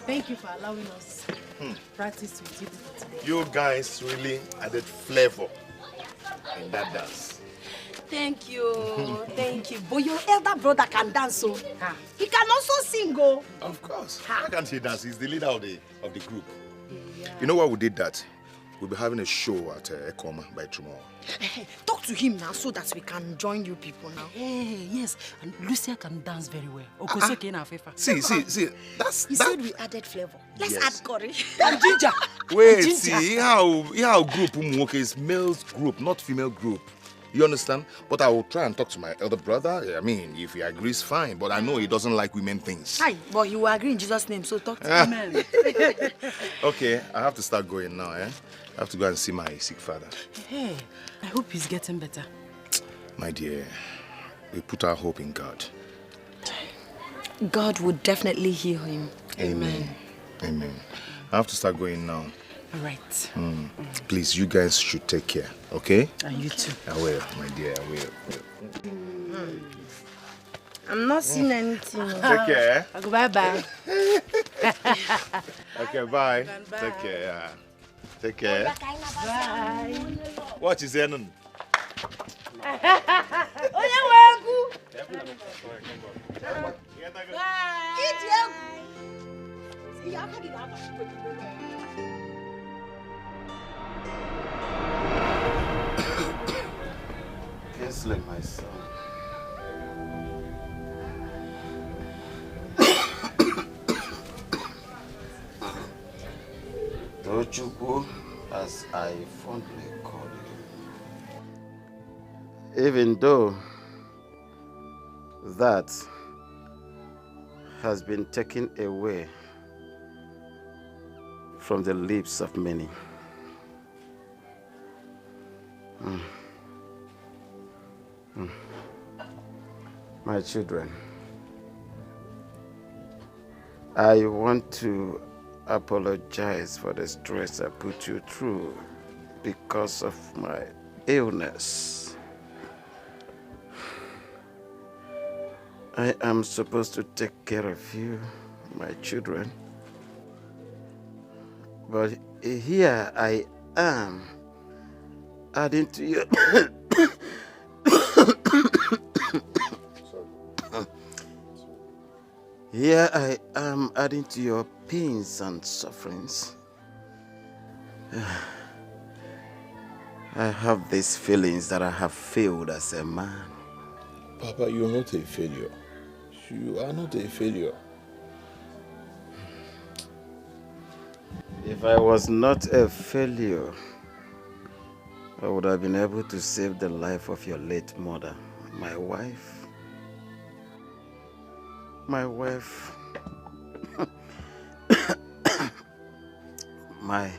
Thank you for allowing us practice with you today. You guys really added flavor in that dance. Thank you, thank you. But your elder brother can dance, so he can also sing, oh. Of course. Why can't he dance? He's the leader of the group. Yeah. You know why we did that? We'll be having a show at Ekoma by tomorrow. Hey, talk to him now so that we can join you people now. Hey, yes, and Lucia can dance very well. See, that's... He said we added flavor. Let's add curry. And ginger. Wait, and ginger. see, how group Umwoke is male group, not female group. You understand? But I will try and talk to my elder brother. I mean, if he agrees, fine. But I know he doesn't like women things. Hi, but he will agree in Jesus' name, so talk to him. Okay, I have to start going now, eh? I have to go and see my sick father. Hey, I hope he's getting better. My dear, we put our hope in God. God will definitely heal him. Amen. Amen. I have to start going now. All right. Please, you guys should take care, okay? And you too. I will, my dear, I will. I'm not seeing anything. Take care. I'll go bye-bye. Okay, bye. Bye. Take care, yeah. Take care. Bye. What is there? Kinsley, my son. Tochukwu, as I fondly call you. Even though that has been taken away from the lips of many. My children, I want to apologize for the stress I put you through because of my illness. I am supposed to take care of you, my children, but here I am adding to your Here I am adding to your pains and sufferings. I have these feelings that I have failed as a man. Papa, you're not a failure. You are not a failure. If I was not a failure, I would have been able to save the life of your late mother, my wife. My wife, my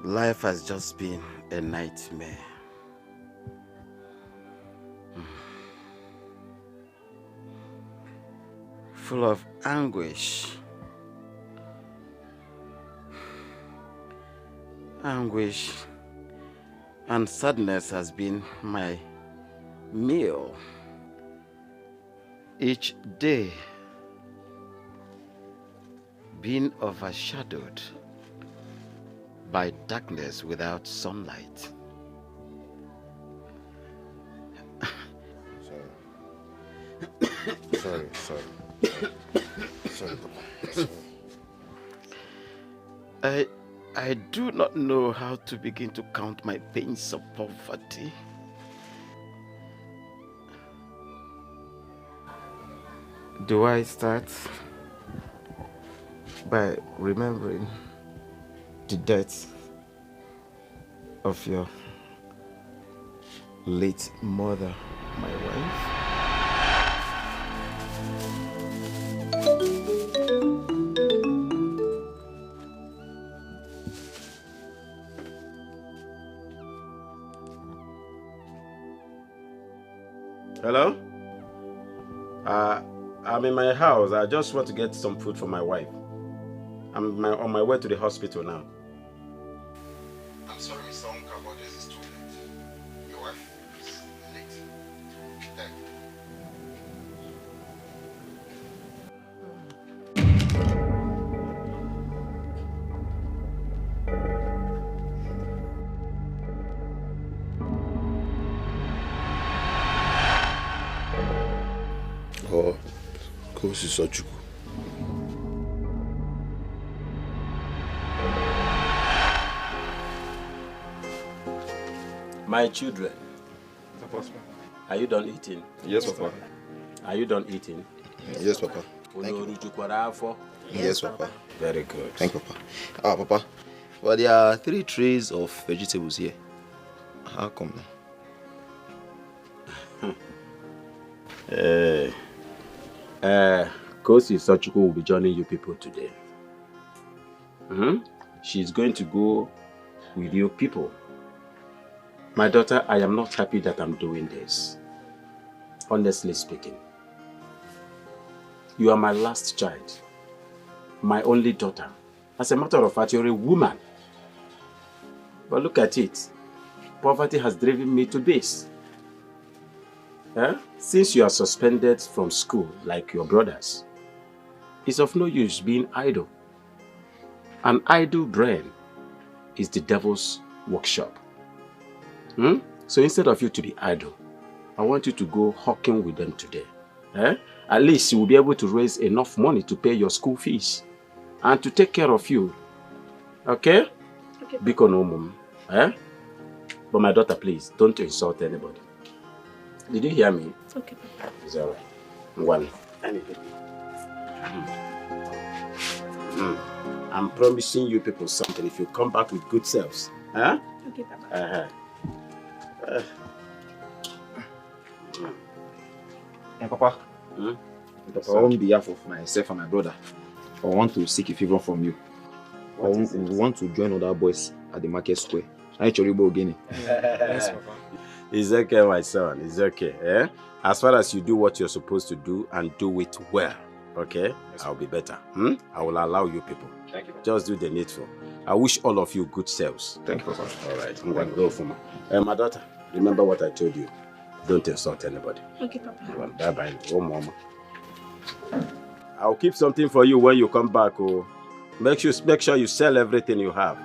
life has just been a nightmare. Full of anguish. Anguish and sadness has been my meal each day, being overshadowed by darkness without sunlight. Sorry, Papa. Sorry. I do not know how to begin to count my pains of poverty. Do I start by remembering the death of your late mother, my wife? Hello? I'm in my house. I just want to get some food for my wife. I'm on my way to the hospital now. I'm sorry, Mr. Onka, but this is too late. Your wife is late. Or Kosi Sochuku. My children, are you done eating? Yes, Papa. Are you done eating? Yes, Papa. Yes, Papa. Very good. Thank you, Papa. Ah, Papa. Well, there are 3 trays of vegetables here. How come now? Kosi Sochuku will be joining you people today. She's going to go with you people. My daughter, I am not happy that I'm doing this. Honestly speaking. You are my last child. My only daughter. As a matter of fact, you're a woman. But look at it. Poverty has driven me to this. Since you are suspended from school like your brothers, it's of no use being idle. An idle brain is the devil's workshop. So instead of you to be idle, I want you to go hawking with them today. At least you will be able to raise enough money to pay your school fees and to take care of you. Okay? Okay. Biko no mum. But my daughter, please, don't insult anybody. Did you hear me? Okay. It's all right. One. I'm promising you people something if you come back with good selves. Okay, Papa. Hey, Papa. Papa, on behalf of myself and my brother, I want to seek a favor from you. We want to join other boys at the market square. Yes, Papa. It's okay, my son. It's okay. As far as you do what you're supposed to do and do it well, okay? Yes, I'll be better. I will allow you people. Thank you, Papa. Just do the needful. I wish all of you good selves. Thank you, Papa. All right. I'm going to go for my daughter. Remember what I told you. Don't insult anybody. Okay, Papa. Bye-bye. Oh, Mama. I'll keep something for you when you come back. Oh, make sure you sell everything you have.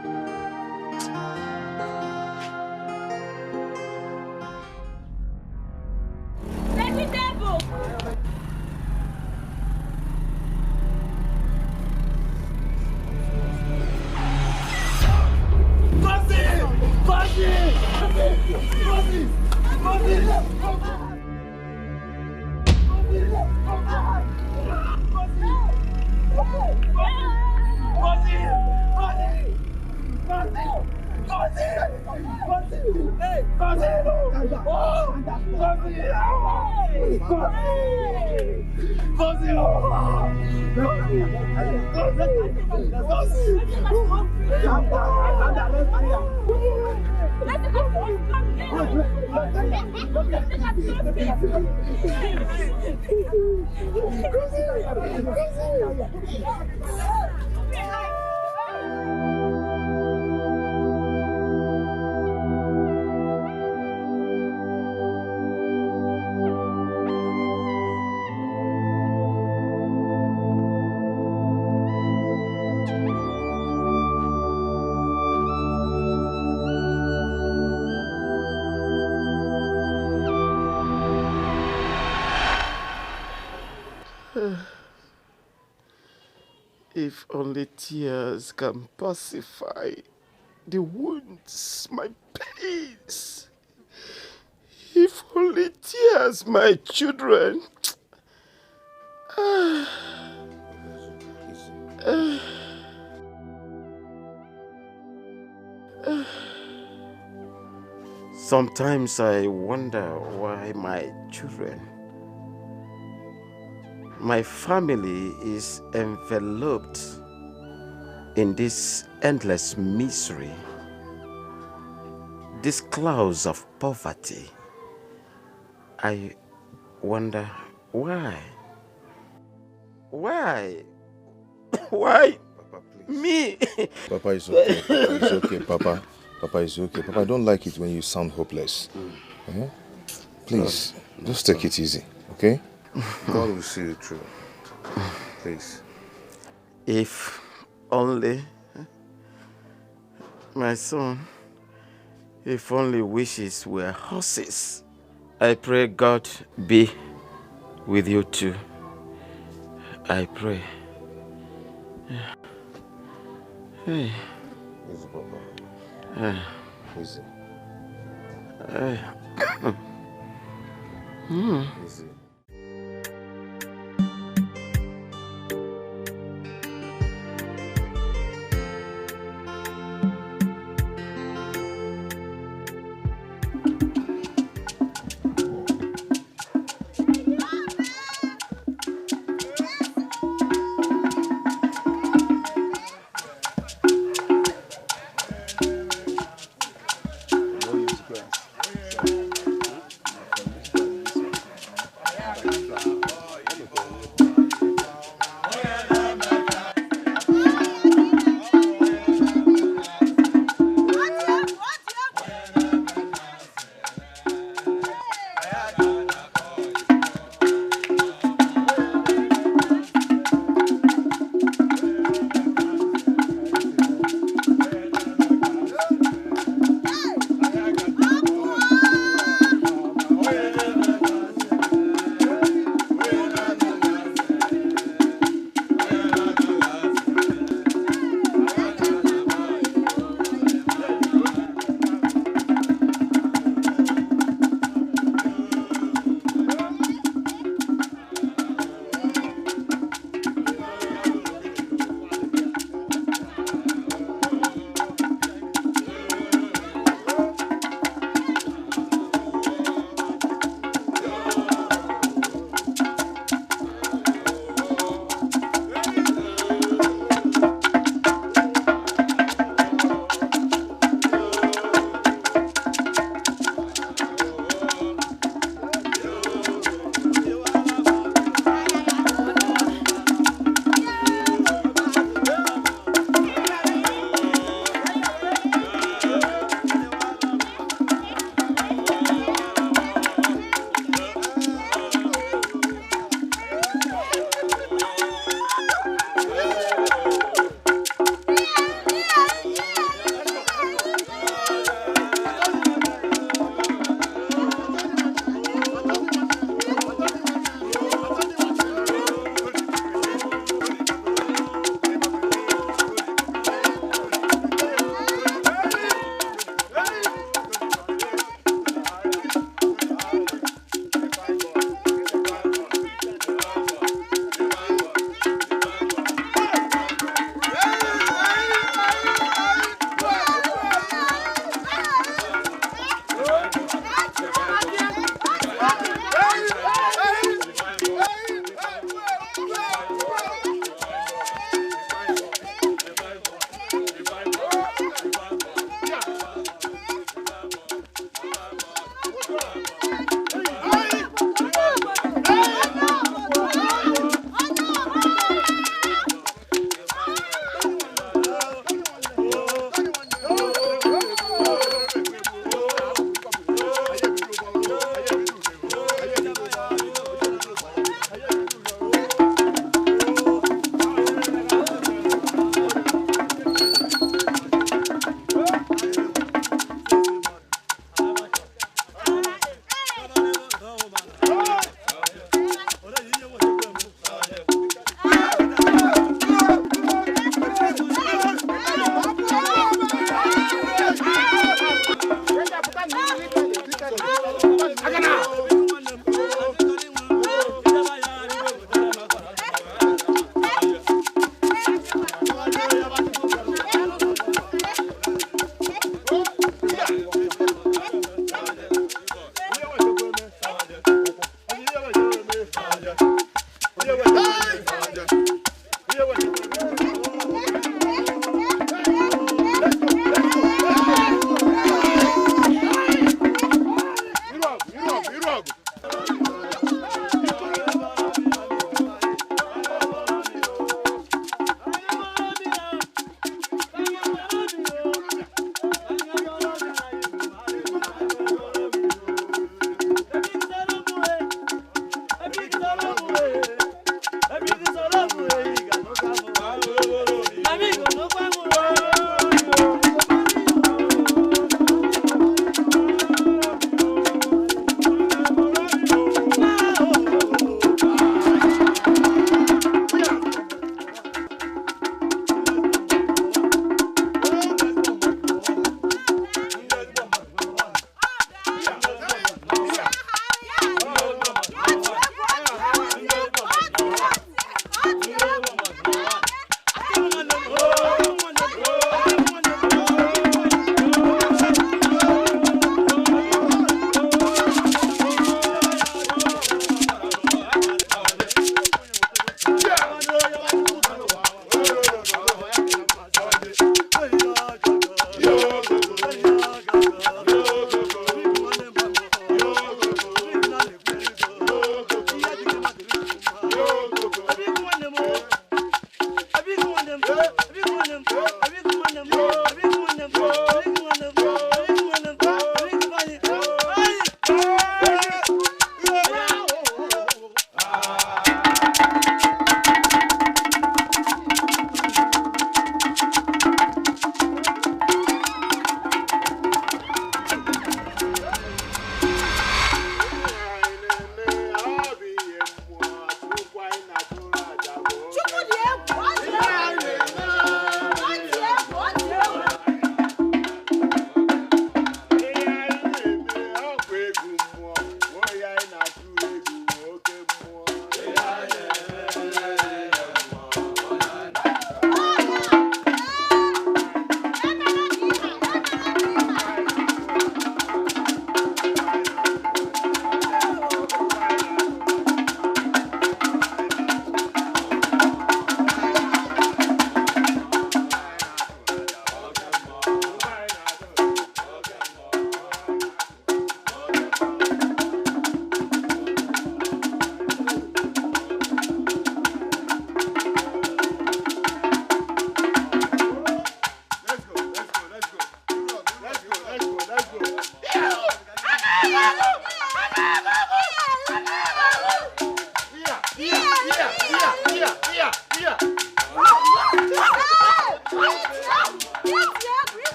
If only tears can pacify the wounds, my pains. If only tears, my children. Sometimes I wonder why my children, my family is enveloped in this endless misery, these clouds of poverty. I wonder why. Why? Why? Papa, please. Me? Papa, it's okay. Papa, it's okay, Papa. Papa, it's okay. Papa, I don't like it when you sound hopeless. Please, just take it easy, okay? God will see you through. Please. If only my son, if only wishes were horses. I pray God be with you too. I pray. Hey. Easy, Papa. Easy. Easy.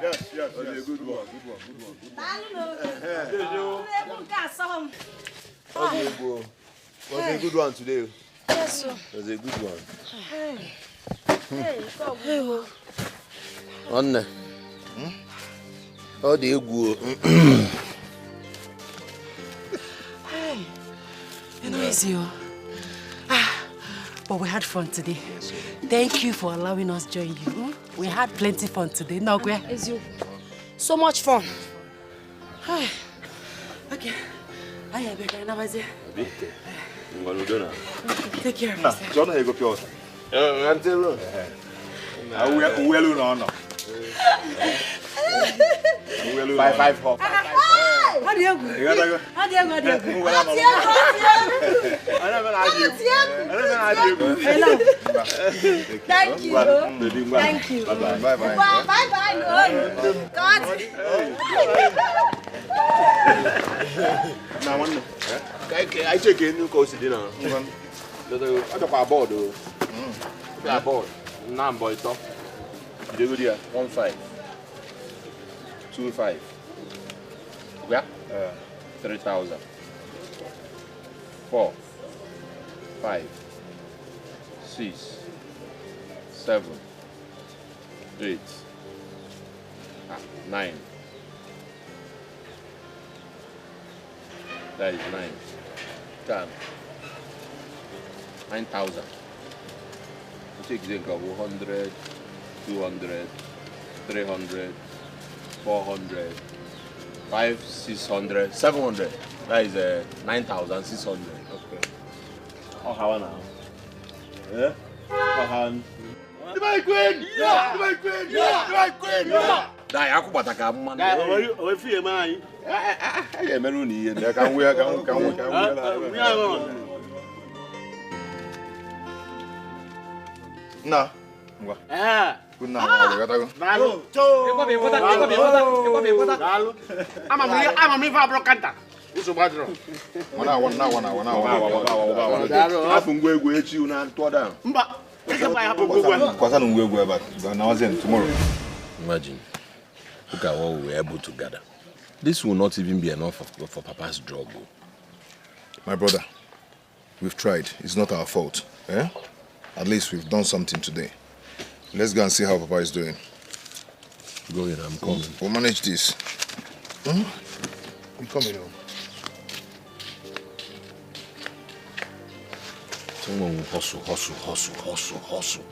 Yes. That's a good one. Was a good one today. Yes, sir. Was a good one. Hey, go. Onne. Oh, the good. You know, it's you. But we had fun today. Thank you for allowing us to join you. We had plenty fun today. No, where? It's you. So much fun. Okay. I have a now. Take care of Nah, yourself. John, I go pure. Until five hop. How do you go? How do you go? Hello. Thank you. Thank you. Bye. Bye. God. Now one. I check in. You go sit down. I got a board. A board. Now boy top. You go there. 15. 25. Yeah. 3,000. 4. 5. 6. 7. 8. 9. That is 9. 10. 9,000. You take the 100, 200, 300, 400, 500, 600, 700. That is 9,600. Okay. Oh, how now? Yeah? The my queen! Yeah! The my queen! Yeah! The my queen! Yeah! Die, aku bataka man. O fi mai. Eh, meloni yen. Can we. Na. Ngwa. Kuna ngwa gata go. Balu. Balu. Ama mi fa bro kanta. Uso badro. Wana. Afu ngwe egwu echi una to down. Mba. Kwasa ngwe egwu eba. Na wazen tomorrow. Imagine. Look at what we were able to gather. This will not even be enough for Papa's job. My brother, we've tried. It's not our fault. Eh? At least we've done something today. Let's go and see how Papa is doing. Go in, I'm coming. We'll manage this. I'm coming home. Someone will hustle.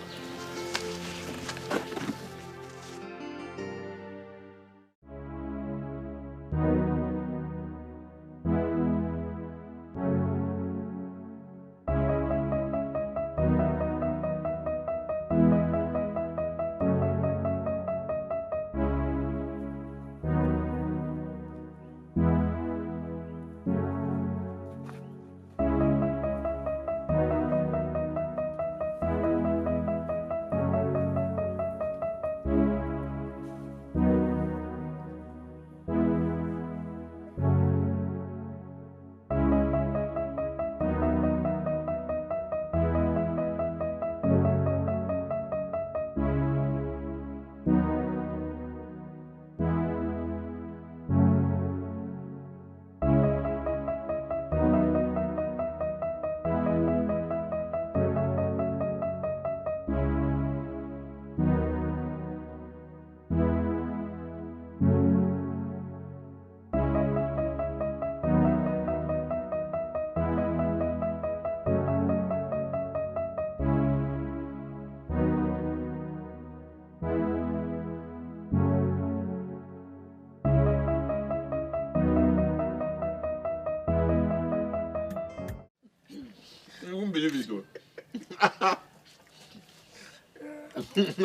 You won't believe it, though.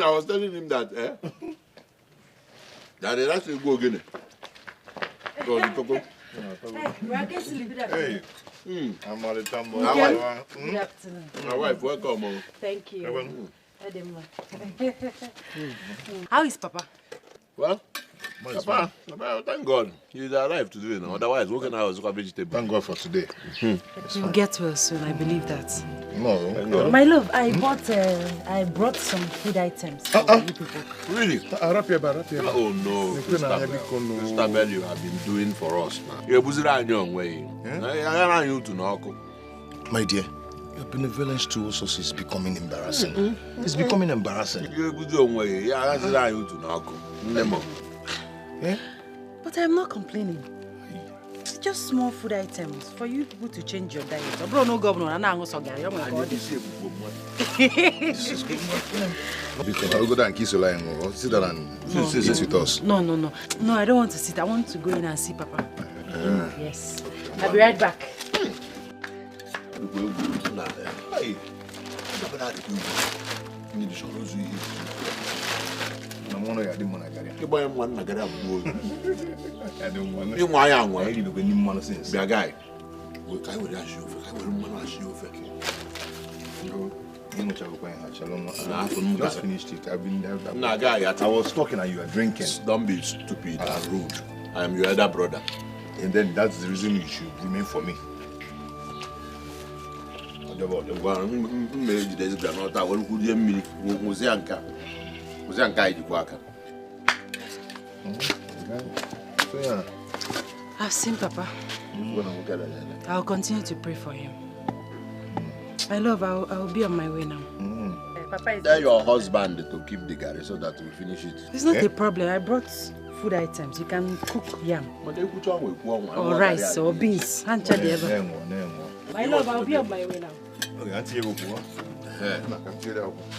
I was telling him that, that they actually go again. So the cocoa. Hey, I'm on the tambo. Good afternoon. My wife, welcome. Thank you. How is Papa? Well, Papa, thank God. He's alive today now. Otherwise, what can I was a vegetable? Thank God for today. You'll get well soon, I believe that. No. My love, I brought some food items for you people. Really? Oh no, Christabel, you have been doing for us now. You're busy on your way. I you to knock. My dear, your benevolence to us is becoming embarrassing. It's becoming embarrassing. You're busy on way. Yeah, I you to knock. But I'm not complaining. It's just small food items for you people to change your diet. Bro, no governor, I'm not going to This is good. Because I'll go down and kiss your line. Sit down and eat with us. No, I don't want to sit. I want to go in and see Papa. Yes. I'll be right back. Just finished it. I was talking and you were drinking. Don't be stupid and rude. I am your elder brother. And then that's the reason you should remain for me. I've seen Papa. I'll continue to pray for him. My love, I'll be on my way now. Papa is... Tell your husband to keep the garri so that we finish it. It's not a problem. I brought food items. You can cook yam. Or rice or beans. My love, I'll be on my way now. I'm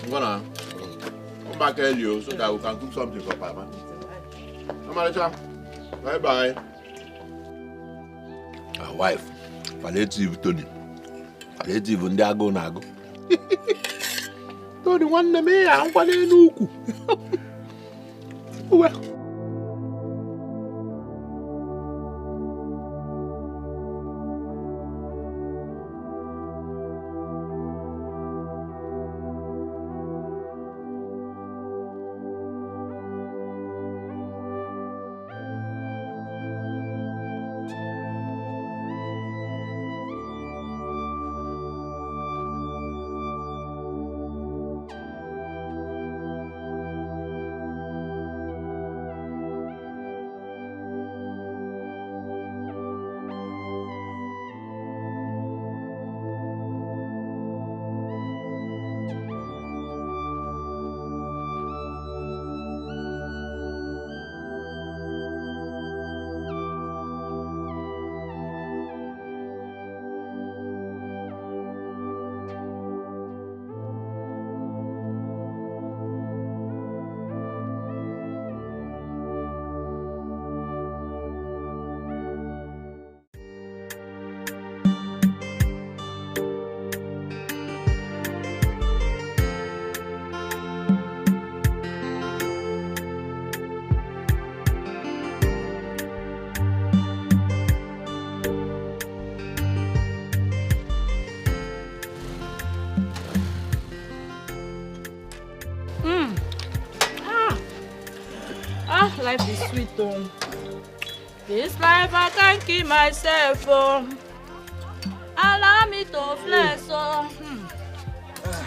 gonna come back early so that we can cook something for Papa. Bye-bye. Our wife, palliative Tony. Palliative Ndiago Nago. Tony, one name, I'm going to well. Life is sweet, oh. This life I can't keep myself, oh. Allow me to flex, oh.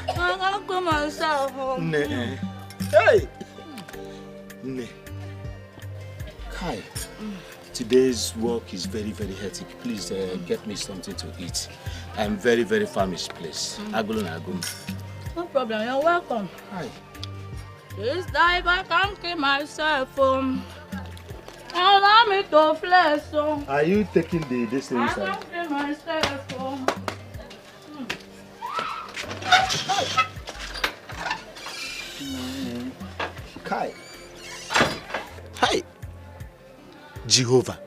I can't keep myself, oh. Hey! Kai, today's work is very, very hectic. Please get me something to eat. I'm very, very famished, please. No problem, you're welcome. Hi. This life I can't keep myself, oh. Allow me to flex, oh. Are you taking this I inside? can't keep myself, oh. Kai. Hi. Jehovah.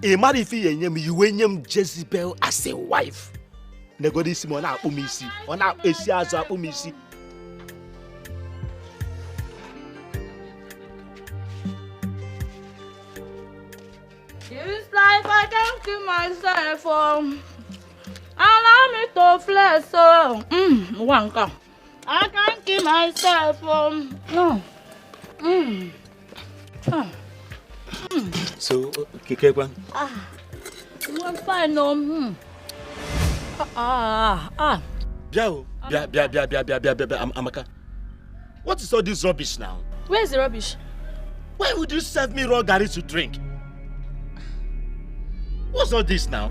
A man if you name Jezebel as a wife. Negodisi mona umisi. Ona esi aza umisi. This life I can't keep myself, oh. Allow me to flex, oh. Wanka. I can't keep myself, oh. No. So, Kekekwan? I'm fine, no. Amaka. What is all this rubbish now? Where's the rubbish? Why would you serve me raw garri to drink? What's all this now?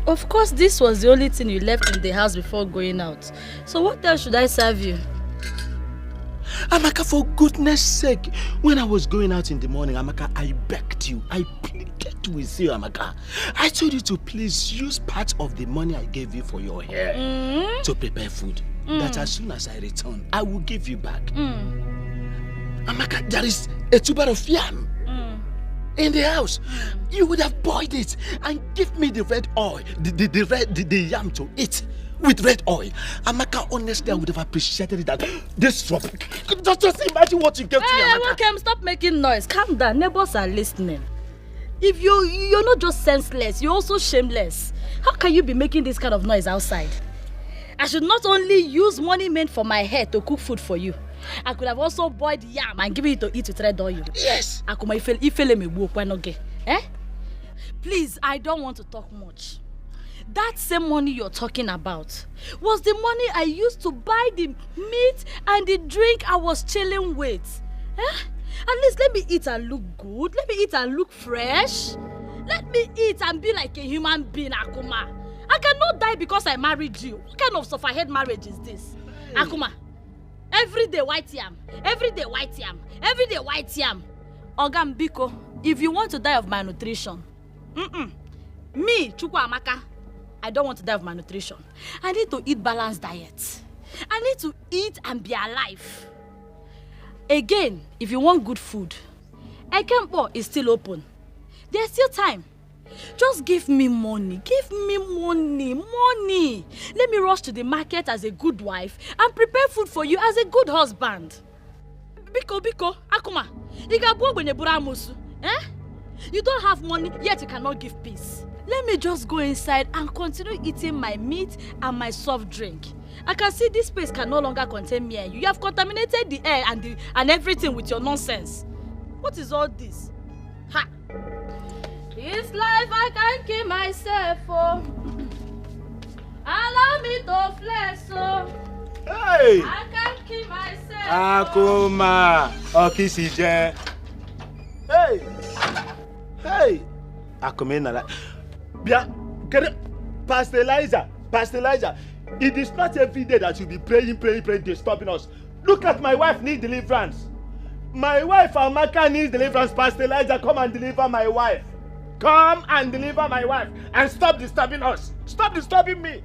Of course, this was the only thing you left in the house before going out. So what else should I serve you? Amaka, for goodness sake, when I was going out in the morning, Amaka, I begged you, I pleaded with you, Amaka. I told you to please use part of the money I gave you for your hair to prepare food. That as soon as I return, I will give you back. Amaka, there is a tuber of yam in the house. You would have boiled it and give me the red oil, the yam to eat. With red oil. Amaka, honestly, I would have appreciated it that this trouble. Just imagine what you gave to me, Amaka. Hey, stop making noise. Calm down. Neighbors are listening. If you're not just senseless, you're also shameless. How can you be making this kind of noise outside? I should not only use money meant for my hair to cook food for you. I could have also boiled yam and given it to eat with red oil. Yes. Please, I don't want to talk much. That same money you're talking about was the money I used to buy the meat and the drink I was chilling with. At least let me eat and look good. Let me eat and look fresh. Let me eat and be like a human being, Akuma. I cannot die because I married you. What kind of sufferhead marriage is this? Akuma, everyday white yam. Everyday white yam. Everyday white yam. Ogam Biko, if you want to die of malnutrition, me, Chukwu Amaka, I don't want to die of malnutrition. I need to eat balanced diet. I need to eat and be alive. Again, if you want good food, Ekempo is still open. There's still time. Just give me money. Give me money. Let me rush to the market as a good wife and prepare food for you as a good husband. Biko, Akuma, you don't have money, yet you cannot give peace. Let me just go inside and continue eating my meat and my soft drink. I can see this space can no longer contain me and you. You have contaminated the air and everything with your nonsense. What is all this? Ha! This life I can't keep myself for. Allow me to flex so. Hey! I can't keep myself. Akuma, Okisije. Hey! Akuma. Bia, Pastor Elijah, it is not every day that you'll be praying, disturbing us. Look at my wife needs deliverance. My wife, Amaka, needs deliverance. Pastor Elijah, come and deliver my wife. Come and deliver my wife and stop disturbing us. Stop disturbing me.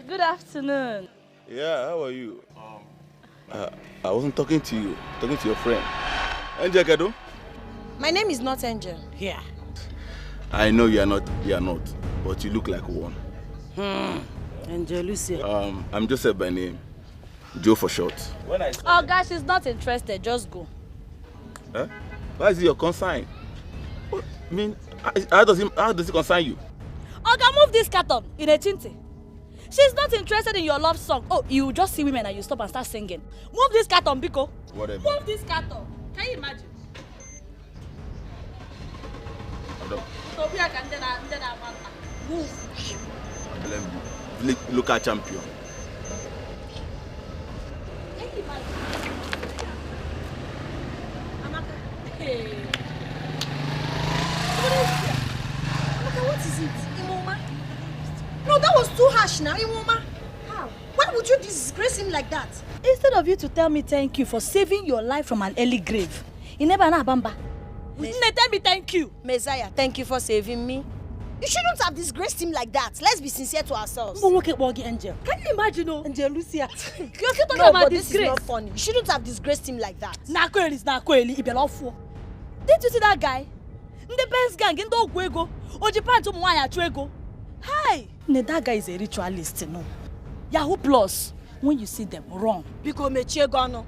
Good afternoon. Yeah, how are you? I wasn't talking to you, talking to your friend. Angel Kado? My name is not Angel. Yeah. I know you are not, but you look like one. Angel Lucia. I'm Joseph by name. Joe for short. Oh gosh, she's not interested. Just go. Huh? Why is it your consign? I mean, how does it concern you? Oga, move this carton in a chinte. She's not interested in your love song. Oh, you just see women and you stop and start singing. Move this carton, Biko. Whatever. Move this carton. Can you imagine? Move. Local champion. Can you imagine? Amaka. Hey. What is it? Imoma? No, that was too harsh now, Imoma. How? Why would you disgrace him like that? Instead of you to tell me thank you for saving your life from an early grave, you never know Bamba. Tell me thank you. Messiah, thank you for saving me. You shouldn't have disgraced him like that. Let's be sincere to ourselves. Angel. Can you imagine? Angel Lucia. You're still talking No, about but this disgrace. is not funny. You shouldn't have disgraced him like that. Didn't you see that guy? The best gang in the Ogwego. Ojipan to Mwaya Chuego. Hi! That guy is a ritualist, no? Yahoo Plus. When you see them, wrong. Because Mechegano.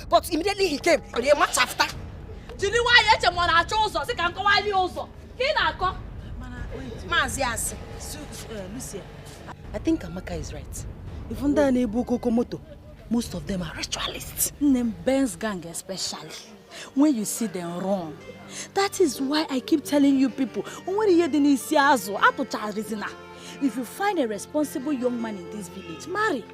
But immediately he came. A month after. Lucia, I think Amaka is right. Even though Kokomoto, most of them are ritualists. Ben's gang especially. When you see them wrong. That is why I keep telling you people, if you find a responsible young man in this village, marry.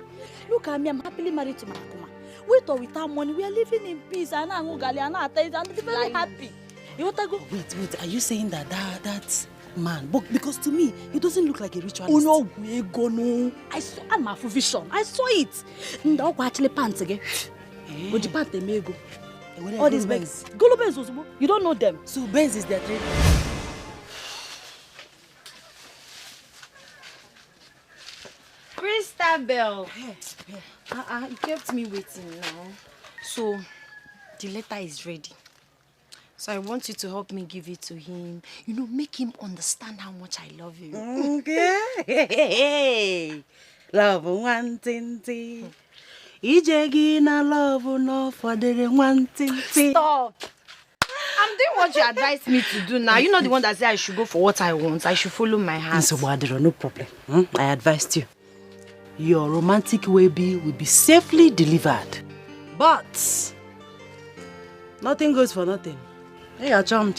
Look at me, I'm happily married to my Akuma. With or without money, we are living in peace and I'm very happy. You want to go? Wait, are you saying that man? Because to me, he doesn't look like a ritualist. Oh no, we go no. I saw my vision. I saw it. No, actually pants again. But the pants they may go. All these Benz. Golo Benz also. You don't know them. So Benz is their trade. Christabel. You kept me waiting now. So, the letter is ready. So I want you to help me give it to him. You know, make him understand how much I love you. Okay. Love one thing. Ijegi na love no for the one thing. Stop. I'm doing what you advised me to do now. You're not the one that said I should go for what I want. I should follow my heart. So, no problem. I advised you. Your romantic baby will be safely delivered. But nothing goes for nothing. Hey, Chan.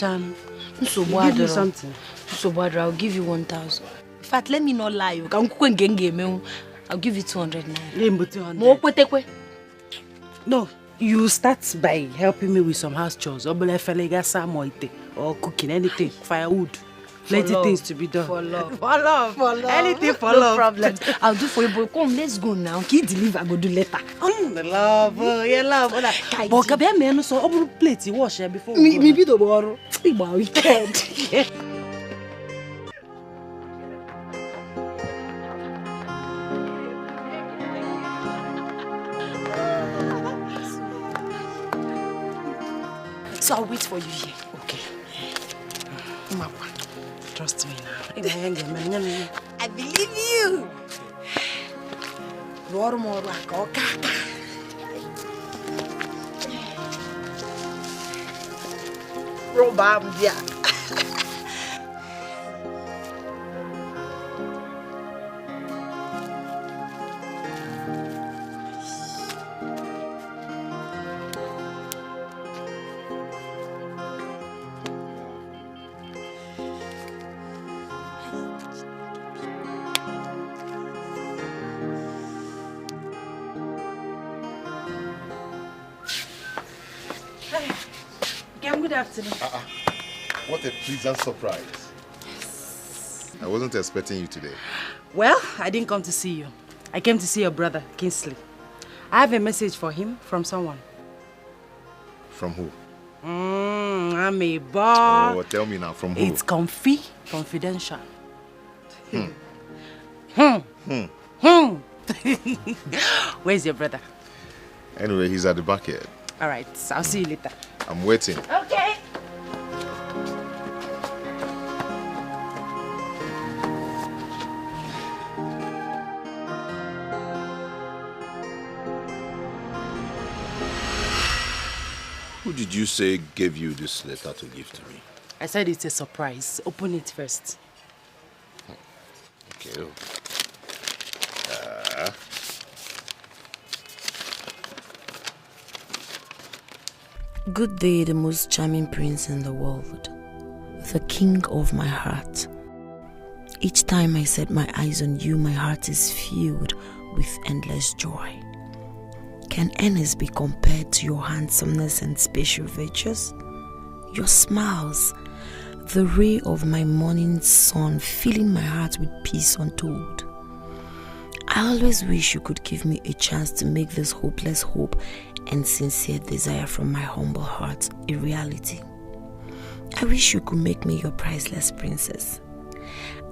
So give me something. So I'll give you 1,000. In fact, let me not lie. I'll give you 200 naira. No, you start by helping me with some house chores. Or cooking, anything. Firewood. Plenty things to be done. For love. For love. Anything for no love. problem. I'll do for you, boy. Come, let's go now. Can you deliver? Go do later. Love. But Kabia men so open plate you wash here before. Maybe the borrow. My weekend. So I'll wait for you here. Okay. Mama. Trust me now. I believe you. Robambia. Good afternoon. What a pleasant surprise. I wasn't expecting you today. Well, I didn't come to see you. I came to see your brother, Kingsley. I have a message for him from someone. From who? I'm a bar. Oh, tell me now, from who? It's confidential. Where's your brother? Anyway, he's at the back here. All right, I'll see you later. I'm waiting. Okay. Who did you say gave you this letter to give to me? I said it's a surprise. Open it first. Okay. Good day, the most charming prince in the world, the king of my heart. Each time I set my eyes on you, my heart is filled with endless joy. Can Ernest be compared to your handsomeness and special virtues? Your smiles, the ray of my morning sun, filling my heart with peace untold. I always wish you could give me a chance to make this hopeless hope and sincere desire from my humble heart a reality. I wish you could make me your priceless princess,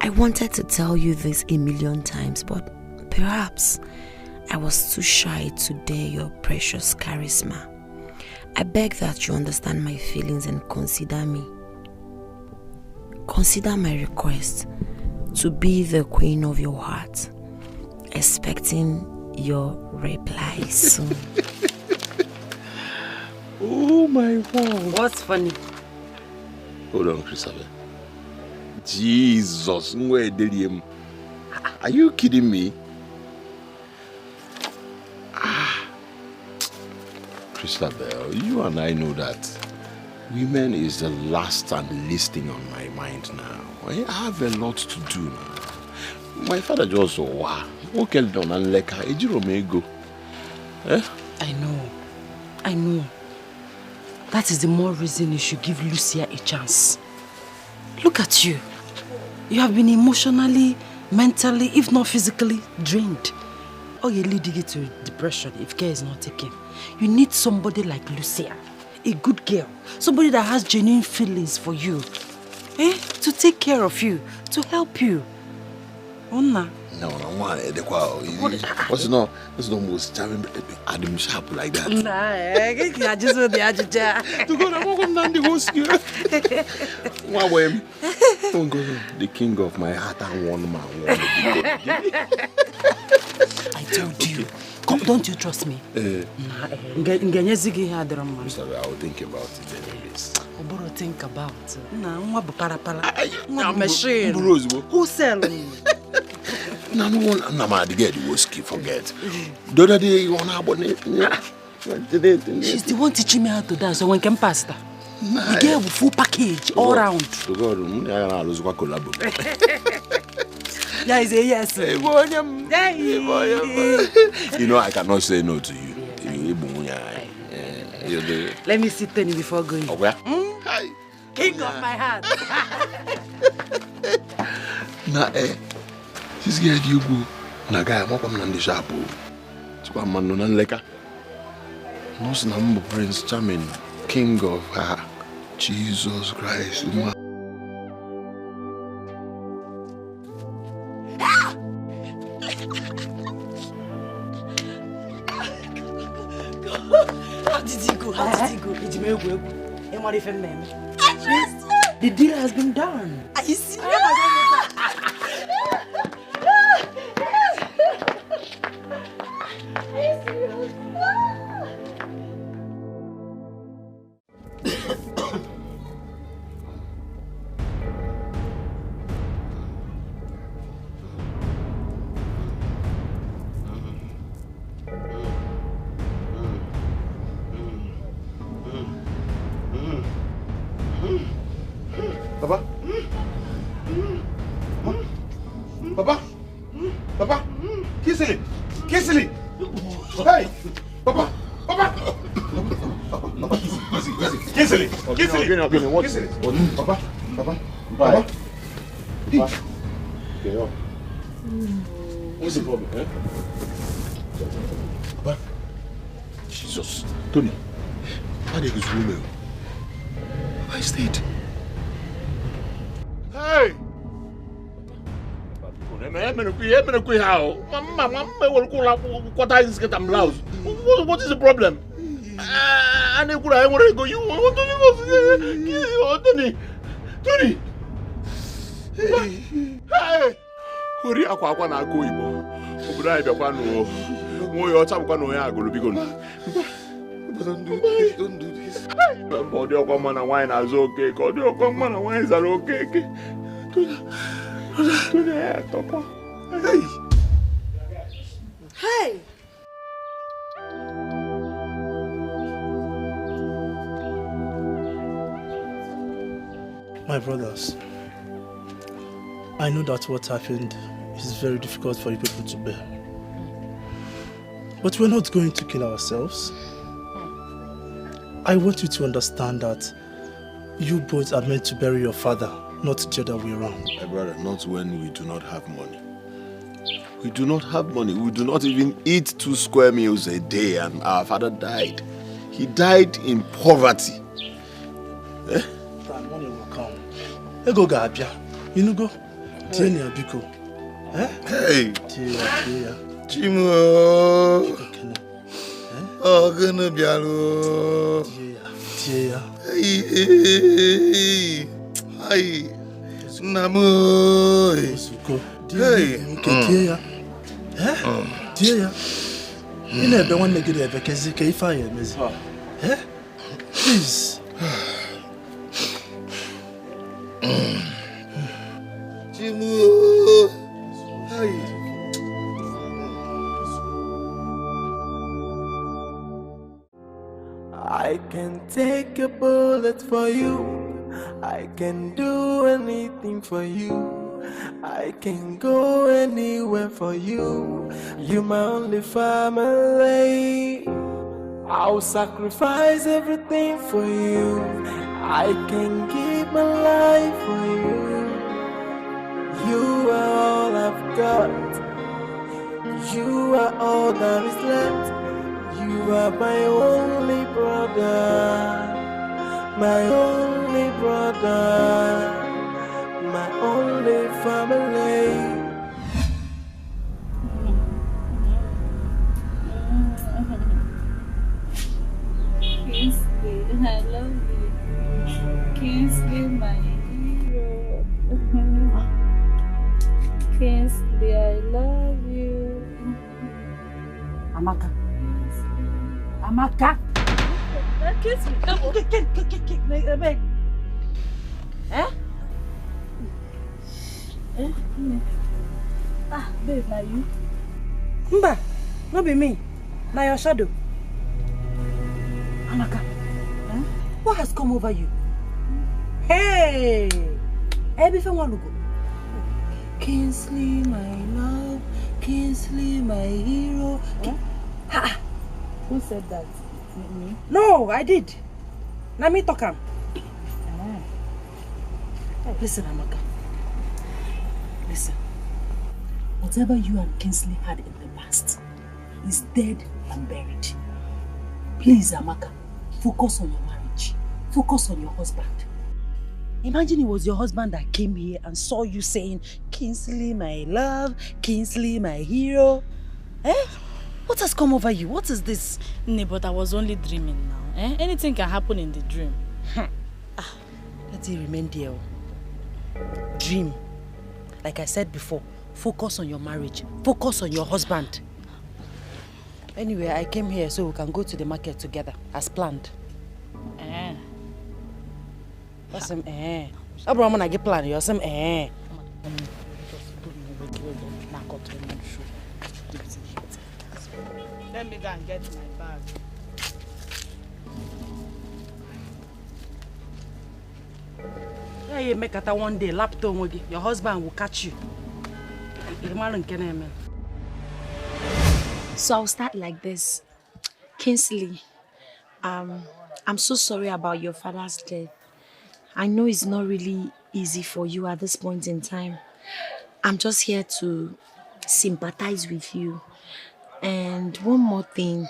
I wanted to tell you this a million times, but perhaps I was too shy to dare your precious charisma. I beg that you understand my feelings and consider me. Consider my request to be the queen of your heart, expecting your reply soon. Oh my God. What's funny? Hold on, Christopher. Jesus, are you kidding me? Christabel, you and I know that women is the last and least thing on my mind now. I have a lot to do now. My father just okay down and like go. I know. That is the more reason you should give Lucia a chance. Look at you. You have been emotionally, mentally, if not physically, drained. Or you're leading you to depression if care is not taken. You need somebody like Lucia, a good girl, somebody that has genuine feelings for you, to take care of you, to help you. Onna. No, what's not most charming Adam Sharp like that? Nah, I just want the agita. To go down the whole skill. Don't go, the king of my heart and one man. I told you. Come, don't you trust me? Sorry, I will think about it anyways. Oboro, think about it. Nah, machine. Who selling? No, I'm not the girl you was forget. The other day you want she's the one teaching me how to dance, so when can pass that? The girl with full package all round. To God, I lose what collab. Yeah, yes. You know I cannot say no to you. Let me sit Tony before going. Okay. King of my heart. Nah, this girl you go. Na guy, I'm coming on the shop. So I'm man on leka. No number Prince Charming, King of her. Jesus Christ. How did he go? The deal has been done. Are you serious? Papa, kiss it. Hey, Papa. Kiss it. Papa. What's the problem, Papa? Jesus. Tony, how did this woman? I stayed. Hey! What is the problem? Tony! Hey! Hurry up, I want to go. Don't do this. God, your common and wine is okay. God, your common and wines are okay. Hey! My brothers, I know that what happened is very difficult for you people to bear. But we're not going to kill ourselves. I want you to understand that you both are meant to bury your father, not the other way around. My brother, not when we do not have money. We do not have money. We do not even eat 2 square meals a day, and our father died. He died in poverty. That money will come. Go, Gabia. You know, go. Tienya Biko. Hey. Tia. Chimo. Oh, gonna be alone. Tia. Hey. Hey. Namo. Hey. Tia. Tia. You never want to get a vacancy. Please. Chimo. Hey. I can take a bullet for you. I can do anything for you. I can go anywhere for you. You're my only family. I'll sacrifice everything for you. I can give my life for you. You are all I've got. You are all that is left. You are my only brother. My only brother. My only family. Kingsley, I love you. Kingsley, my hero. Kingsley, I love you. Amaka. Amaka. Kingsley, come on. Babe. Babe, now you? Mba, no be me. Now your shadow. Amaka, what has come over you? Hey! Everything want to go. Kingsley, my love. Kingsley, my hero. Who said that? Me? No, I did. Now me talk am. Listen, Amaka. Listen. Whatever you and Kingsley had in the past is dead and buried. Please, Amaka, focus on your marriage. Focus on your husband. Imagine it was your husband that came here and saw you saying, Kingsley, my love, Kingsley, my hero. What has come over you? What is this? Nee, but I was only dreaming now. Anything can happen in the dream. Let it remain there. Dream. Like I said before, focus on your marriage. Focus on your husband. Anyway, I came here so we can go to the market together, as planned. That's him, Abraham, I get plan. You're some, Let me go and get my bag. Yeah, you make it one day, laptop, your husband will catch you. So I'll start like this. Kingsley, I'm so sorry about your father's death. I know it's not really easy for you at this point in time. I'm just here to sympathize with you. And one more thing.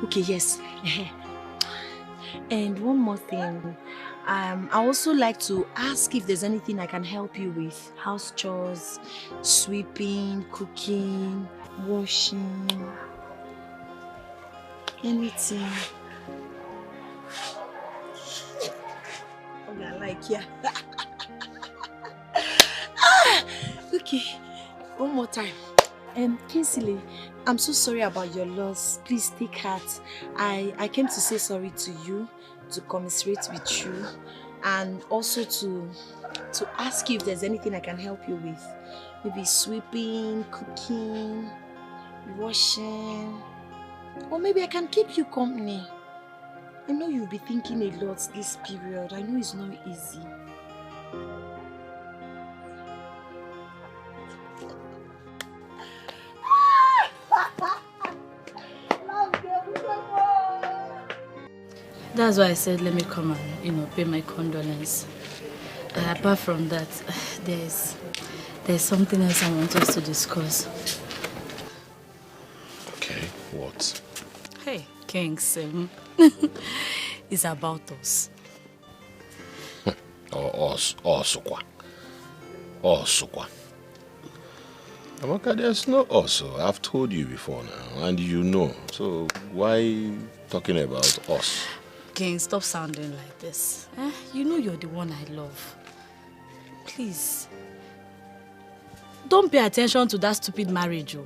Okay, yes. And one more thing. I also like to ask if there's anything I can help you with. House chores, sweeping, cooking, washing, anything. Okay, I like, yeah. Okay, one more time. Kingsley, I'm so sorry about your loss. Please take heart. I came to say sorry to you, to commiserate with you, and also to ask you if there's anything I can help you with. Maybe sweeping, cooking, washing, or maybe I can keep you company. I know you'll be thinking a lot this period. I know it's not easy. That's why I said let me come and, pay my condolence. Apart from that, there's something else I want us to discuss. Okay, what? Hey, Kings, it's about us. Us, what? Also, Amaka, there's no also. I've told you before now, and you know. So why talking about us? King, stop sounding like this. You know you're the one I love. Please. Don't pay attention to that stupid marriage, oh.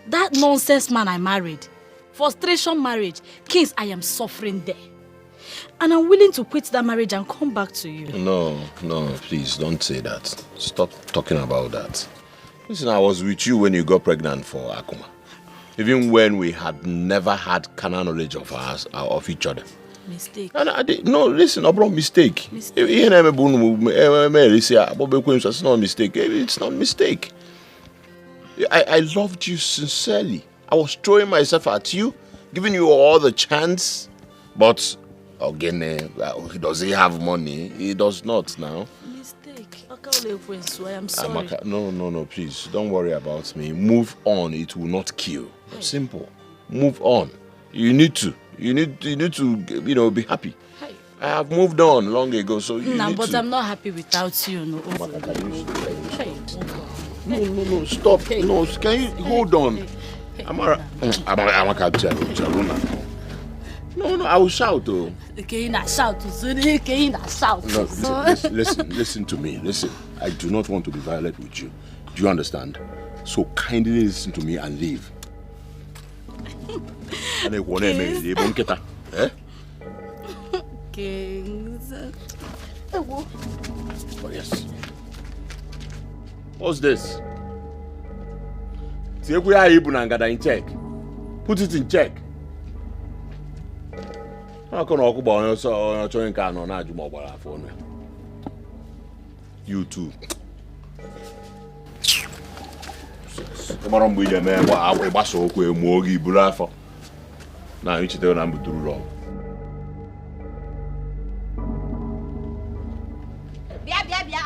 That nonsense man I married. Frustration marriage. Kings, I am suffering there. And I'm willing to quit that marriage and come back to you. No, please don't say that. Stop talking about that. Listen, I was with you when you got pregnant for Akuma. Even when we had never had carnal knowledge of each other. Mistake. And no, listen, I brought mistake. It's not a mistake. It's not a mistake. I loved you sincerely. I was throwing myself at you, giving you all the chance. But again, does he have money? He does not now. Mistake. I am sorry. Amaka, no, please. Don't worry about me. Move on. It will not kill. Hey. Simple. Move on. You need to, be happy. Hey. I have moved on long ago, so you need but to. I'm not happy without you. No, no, stop. Hey. No, can you hold on? Hey. Amaka, No, I will shout, though. Can you not shout? Can you not shout? No, listen to me. Listen, I do not want to be violent with you. Do you understand? So kindly listen to me and leave. Kings. Oh, yes. What's this? In check. Put it in check. You too. Now you tell them to wrong.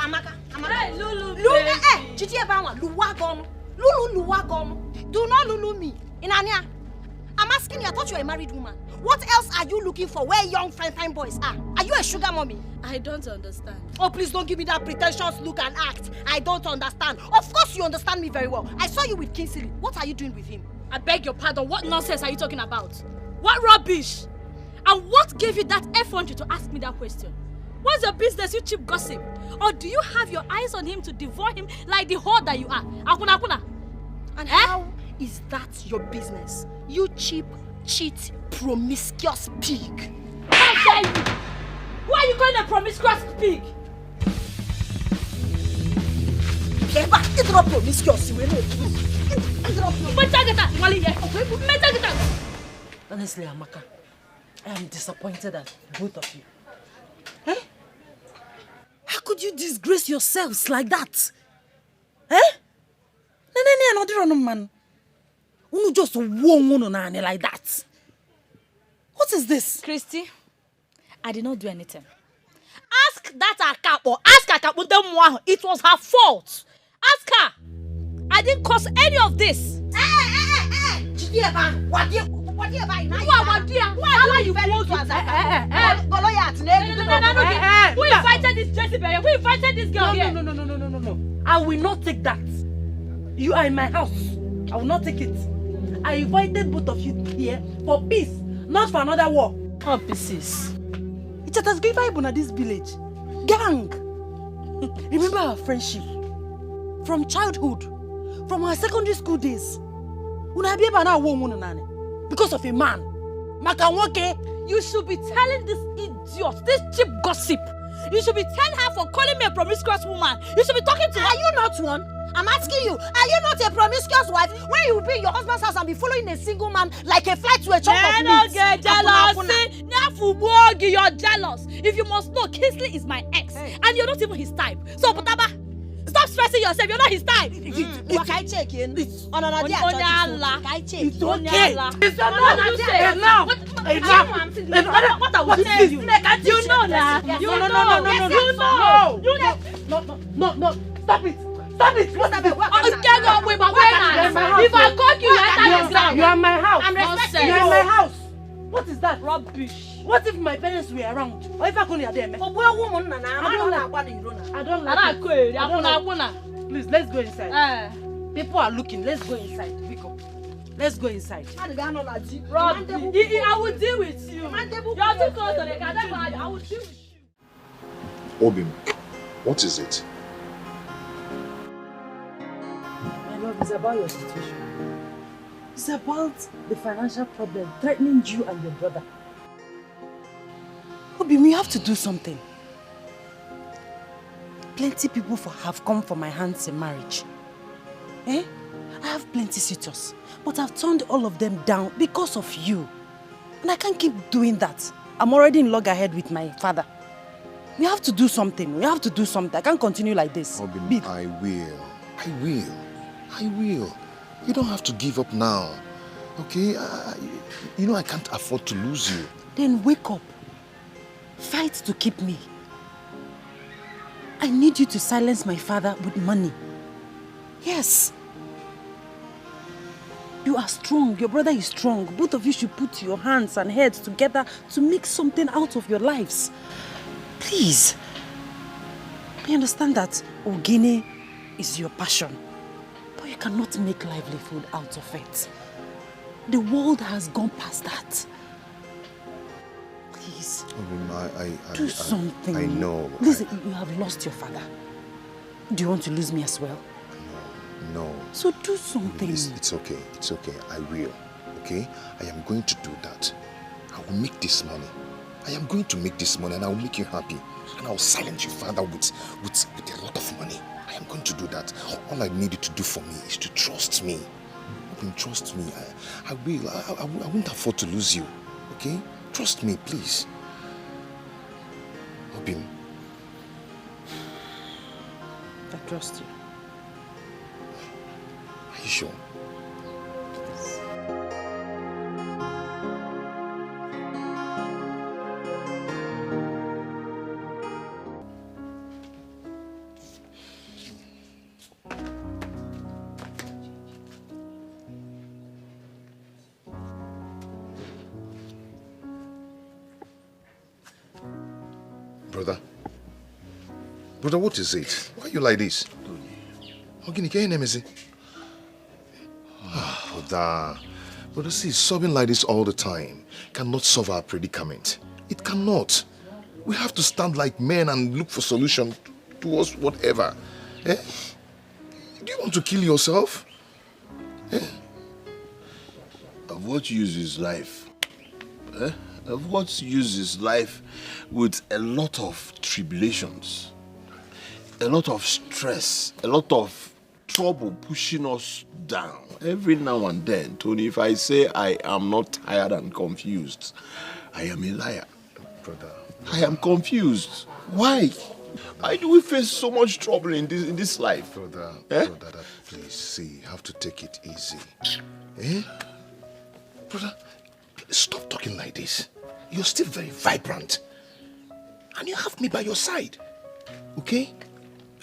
Amaka. Lulu, do not Lulu me. Inania, I'm asking you, I thought you were a married woman. What else are you looking for where young fine boys are? Are you a sugar mommy? I don't understand. Oh, please don't give me that pretentious look and act. I don't understand. Of course you understand me very well. I saw you with Kingsley. What are you doing with him? I beg your pardon. What nonsense are you talking about? What rubbish? And what gave you that effrontery to ask me that question? What's your business, you cheap gossip? Or do you have your eyes on him to devour him like the whore that you are? Akuna. And how is that your business? You cheap, cheat, promiscuous pig. How dare you? Why are you calling a promiscuous pig? Honestly, Amaka, I am disappointed at both of you. Eh? How could you disgrace yourselves like that? Eh? Man. You just won like that. What is this? Christy, I did not do anything. Ask that Akapo. Ask Akapo. It was her fault. Ask her. I didn't cause any of this. Why you close to Who invited this Jezebel? Who invited this girl here? No. I will not take that. You are in my house. I will not take it. I invited both of you here for peace, not for another war. Oh, pieces. It's a Bible in this village. Gang. Remember our friendship from childhood, from our secondary school days. Because of a man. You should be telling this idiot, this cheap gossip. You should be telling her for calling me a promiscuous woman. You should be talking to her. Are you not one? I'm asking you, are you not a promiscuous wife when you will be in your husband's house and be following a single man like a fly to a chunk of meat? Get jealous. You're jealous. If you must know, Kingsley is my ex. Hey. And you're not even his type. So, Potaba, stop stressing yourself. You're not his type. It's okay. What are we saying? You know that. No. Stop it. If I cook you, you are my house. I'm respecting you. You are my house. What is that? Rubbish. What if my parents were around? Or if I couldn't hear them? I don't like it. I don't like it. Please, let's go inside. People are looking. Let's go inside. Pico. Let's go inside. Rubbish. I will deal with you. You are too close to the car. I will deal with you. Obim, what is it? My love, it's about your situation. It's about the financial problem threatening you and your brother. Obim, we have to do something. Plenty people have come for my hands in marriage. I have plenty suitors, but I've turned all of them down because of you. And I can't keep doing that. I'm already in loggerhead with my father. We have to do something. We have to do something. I can't continue like this. Obim, I will. You don't have to give up now. Okay? You know I can't afford to lose you. Then wake up. Fight to keep me. I need you to silence my father with money. Yes. You are strong. Your brother is strong. Both of you should put your hands and heads together to make something out of your lives. Please. I understand that Ogene is your passion. But you cannot make livelihood out of it. The world has gone past that. Please. Do something. I know. Listen, you have lost your father. Do you want to lose me as well? No. So do something. It's okay. It's okay. I will. Okay? I am going to do that. I will make this money. I am going to make this money and I will make you happy. And I will silence your father with a lot of money. I am going to do that. All I need you to do for me is to trust me. Trust me. I will. I won't afford to lose you. Okay? Trust me, please. Obim. I trust you. Are you sure? Brother, what is it? Why are you like this? Ogini, can you name it? Brother, see, sobbing like this all the time cannot solve our predicament. It cannot. We have to stand like men and look for solution towards whatever. Do you want to kill yourself? Of what use is life? Of what use is life with a lot of tribulations? A lot of stress, a lot of trouble pushing us down. Every now and then, Tony, if I say I am not tired and confused, I am a liar. Brother. I am confused. Why? Why do we face so much trouble in this life? Brother, please, see, you have to take it easy. Brother, stop talking like this. You're still very vibrant. And you have me by your side. Okay?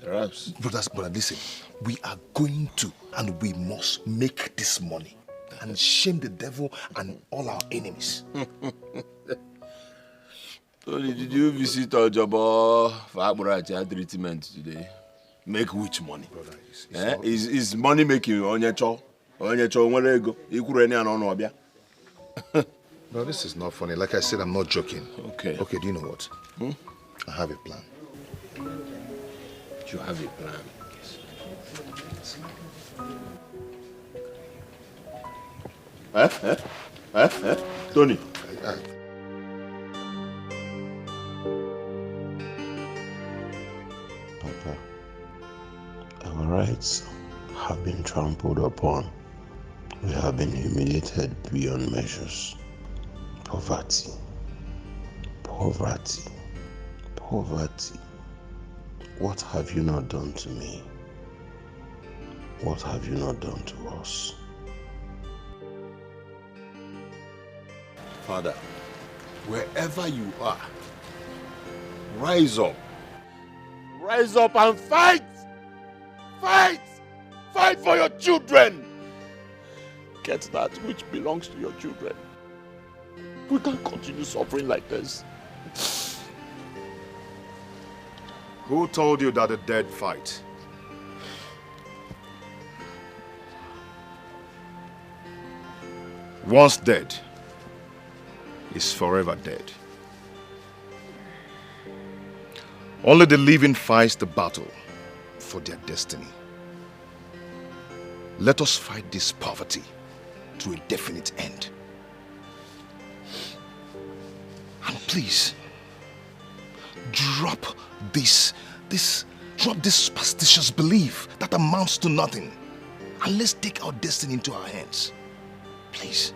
Perhaps. Brother, listen. We are going to and we must make this money and shame the devil and all our enemies. Tony, did you visit Ojabo for Aburacha treatment today? Make which money? Brother, is money making onyecho? Onyecho nwere ikuru eni ano no obia. No, this is not funny. Like I said, I'm not joking. Okay. Okay, do you know what? I have a plan. You have a plan? Yes. Tony. Papa, our rights have been trampled upon. We have been humiliated beyond measures. Poverty. What have you not done to me? What have you not done to us? Father, wherever you are, rise up. Rise up and fight! Fight! Fight for your children! Get that which belongs to your children. We can't continue suffering like this. Who told you that the dead fight? Once dead is forever dead. Only the living fight the battle for their destiny. Let us fight this poverty to a definite end. And please, drop this superstitious belief that amounts to nothing. And let's take our destiny into our hands. Please.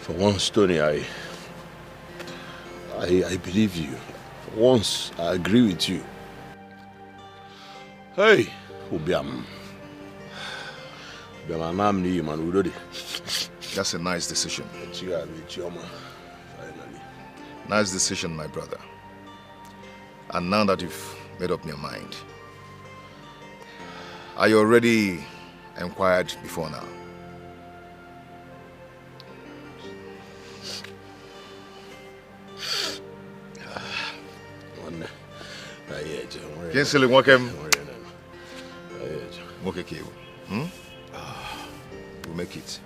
For once, Tony, I believe you. For once, I agree with you. Hey, Ubiam. That's a nice decision. Nice decision, my brother. And now that you've made up your mind, are you already inquired before now? Kinsley, welcome. We'll make it.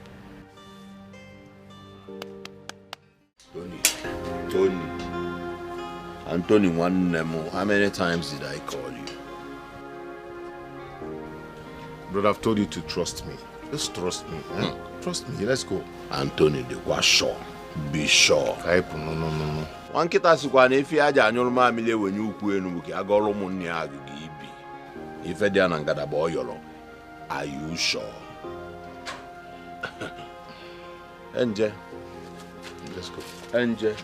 Tony. Anthony, how many times did I call you? Brother, I've told you to trust me. Just trust me. Trust me. Let's go. Anthony, they were sure. Be sure. No. One kita sikwana if you aja anyoro mamile when you ku enu ki agoro munni agigi ibi. Ife dia na ngada boyolo. Are you sure? Enje. Let's go. Enje.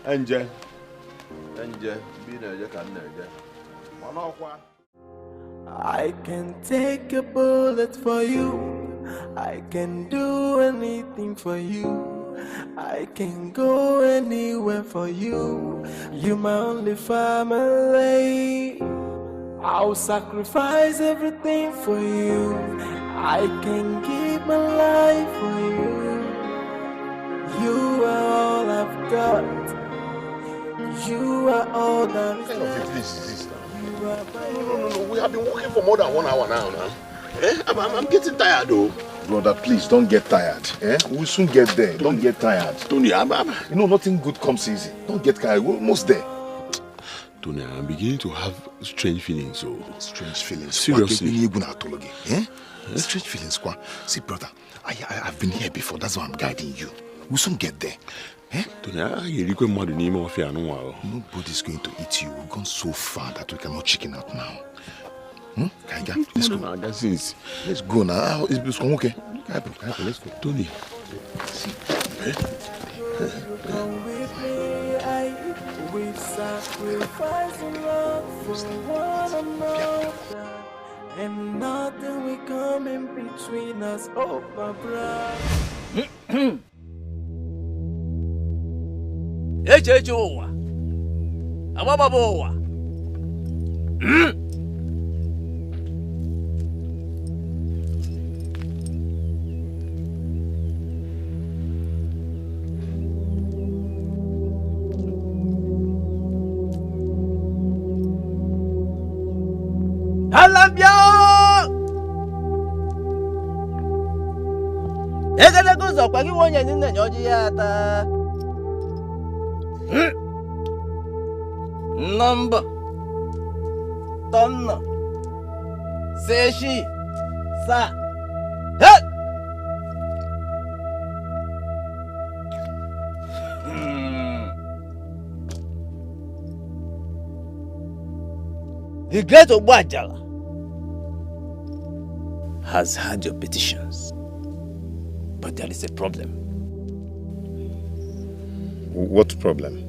Enje. Bi na eje kan na eje. Manokwa. I can take a bullet for you. I can do anything for you. I can go anywhere for you. You're my only family. I'll sacrifice everything for you. I can give my life for you. You are all I've got. You are all that What kind of a place is this now? No. We have been working for more than 1 hour now. I'm getting tired though. Brother, please don't get tired. We'll soon get there. Don't get tired. Tony, you know nothing good comes easy. Don't get tired. We're almost there. Tony, I'm beginning to have strange feelings. So. Strange feelings? Seriously. Strange feelings. See, brother, I've been here before. That's why I'm guiding you. We'll soon get there. Nobody's going to eat you. We've gone so far that we cannot chicken out now. Let's go. Let's go now. It's okay. Let's go. Tony. Come with me, we sacrifice love for one another, and nothing will come in between us, oh my brother. Echechuwa. Abababowa. Alambia! Egele kuzo kwa kiwonye nine nyoji yata. Number Tonna Seshi Sa Hey! The great Obajala has heard your petitions, but there is a problem. What problem?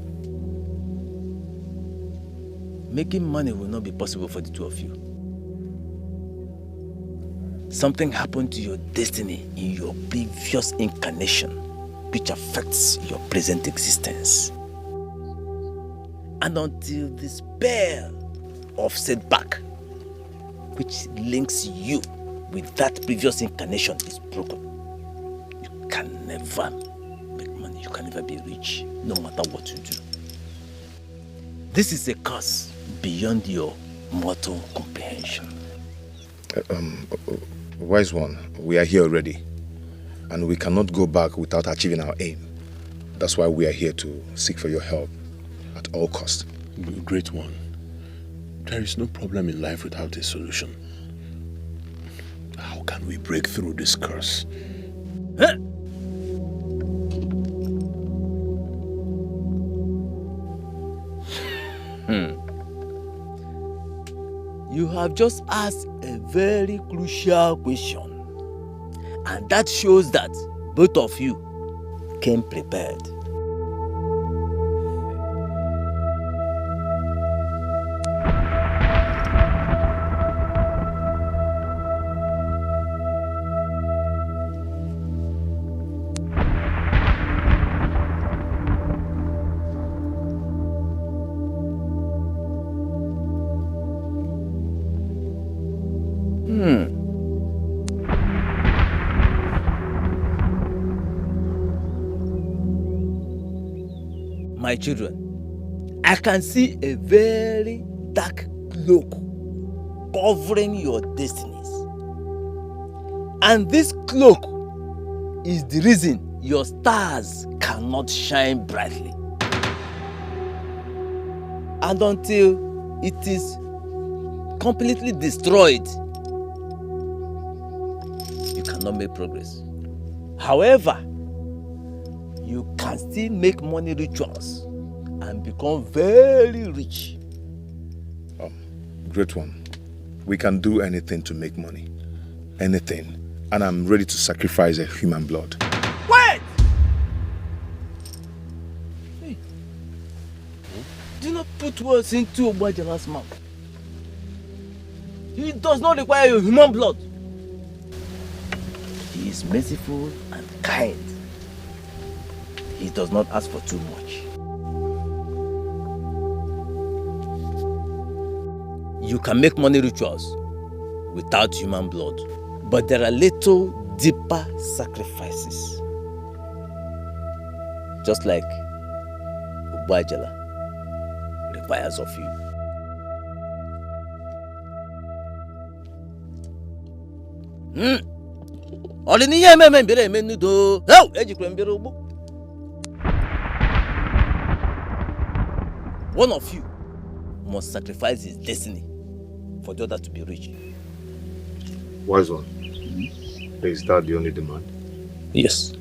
Making money will not be possible for the two of you. Something happened to your destiny in your previous incarnation, which affects your present existence. And until the spell of setback, which links you with that previous incarnation is broken, you can never make money. You can never be rich, no matter what you do. This is a curse beyond your mortal comprehension. Wise one, we are here already, and we cannot go back without achieving our aim. That's why we are here to seek for your help at all costs. Great one, there is no problem in life without a solution. How can we break through this curse? Huh? You have just asked a very crucial question, and that shows that both of you came prepared. My children, I can see a very dark cloak covering your destinies. And this cloak is the reason your stars cannot shine brightly. And until it is completely destroyed, you cannot make progress. However, you can still make money rituals and become very rich. Great one, we can do anything to make money. Anything. And I'm ready to sacrifice a human blood. Wait! Hey. Do not put words into Obajala's mouth. He does not require your human blood. He is merciful and kind. He does not ask for too much. You can make money rituals without human blood, but there are little deeper sacrifices. Just like Ubajala requires of you. One of you must sacrifice his destiny for the other to be rich. Wise one, is that the only demand? Yes.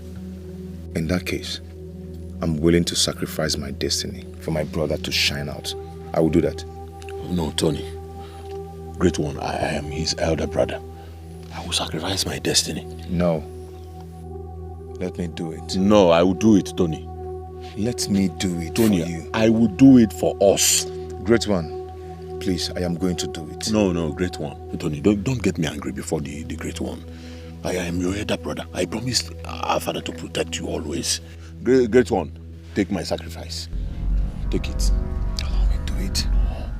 In that case, I'm willing to sacrifice my destiny for my brother to shine out. I will do that. No, Tony. Great one, I am his elder brother. I will sacrifice my destiny. No. Let me do it. No, I will do it, Tony. Let me do it, Tony, for you. I will do it for us. Great one, please, I am going to do it. No, great one. Tony, don't get me angry before the great one. I am your elder brother. I promise our father to protect you always. Great one, take my sacrifice. Take it. Allow me to do it.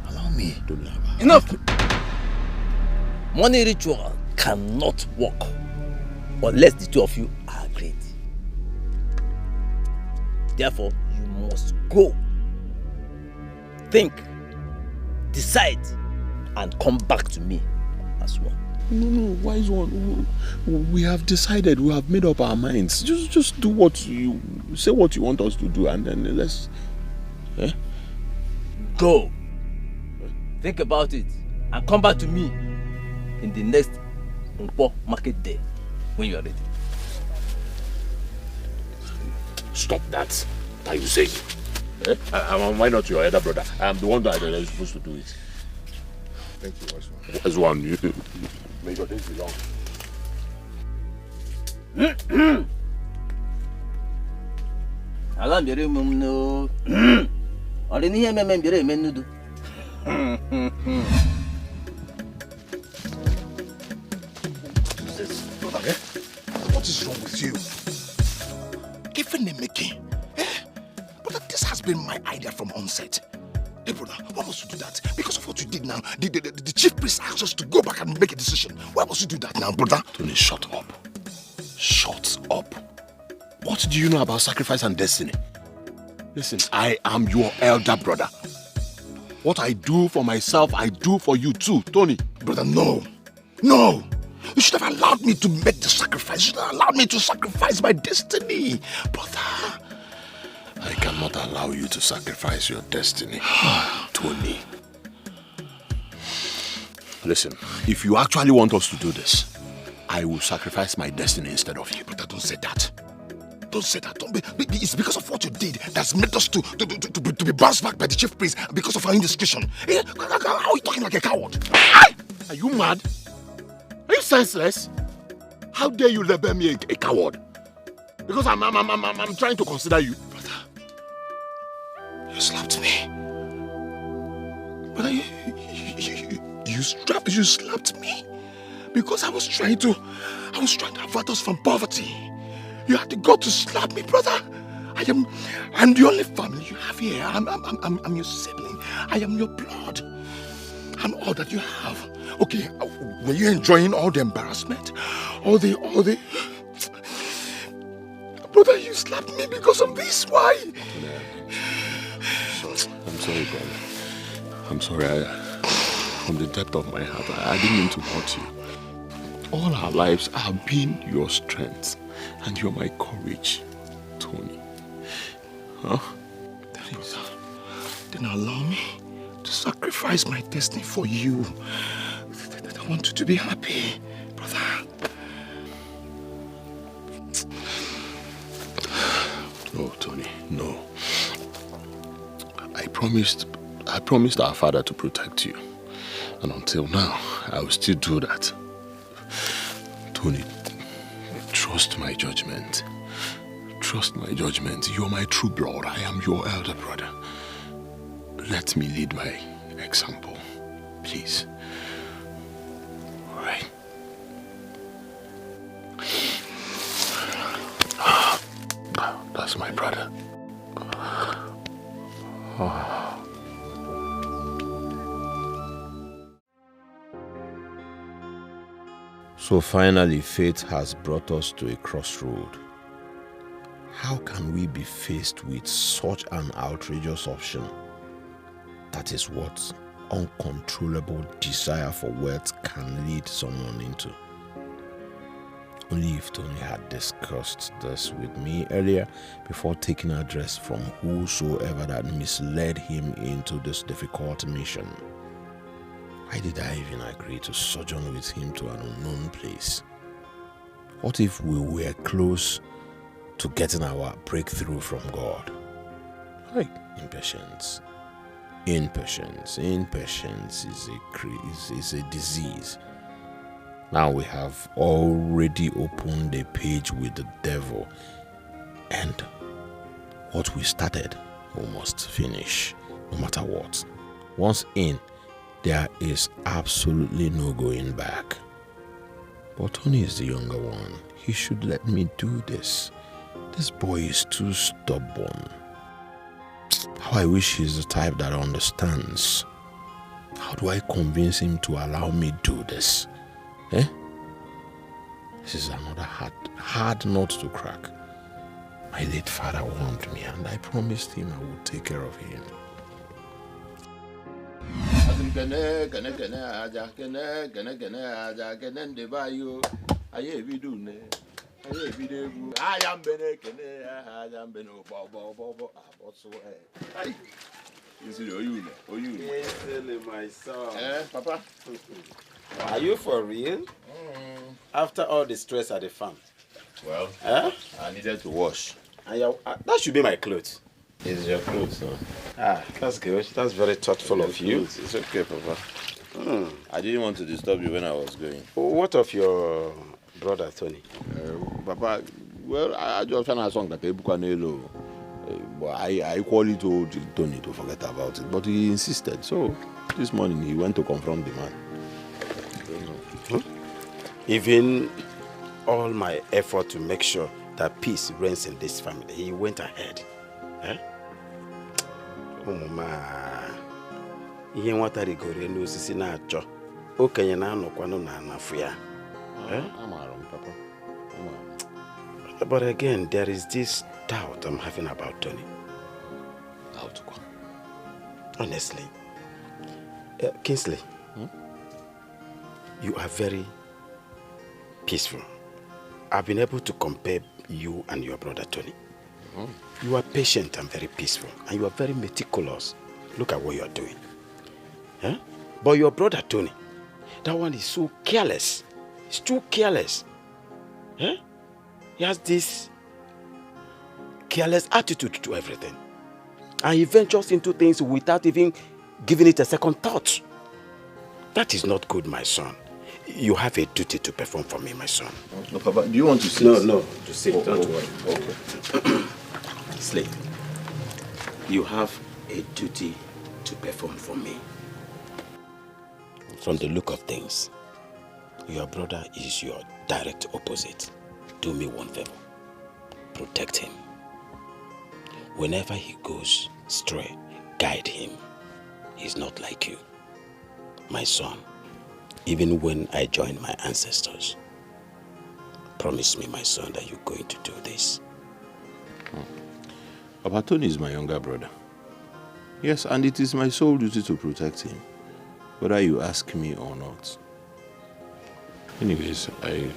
Allow me. Enough! Money ritual cannot work unless the two of you are agreed. Therefore, you must go, think, decide, and come back to me as one. No, wise one. We have decided. We have made up our minds. Just do what you say. What you want us to do, and then let's. Go. Think about it, and come back to me in the next market day when you are ready. Stop that. Are you saying? Why not your elder brother? I am the one that is supposed to do it. Thank you, Wise one. Wise one, you may your days be long. Alam bere mum no. Ori ni yeme men bere men nudu. What is wrong with you? Even the making. But this has been my idea from onset. Hey, brother, why must you do that? Because of what you did now, the chief priest asked us to go back and make a decision. Why must you do that now, brother? Tony, shut up. Shut up. What do you know about sacrifice and destiny? Listen, I am your elder brother. What I do for myself, I do for you too, Tony. Brother, no. No. You should have allowed me to make the sacrifice. You should have allowed me to sacrifice my destiny. Brother. I cannot allow you to sacrifice your destiny, Tony. Listen, if you actually want us to do this, I will sacrifice my destiny instead of you. Brother, don't say that. Don't say that. It's because of what you did that's made us to be bounced back by the chief priest because of our indiscretion. How are you talking like a coward? Are you mad? Are you senseless? How dare you label me a coward? Because I'm trying to consider you. Brother, you slapped me. Brother, you slapped me because I was trying to avert us from poverty. You had to go to slap me, brother. I'm the only family you have here. I'm your sibling. I am your blood. I'm all that you have. Okay, were you enjoying all the embarrassment? All the... Brother, you slapped me because of this. Why? I'm sorry, brother. I'm sorry. From the depth of my heart, I didn't mean to hurt you. All our lives have been your strength. And you're my courage, Tony. Huh? Then allow me to sacrifice my destiny for you. I want you to be happy, brother. No, Tony, no. I promised our father to protect you. And until now, I will still do that. Tony, trust my judgment. Trust my judgment. You're my true blood. I am your elder brother. Let me lead by example, please. All right. That's my brother. So finally, fate has brought us to a crossroad. How can we be faced with such an outrageous option? That is what uncontrollable desire for wealth can lead someone into. Only if Tony had discussed this with me earlier before taking address from whosoever that misled him into this difficult mission. Why did I even agree to sojourn with him to an unknown place? What if we were close to getting our breakthrough from God? Like impatience. Impatience is a disease. Now we have already opened a page with the devil, and what we started, we must finish, no matter what. Once in, there is absolutely no going back. But Tony is the younger one. He should let me do this. This boy is too stubborn. How I wish he's the type that understands. How do I convince him to allow me do this? This is another hard nut to crack. My late father warned me, and I promised him I would take care of him. My son. Papa. Are you for real? After all the stress at the farm? Well, I needed to wash. And that should be my clothes. It's your clothes, no? That's good. That's very thoughtful of you. It's okay, Papa. I didn't want to disturb you when I was going. What of your brother, Tony? Papa, well, I just found a song that Ebukanelo. But I equally told Tony to forget about it. But he insisted. So this morning he went to confront the man. Even all my effort to make sure that peace reigns in this family, he went ahead. Oh, Mama. ihe nwata rigoro elu osisi na-achọ okenye na-anọkwanụ na anafu ya. Papa. But again, there is this doubt I'm having about Tony. Doubt? Honestly. Kingsley, you are very peaceful. I've been able to compare you and your brother Tony. You are patient and very peaceful, and you are very meticulous. Look at what you are doing. But your brother Tony, that one is so careless. He's too careless. He has this careless attitude to everything. And he ventures into things without even giving it a second thought. That is not good, my son. You have a duty to perform for me, my son. No, Papa, do you want to sit? No, to sit. Don't worry. Okay. Slave, you have a duty to perform for me. From the look of things, your brother is your direct opposite. Do me one favor. Protect him. Whenever he goes astray, guide him. He's not like you. My son, even when I join my ancestors, promise me, my son, that you're going to do this. Papa Tony is my younger brother. Yes, and it is my sole duty to protect him, whether you ask me or not. Anyways, I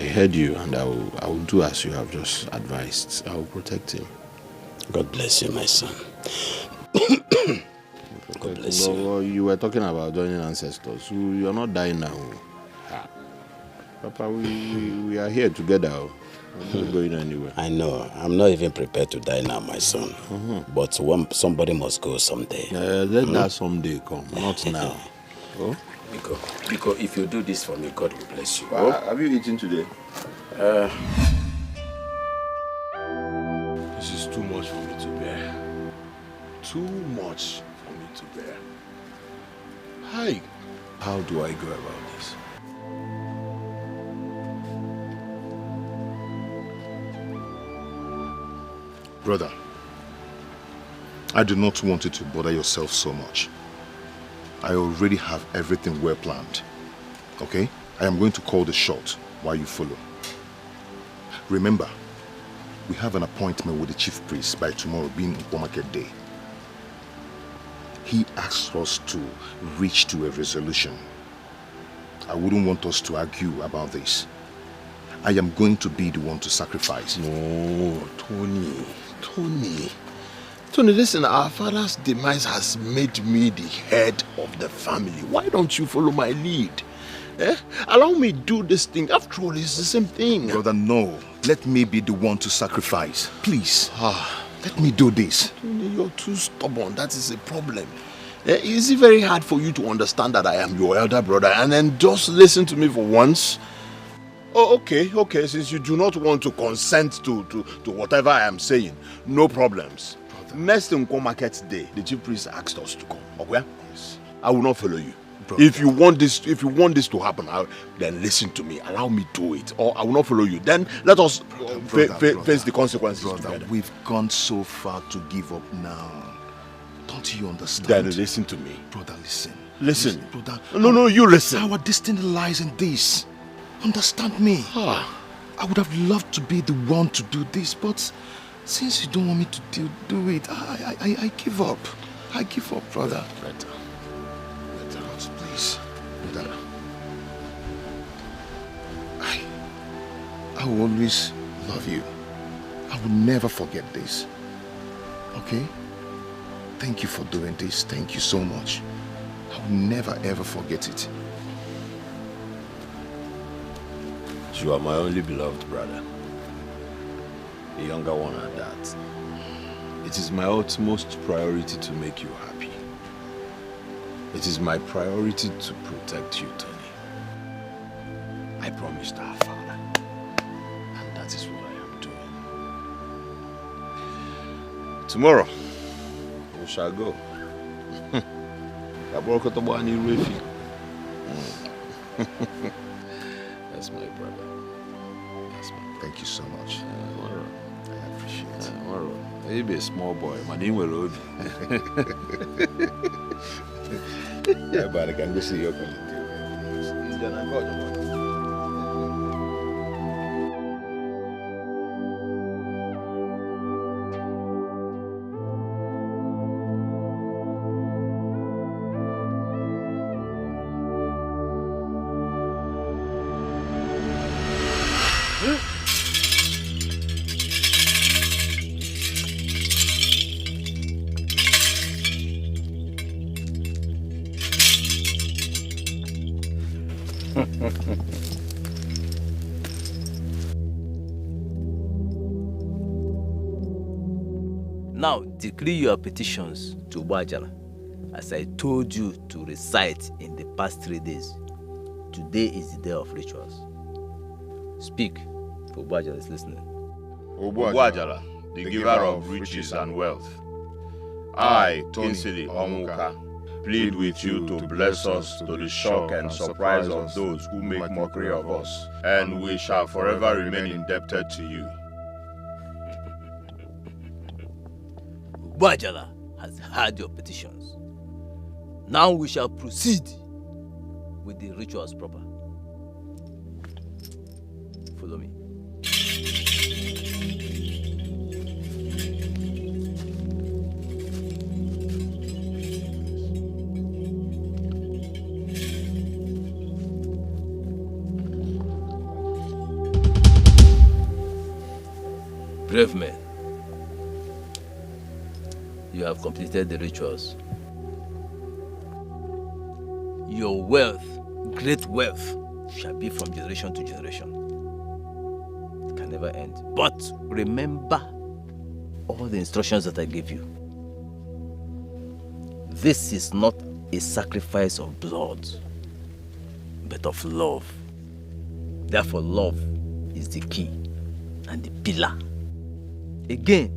heard you, and I will do as you have just advised. I will protect him. God bless you, my son. God bless you. You were talking about joining ancestors. You are not dying now. Papa, we are here together. We're not going anywhere. I know. I'm not even prepared to die now, my son. But somebody must go someday. Let that someday come, not now. Because if you do this for me, God will bless you. Have you eaten today? This is too much for me to bear. Too much for me to bear. Hi. How do I go about this? Brother, I do not want you to bother yourself so much. I already have everything well planned. Okay? I am going to call the shot while you follow. Remember, we have an appointment with the chief priest by tomorrow being Nkwo Market Day. He asked us to reach to a resolution. I wouldn't want us to argue about this. I am going to be the one to sacrifice. No, Tony, listen, our father's demise has made me the head of the family. Why don't you follow my lead? Allow me to do this thing. After all, it's the same thing. Brother, no. Let me be the one to sacrifice. Please. Let me do this. Tony, you're too stubborn. That is a problem. Is it very hard for you to understand that I am your elder brother and then just listen to me for once? Oh, okay. Since you do not want to consent to whatever I am saying, no problems. Brother. Next Nkwo Market Day, the chief priest asked us to come. Okay? Yes. I will not follow you. Brother. If you want this to happen, then listen to me. Allow me to do it, or I will not follow you. Then let us face the consequences together. We've gone so far to give up now. Don't you understand? Then listen to me. Brother, listen. Listen. Brother. No, you listen. Our destiny lies in this. Understand me. I would have loved to be the one to do this, but since you don't want me to do it, I give up. I give up, brother. Better. Please. Brother. I will always love you. I will never forget this. Okay? Thank you for doing this. Thank you so much. I will never ever forget it. You are my only beloved brother. The younger one at that. It is my utmost priority to make you happy. It is my priority to protect you, Tony. I promised our father. And that is what I am doing. Tomorrow, we shall go. That's my brother. Thank you so much. I appreciate it. You be a small boy, man. You will Yeah, but I can go see your colleague. Now decree your petitions to Bajala, as I told you to recite in the past 3 days. Today is the day of rituals. Speak, for Bajala is listening. Obuajala, the giver of riches and wealth, I, Kinsili Onwuka, plead with you to bless us to the shock and surprise of those who make mockery of us, and we shall forever remain indebted to you. Bajala has heard your petitions. Now we shall proceed with the rituals proper. Follow me. Brave men, you have completed the rituals. Your wealth, great wealth, shall be from generation to generation. It can never end. But remember all the instructions that I gave you. This is not a sacrifice of blood, but of love. Therefore, love is the key and the pillar. Again,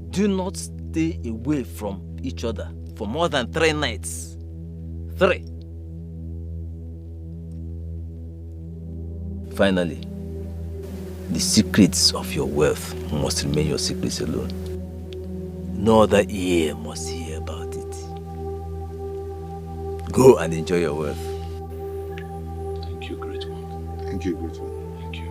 do not stay away from each other for more than 3 nights. 3. Finally, the secrets of your wealth must remain your secrets alone. No other ear must hear about it. Go and enjoy your wealth. Thank you, great one. Thank you, great one. Thank you.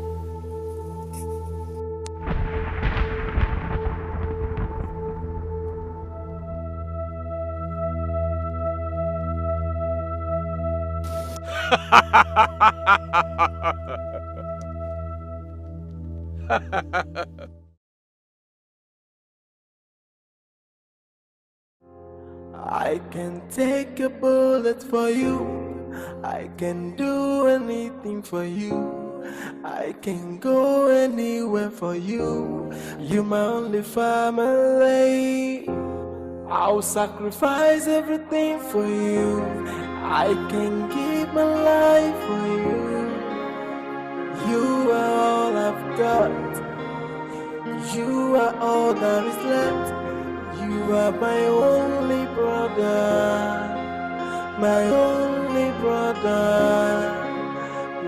I can take a bullet for you. I can do anything for you. I can go anywhere for you. You're my only family. I'll sacrifice everything for you. I can give my life for you. You are all I've got. You are all that is left. You are my only brother. My only brother.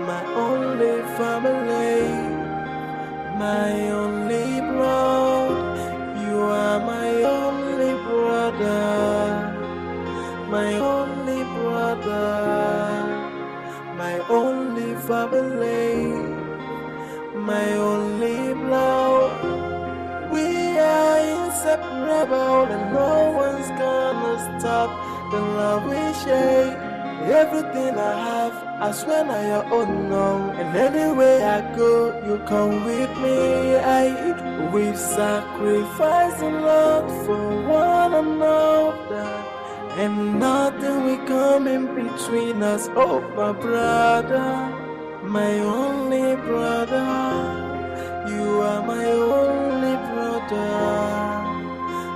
My only family. My only blood. You are my only brother. My only brother. My only family. My only blood. We are inseparable and no one's gonna stop the love we share. Everything I have, I swear now your own now. And anywhere I go, you come with me. We've sacrificed a lot for one another, and nothing will come in between us. Oh, my brother, my only brother. You are my only brother,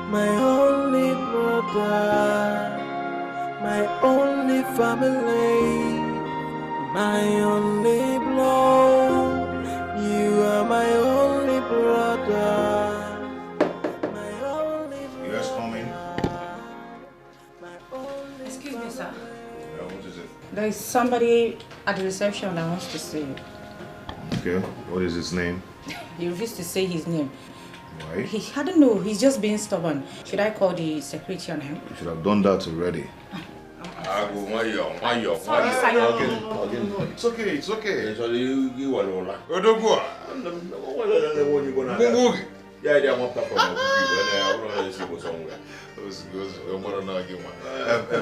my only brother, my only family, my only blood. You are my only brother, my only brother. Yes, coming. Excuse me, sir. Yeah, what is it? There is somebody at the reception that wants to see you. Okay, what is his name? He refused to say his name. Why? I don't know. He's just being stubborn. Should I call the security on him? You should have done that already. Sorry, Simon. It's okay, it's okay.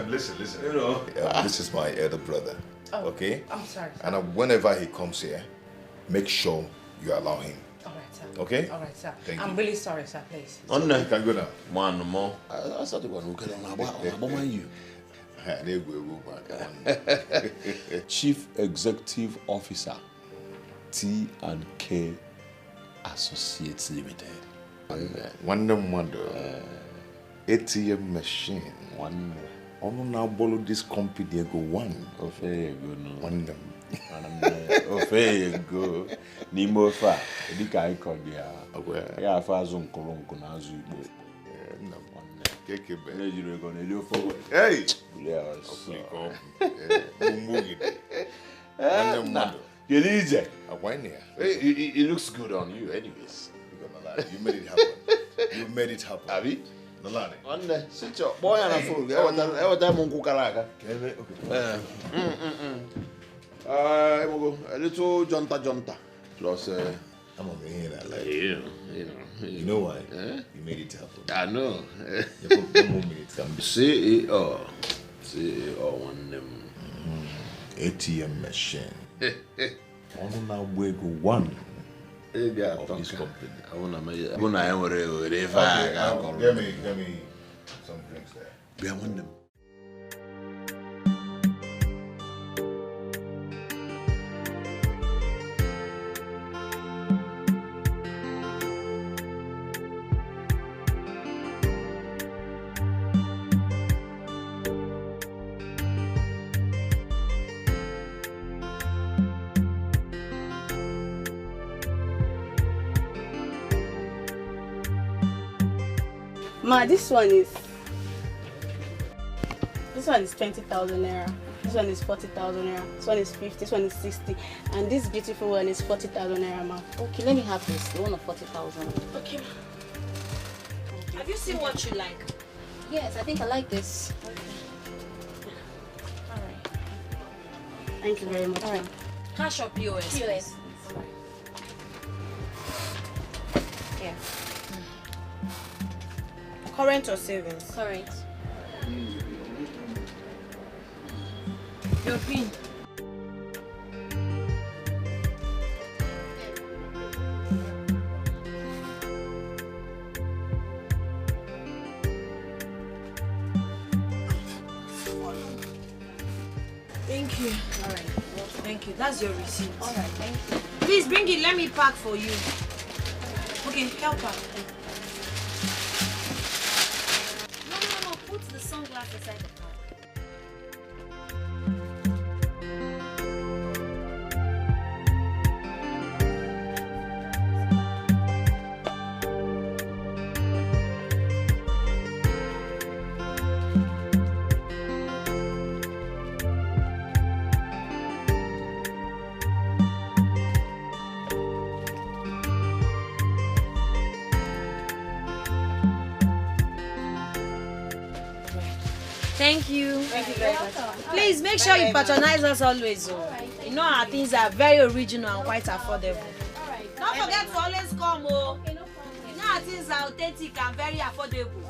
Listen. You know, this is my elder brother. Oh, okay? I'm sorry. And whenever he comes here, make sure you allow him. All right, sir. Okay? All right, sir. Thank I'm you. really sorry, sir. Please. You can go now. Man, more. I started to look at you. Chief Executive Officer, T&K Associates Limited. Wonder. ATM machine. One more. Ono now borrow this company they go one. Okay, go no. One them. Okay, go. Nimo fa. Edika icon dia. Ya fa azun kolonko na azu igbo. Kekebe. Nigeria go na elio forward. Hey. Yes. It looks good on you anyways. You made it happen. You made it happen. Abi? Nolani. One sit your boy and a fool. Every time on Kukalaka. A little jonta. Plus, I'm over here that like you know why? You made it happen. I know. CEO one them ATM machine. Ono now we go one. Of this company. I wanna give me some drinks there. Be one them. Ma, this one is 20,000 naira. This one is 40,000 naira. This one is 50. This one is 60. And this beautiful one is 40,000 naira, ma. Okay, let me have this. The one of 40,000. Okay. Have you seen what you like? Yes, I think I like this. Okay. All right. Thank you very much. All right. Cash or POS? POS. Yeah. Current or savings? Current. Your pin. Thank you. All right. Thank you. That's your receipt. All right. Thank you. Please bring it. Let me pack for you. Okay, help her. No. Put the sunglasses aside the car. Thank you. Thank you very much. Please make sure you patronize us always. You know our things are very original and quite affordable. Don't forget to always come. Okay, no problem. You know our things are authentic and very affordable.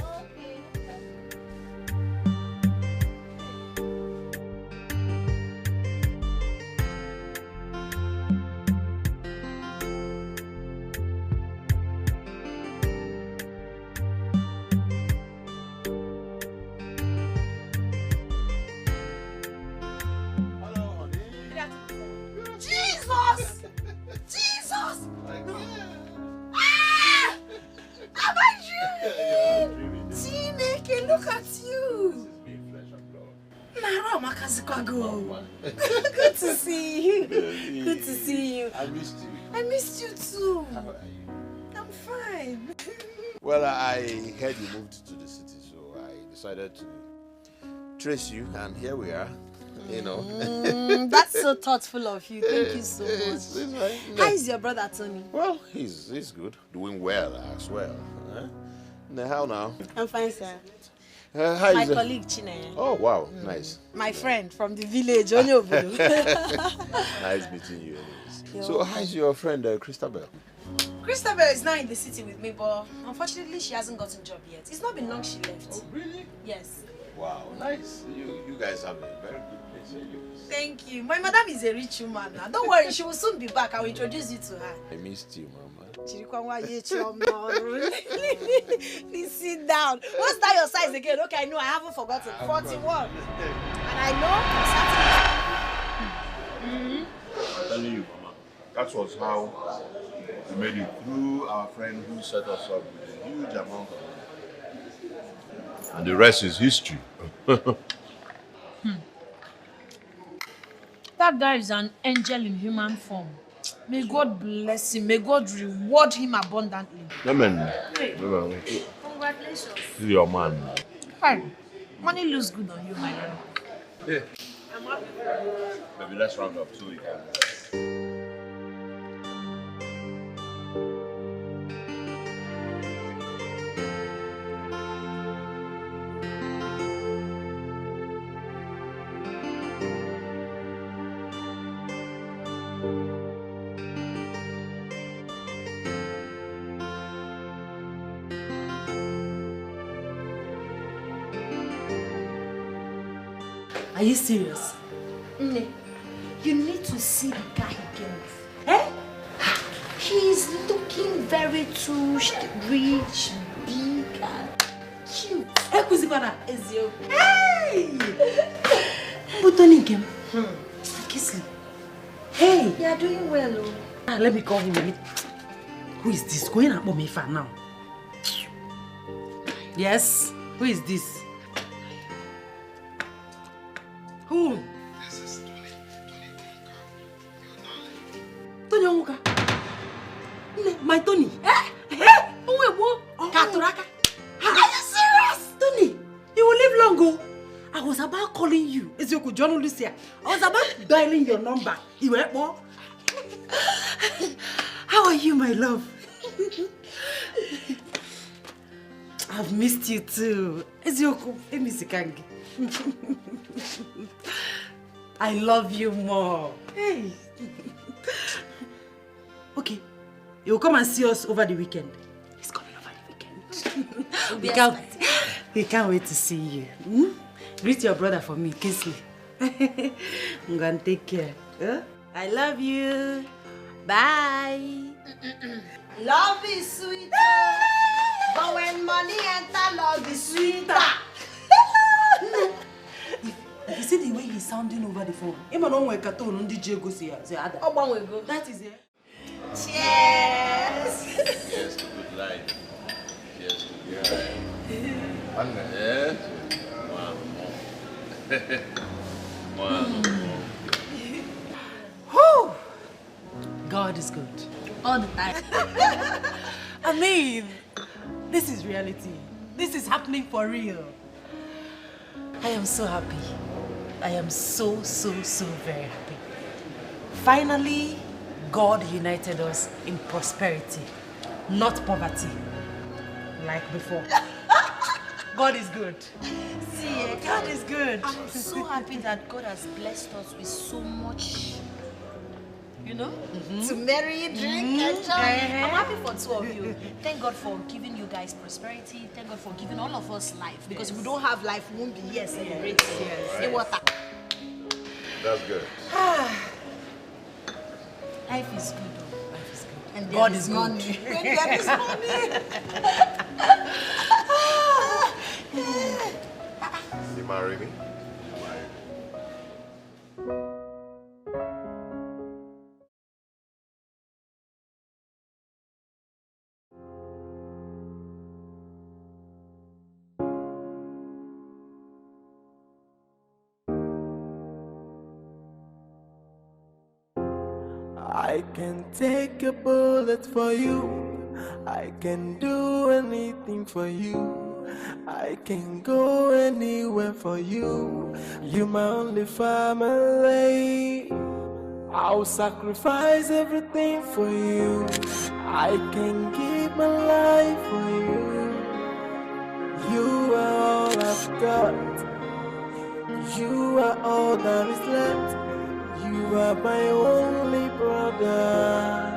Jesus! Ah! Am I dreaming? Chineke, look at you! Nara Makazikwago. Good to see you. Good to see you. I missed you. I missed you too. How are you? I'm fine. Well, I heard you moved to the city, so I decided to trace you, and here we are. you know. That's so thoughtful of you. Thank you so much. It's fine. How is your brother, Tony? Well, he's good. Doing well as well. Huh? Now, how now? I'm fine, sir. How My is it? colleague, Chineye. Oh, wow. Nice. My friend from the village, Onyobudu. Nice meeting you anyways. So, how's your friend, Christabel? Christabel is now in the city with me, but unfortunately, she hasn't gotten a job yet. It's not been long she left. Oh, really? Yes. Wow, nice. You guys have a very good place anyways. Thank you. My madam is a rich woman now. Don't worry, she will soon be back. I will introduce you to her. I missed you, Mama. Please sit down. What's that your size again? Okay, I know. I haven't forgotten. 41. And I know I'm telling you, Mama, that was how we made it through our friend who set us up with a huge amount of money. And the rest is history. That guy is an angel in human form. May God bless him. May God reward him abundantly. Amen. Congratulations. This is your man. Hi. Money looks good on you, my love. Yeah. I'm happy. Maybe let's round up so we can. Are you serious? you need to see the guy he came with. Eh? He's looking very too rich, big, and cute. Hey! But Tony came. Kiss me. Hey! You are doing well, oh. Let me call him. Who is this? Going up on me for now. Yes? Who is this? Who? This is Tony Onwuka. My Tony. Katuraka. Are you serious? Tony, you will live long ago. I was about calling you. Ezioku John Lucia. I was about dialing your number. You were more. How are you, my love? I've missed you too. Ezioku, Emisikangi. I love you more. Hey. Okay, you'll come and see us over the weekend. He's coming over the weekend. we can't wait to see you. Greet your brother for me, Kingsley. I'm gonna take care. Huh? I love you. Bye. Love is sweet, but when money enter, love is sweeter. You see the way he's sounding over the phone? That is it. Cheers! Cheers to good life. Cheers to good life. Yeah. Whew. God is good. All the time. I mean, this is reality. This is happening for real. I am so happy. I am so very happy. Finally, God united us in prosperity, not poverty, like before. God is good. See, God is good. I'm so happy that God has blessed us with so much, you know, to marry, drink, enjoy. I'm happy for two of you. Thank God for giving you guys prosperity. Thank God for giving all of us life. Because if we don't have life, we won't be here celebrating. Hey, water. That's good. Life is good, though. Life is good. And God is money. good. When there is money. You marry me? I can take a bullet for you. I can do anything for you. I can go anywhere for you. You my only family. I'll sacrifice everything for you. I can give my life for you. You are all I've got. You are all that is left. You are my only brother.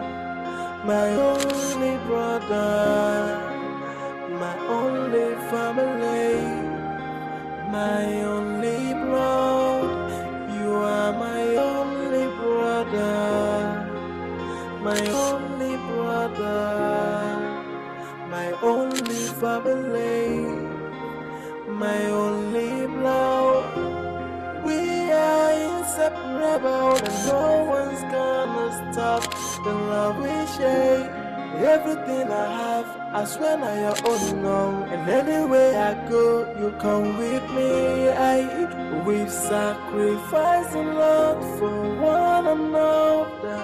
My only brother. My only family. My only blood. You are my only brother. My only brother. My only family. My only blood. We are inseparable, and no one's gonna stop the love we share. Everything I have, I swear now your own now. And anywhere I go, you come with me. We've sacrificed a lot for one another,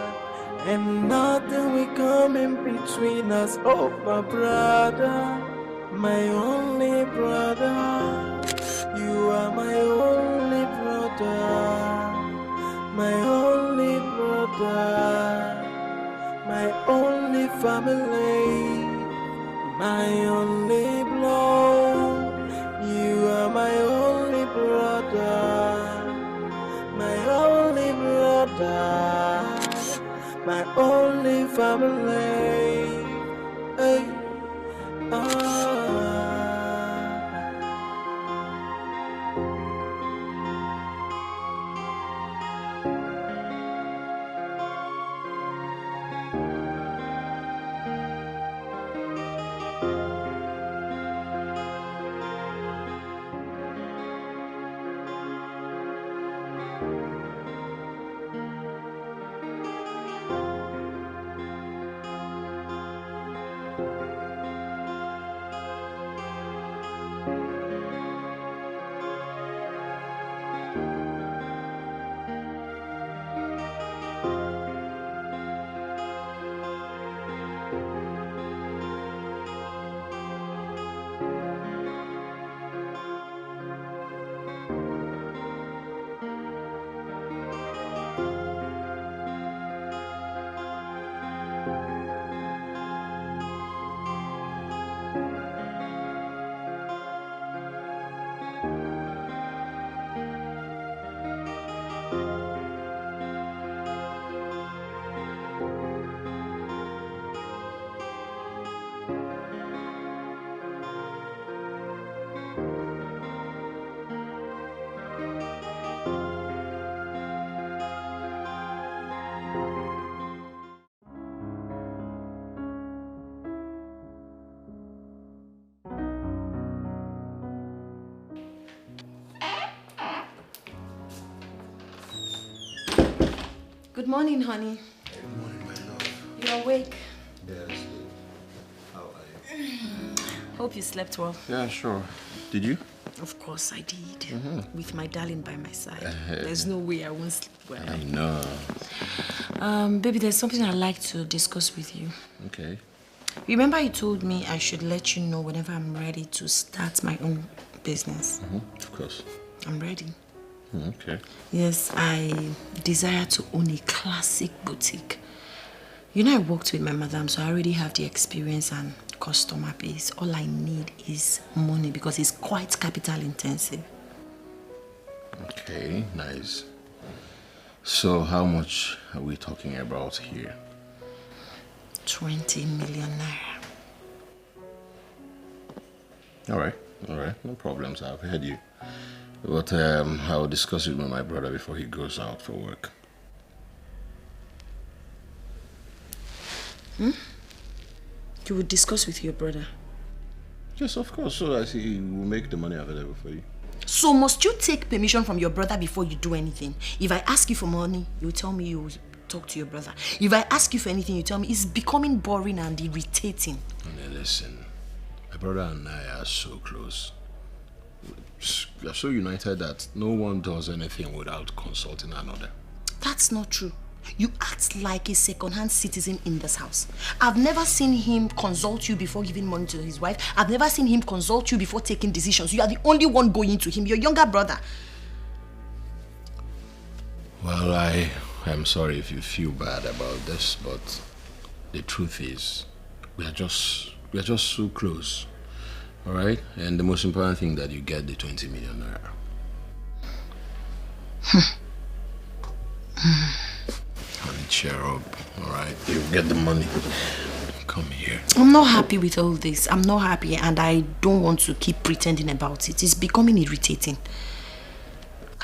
and nothing will come in between us. Oh, my brother, my only brother. You are my only brother, my only brother, my only family, my only blood. You are my only brother, my only brother, my only family. Hey, Good morning, honey. Good morning, my love. You're awake. Yes. How are you? Hope you slept well. Yeah, sure. Did you? Of course I did. With my darling by my side. There's no way I won't sleep well. I know. Baby, there's something I'd like to discuss with you. Okay. Remember you told me I should let you know whenever I'm ready to start my own business? Of course. I'm ready. Okay. Yes, I desire to own a classic boutique. You know, I worked with my madam, so I already have the experience and customer base. All I need is money because it's quite capital intensive. Okay, nice. So how much are we talking about here? 20 million naira. All right, no problems. I've heard you. But I'll discuss it with my brother before he goes out for work. You would discuss with your brother? Yes, of course. So I see he will make the money available for you. So must you take permission from your brother before you do anything? If I ask you for money, you tell me you will talk to your brother. If I ask you for anything, you tell me it's becoming boring and irritating. Listen, my brother and I are so close. We are so united that no one does anything without consulting another. That's not true. You act like a second-hand citizen in this house. I've never seen him consult you before giving money to his wife. I've never seen him consult you before taking decisions. You are the only one going to him, your younger brother. Well, I am sorry if you feel bad about this, but the truth is, we are just so close. All right? And the most important thing that you get the 20 million naira. Honey, cheer up, all right? You get the money. Come here. I'm not happy with all this. I'm not happy, and I don't want to keep pretending about it. It's becoming irritating.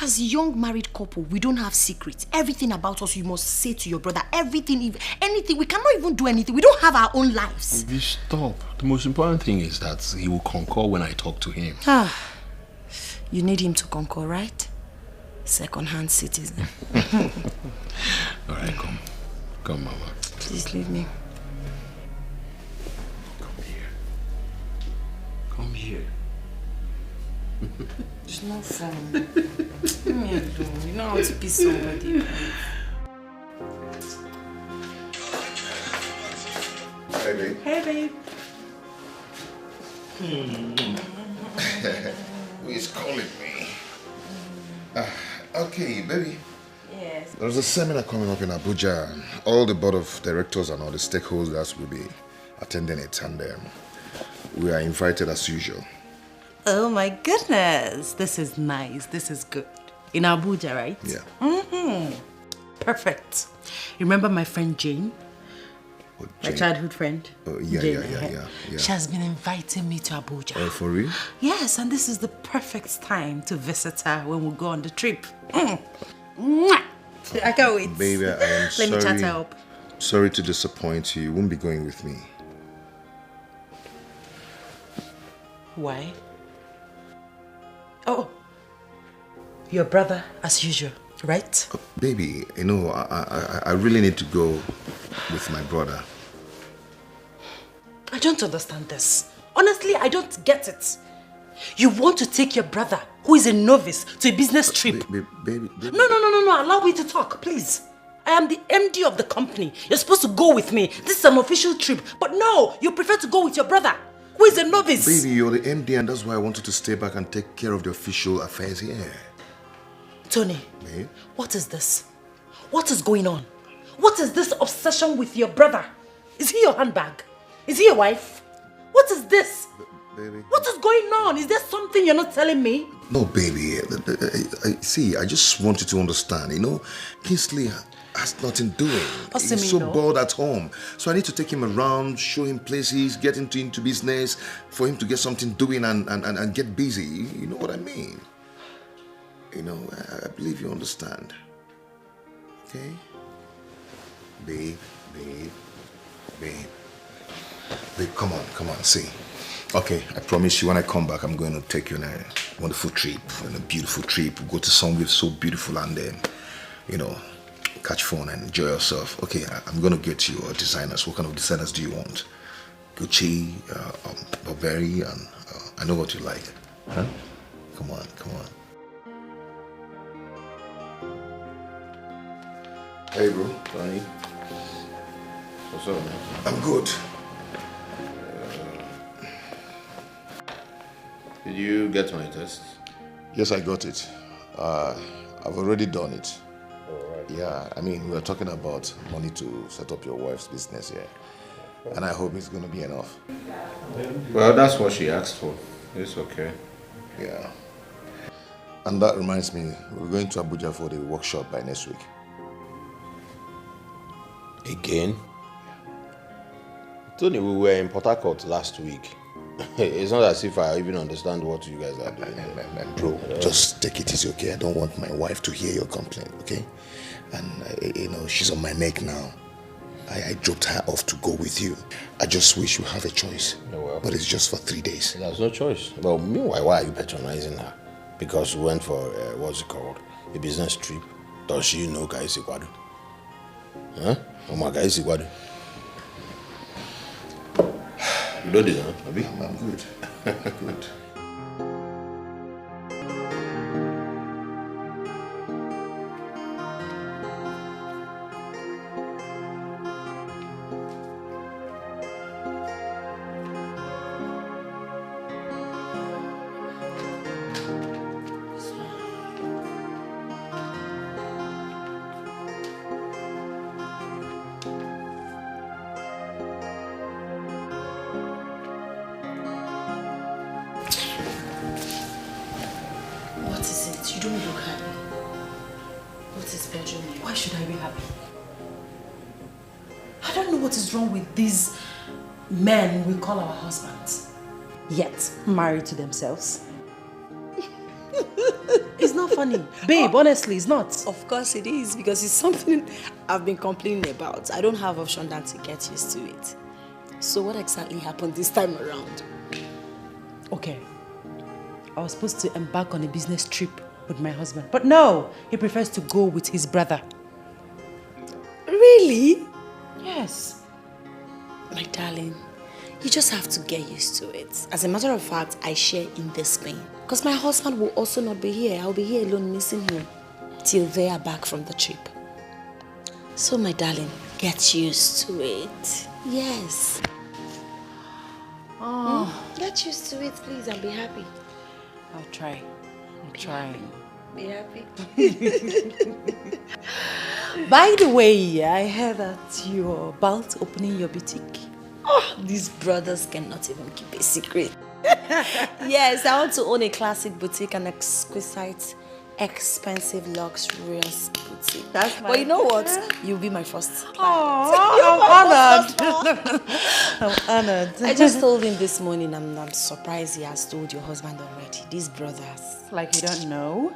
As a young married couple, we don't have secrets. Everything about us you must say to your brother. Everything, anything. We cannot even do anything. We don't have our own lives. You stop. The most important thing is that he will concur when I talk to him. You need him to concur, right? Second-hand citizen. All right, come. Come, Mama. Please leave me. Come here. It's not fun. Leave me alone. You know how to be somebody. Hey, babe. Hey, babe. Who is calling me? Okay, baby. Yes. There's a seminar coming up in Abuja. All the board of directors and all the stakeholders will be attending it, and we are invited as usual. Oh my goodness. This is nice. This is good. In Abuja, right? Yeah. Mm-hmm. Perfect. Remember my friend Jane? My childhood friend? Oh, yeah, Jane, yeah. She has been inviting me to Abuja. Oh, for real? Yes, and this is the perfect time to visit her when we go on the trip. Mwah! I can't wait. Baby, I am sorry. Let me chat her up. Sorry to disappoint you. You won't be going with me. Why? Oh, your brother as usual, right? Baby, you know, I really need to go with my brother. I don't understand this. Honestly, I don't get it. You want to take your brother, who is a novice, to a business trip. Baby. No. Allow me to talk, please. I am the MD of the company. You're supposed to go with me. This is an official trip. But no, you prefer to go with your brother, who is a novice. Baby, you're the MD, and that's why I wanted to stay back and take care of the official affairs here. Tony, Babe? what is this? What is going on? What is this obsession with your brother? Is he your handbag? Is he your wife? What is this? Baby. What is going on? Is there something you're not telling me? No, baby. See, I just want you to understand, you know, Kingsley has nothing doing. He's so bored at home. So I need to take him around, show him places, get him into business, for him to get something doing and get busy. You know what I mean? You know, I believe you understand. Okay? Babe, come on, see. Okay, I promise you when I come back, I'm going to take you on a wonderful trip, on a beautiful trip. We'll go to somewhere so beautiful and then, you know, catch fun and enjoy yourself. Okay, I'm going to get you designers. What kind of designers do you want? Gucci, Burberry, and I know what you like. Huh? Come on. Hey, bro. Tony. What's up, man? I'm good. Did you get my test? Yes, I got it. I've already done it. Yeah, I mean, we were talking about money to set up your wife's business here. And I hope it's going to be enough. Well, that's what she asked for. It's okay. Yeah. And that reminds me, we're going to Abuja for the workshop by next week. Again? Tony, we were in Port Harcourt last week. It's not as if I even understand what you guys are doing. Bro, just take it easy, okay? I don't want my wife to hear your complaint, okay? And, you know, she's on my neck now. I dropped her off to go with you. I just wish you have a choice. Well, but it's just for 3 days. There's no choice. Well, meanwhile, why are you patronizing her? Because we went for, what's it called? A business trip. Does she know Guy Sigwadu? Huh? Oh my Guy Sigwadu. You know this, huh? Abi? I'm good. Good. what is wrong with these men we call our husbands, yet married to themselves. It's not funny. Babe, honestly, it's not. Of course it is, because it's something I've been complaining about. I don't have option than to get used to it. So what exactly happened this time around? Okay. I was supposed to embark on a business trip with my husband. But no, he prefers to go with his brother. Really? Yes. My darling, you just have to get used to it. As a matter of fact, I share in this pain. Because my husband will also not be here. I'll be here alone missing him till they are back from the trip. So my darling, get used to it. Yes. Oh. Get used to it, please, and be happy. I'll try. I'll try. Be happy. By the way, I heard that you're about opening your boutique. Oh, these brothers cannot even keep a secret. Yes, I want to own a classic boutique, an exquisite, expensive, luxurious boutique. That's but you know what? You'll be my first client. I'm honored. I'm honored. I just told him this morning, I'm surprised he has told your husband already. These brothers. Like you don't know,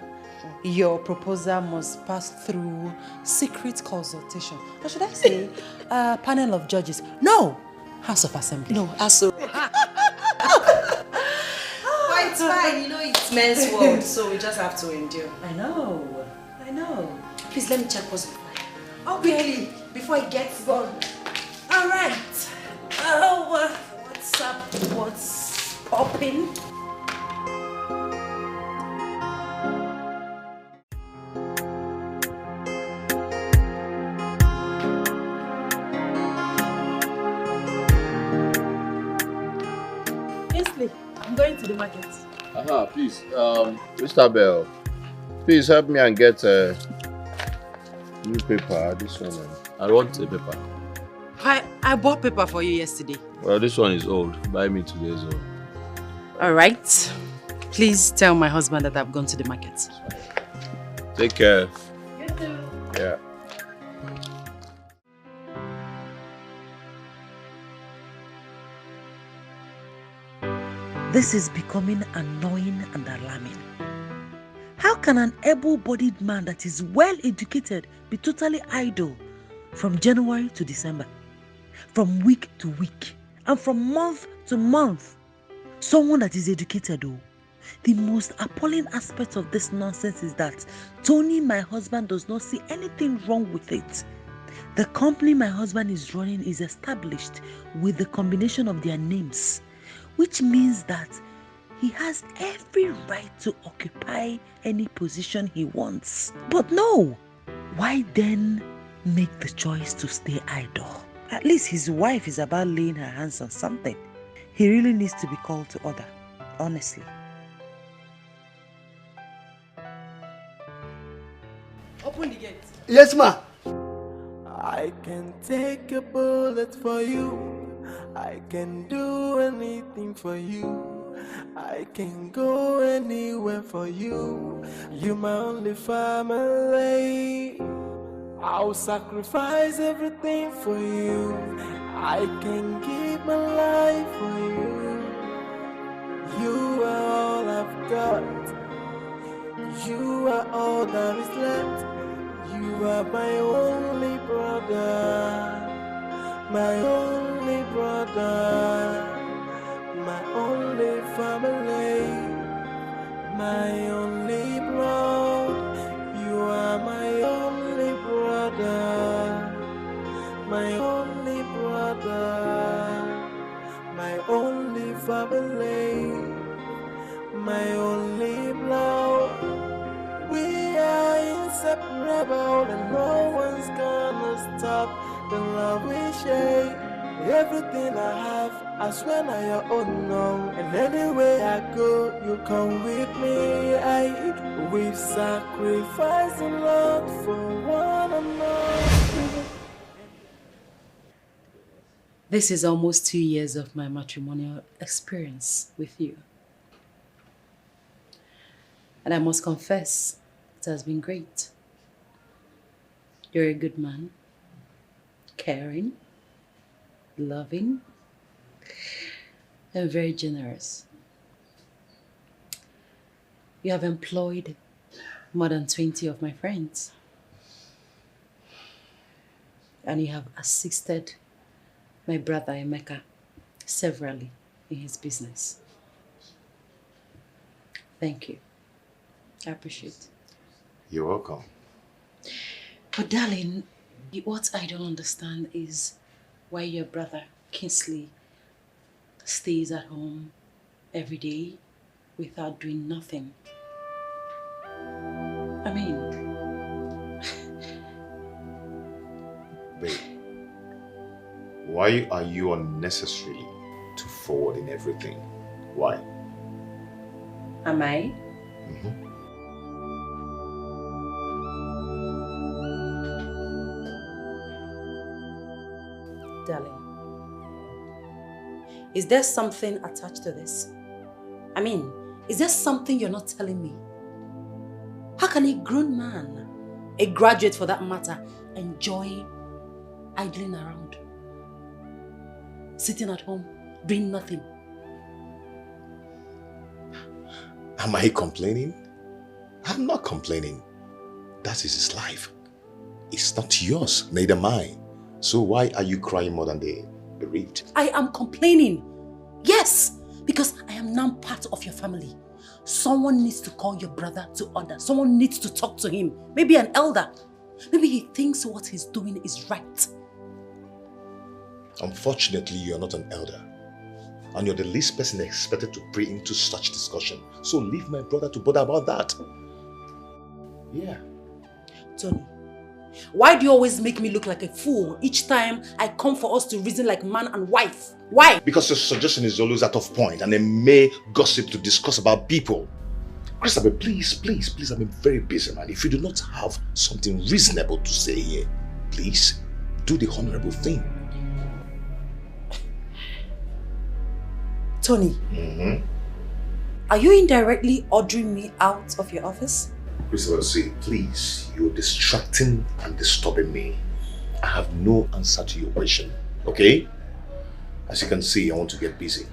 your proposal must pass through secret consultation. Or should I say, panel of judges? No, House of Assembly. No, House of... But it's fine, you know it's men's world, so we just have to endure. I know. Please let me check what's fine. Okay, before it gets gone. All right. Oh, what's up? What's popping? I'm going to the market. Please, Mr. Bell, please help me and get a newspaper. This one. I want a paper. I bought paper for you yesterday. Well, this one is old. Buy me today's old. All right. Please tell my husband that I've gone to the market. Take care. You too. Yeah. This is becoming annoying and alarming. How can an able-bodied man that is well-educated be totally idle from January to December, from week to week, and from month to month? Someone that is educated, though. The most appalling aspect of this nonsense is that Tony, my husband, does not see anything wrong with it. The company my husband is running is established with the combination of their names, which means that he has every right to occupy any position he wants. But no, why then make the choice to stay idle? At least his wife is about laying her hands on something. He really needs to be called to order, honestly. Open the gate. Yes, ma. I can take a bullet for you. I can do anything for you. I can go anywhere for you. You're my only family. I'll sacrifice everything for you. I can give my life for you. You are all I've got. You are all that is left. You are my only brother. My only brother, my only family, my only blood. You are my only brother, my only brother, my only family, my only blood. We are inseparable and no one's gonna stop the love we share. Everything I have, I swear now your own now. And anywhere I go, you come with me. We've sacrificed a lot for one another. This is almost 2 years of my matrimonial experience with you. And I must confess, it has been great. You're a good man, caring, loving, and very generous. You have employed more than 20 of my friends. And you have assisted my brother Emeka severally in his business. Thank you. I appreciate it. You're welcome. But darling, what I don't understand is why your brother Kingsley stays at home every day without doing nothing. I mean... Babe, why are you unnecessarily too forward in everything? Why? Am I? Darling, is there something attached to this? I mean, is there something you're not telling me? How can a grown man, a graduate for that matter, enjoy idling around? Sitting at home, doing nothing? Am I complaining? I'm not complaining. That is his life. It's not yours, neither mine. So why are you crying more than the bereaved? I am complaining. Yes, because I am now part of your family. Someone needs to call your brother to order. Someone needs to talk to him. Maybe an elder. Maybe he thinks what he's doing is right. Unfortunately, you are not an elder. And you're the least person expected to pray into such discussion. So leave my brother to bother about that. Yeah. Tony, why do you always make me look like a fool each time I come for us to reason like man and wife? Why? Because your suggestion is always out of point and a mere gossip to discuss about people. Christopher, please, I'm a very busy man. If you do not have something reasonable to say here, please do the honorable thing. Tony, are you indirectly ordering me out of your office? Christopher, see, please, you're distracting and disturbing me. I have no answer to your question, okay? As you can see, I want to get busy.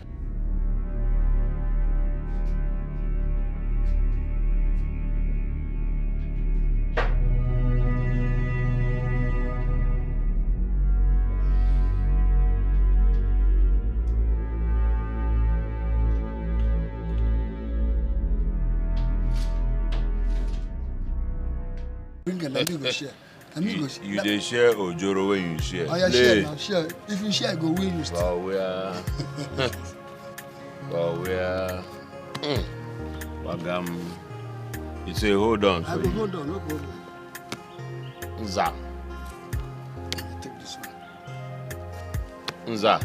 You dey share ojoro when you share. Oh, yeah, share now, share. If you share, go win you. But where? Wagam. You say hold on. I will hold on, no problem. Nza. Take this one. Nza.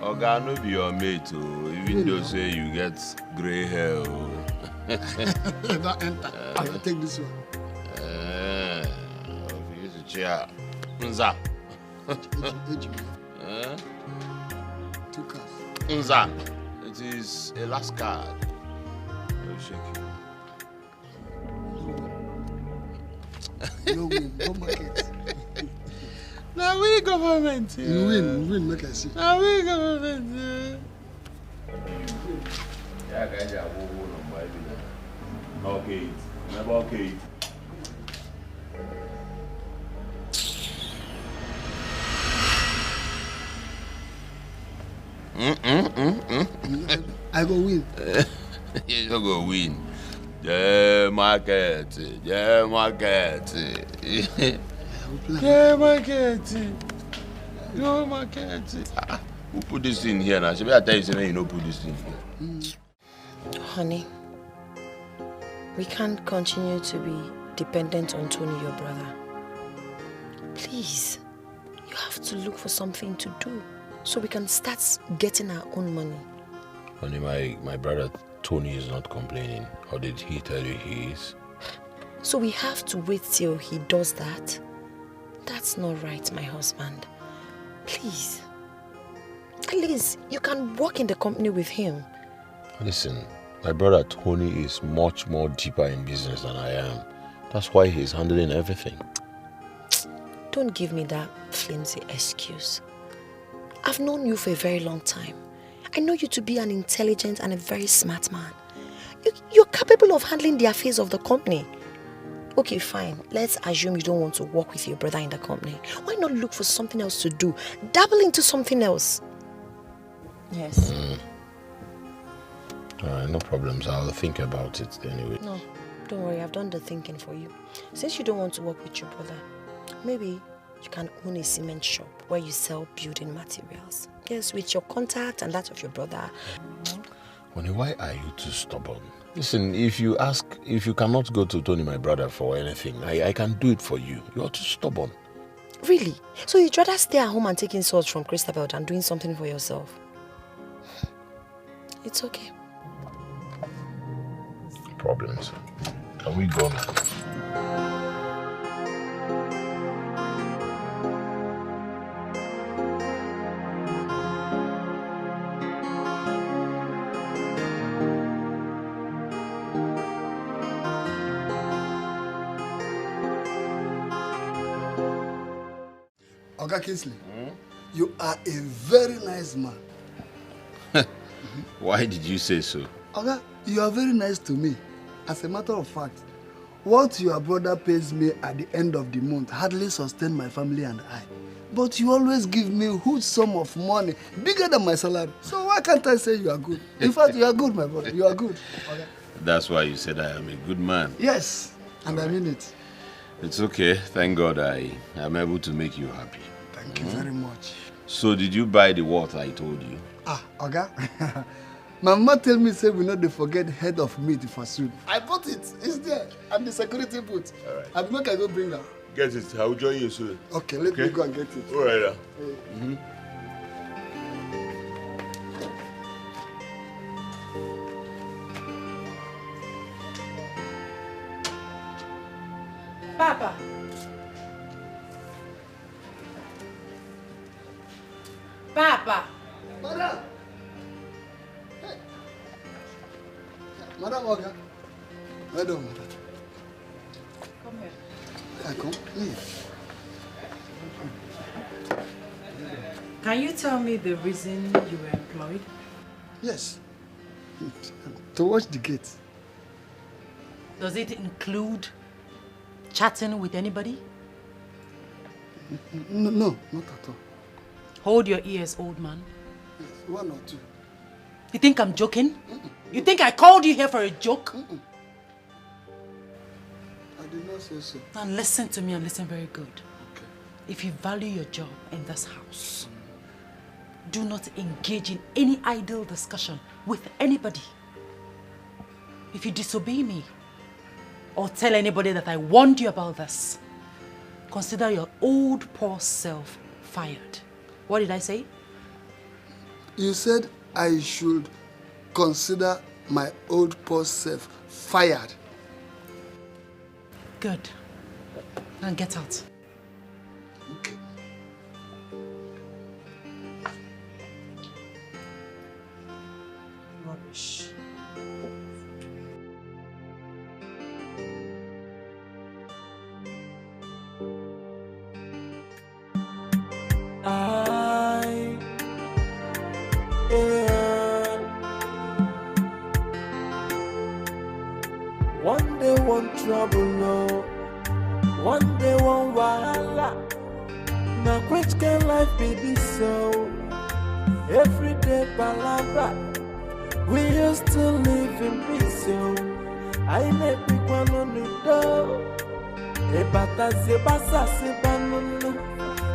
Oga no be your mate, even though say you get grey hair. Don't enter. I will take this one. Chair. Nza. 2 cards. Nza. It is a last card. No shake you. No win, no market. Now we government. You win, make I see. Now we government. Yeah, guys, I will hold on by okay. Never okay. I go win. You go win. Yeah, market. Yeah, market. Yeah, market. No market. Who put this in here now? She better tell you something you don't put this in here. Honey, we can't continue to be dependent on Tony, your brother. Please, you have to look for something to do so we can start getting our own money. Honey, my brother Tony is not complaining. Or did he tell you he is? So we have to wait till he does that? That's not right, my husband. Please. At least you can work in the company with him. Listen, my brother Tony is much more deeper in business than I am. That's why he's handling everything. Don't give me that flimsy excuse. I've known you for a very long time. I know you to be an intelligent and a very smart man. You're capable of handling the affairs of the company. Okay, fine. Let's assume you don't want to work with your brother in the company. Why not look for something else to do? Dabble into something else. Yes. Alright, no problems. I'll think about it anyway. No, don't worry. I've done the thinking for you. Since you don't want to work with your brother, maybe you can own a cement shop where you sell building materials. Yes, with your contact and that of your brother. Honey, why are you too stubborn? Listen, if you cannot go to Tony, my brother, for anything, I can do it for you. You are too stubborn. Really? So you'd rather stay at home and take insults from Christabel than doing something for yourself? It's okay. Problems. Can we go now? Oga Kingsley, you are a very nice man. Why did you say so? Oga, you are very nice to me. As a matter of fact, what your brother pays me at the end of the month hardly sustains my family and I. But you always give me a huge sum of money, bigger than my salary. So why can't I say you are good? In fact, you are good, my brother. You are good. Okay. That's why you said I am a good man. Yes, and I mean it. It's okay. Thank God I am able to make you happy. Thank you very much. So did you buy the water I told you? Oga. My mama tell me say we not forget head of meat for soup. I bought it. It's there. And the security booth. All right. I make I go bring them. Get it. I'll join you soon. Okay, let me go and get it. All right. Papa. Papa. Madam. Hey. Madam Oga. Madam. Come here. I come. Please. Can you tell me the reason you were employed? Yes. To watch the gate. Does it include chatting with anybody? No, not at all. Hold your ears, old man. Yes, one or two. You think I'm joking? You think I called you here for a joke? I did not say so. Now listen to me and listen very good. Okay. If you value your job in this house, do not engage in any idle discussion with anybody. If you disobey me or tell anybody that I warned you about this, consider your old poor self fired. What did I say? You said I should consider my old poor self fired. Good. Now get out. Okay. Rubbish. One day one trouble, no. One day one wahala. Now which can life be this so? Every day palava. We used to live in peace, so I may be one on the door. E bata se basa se banana.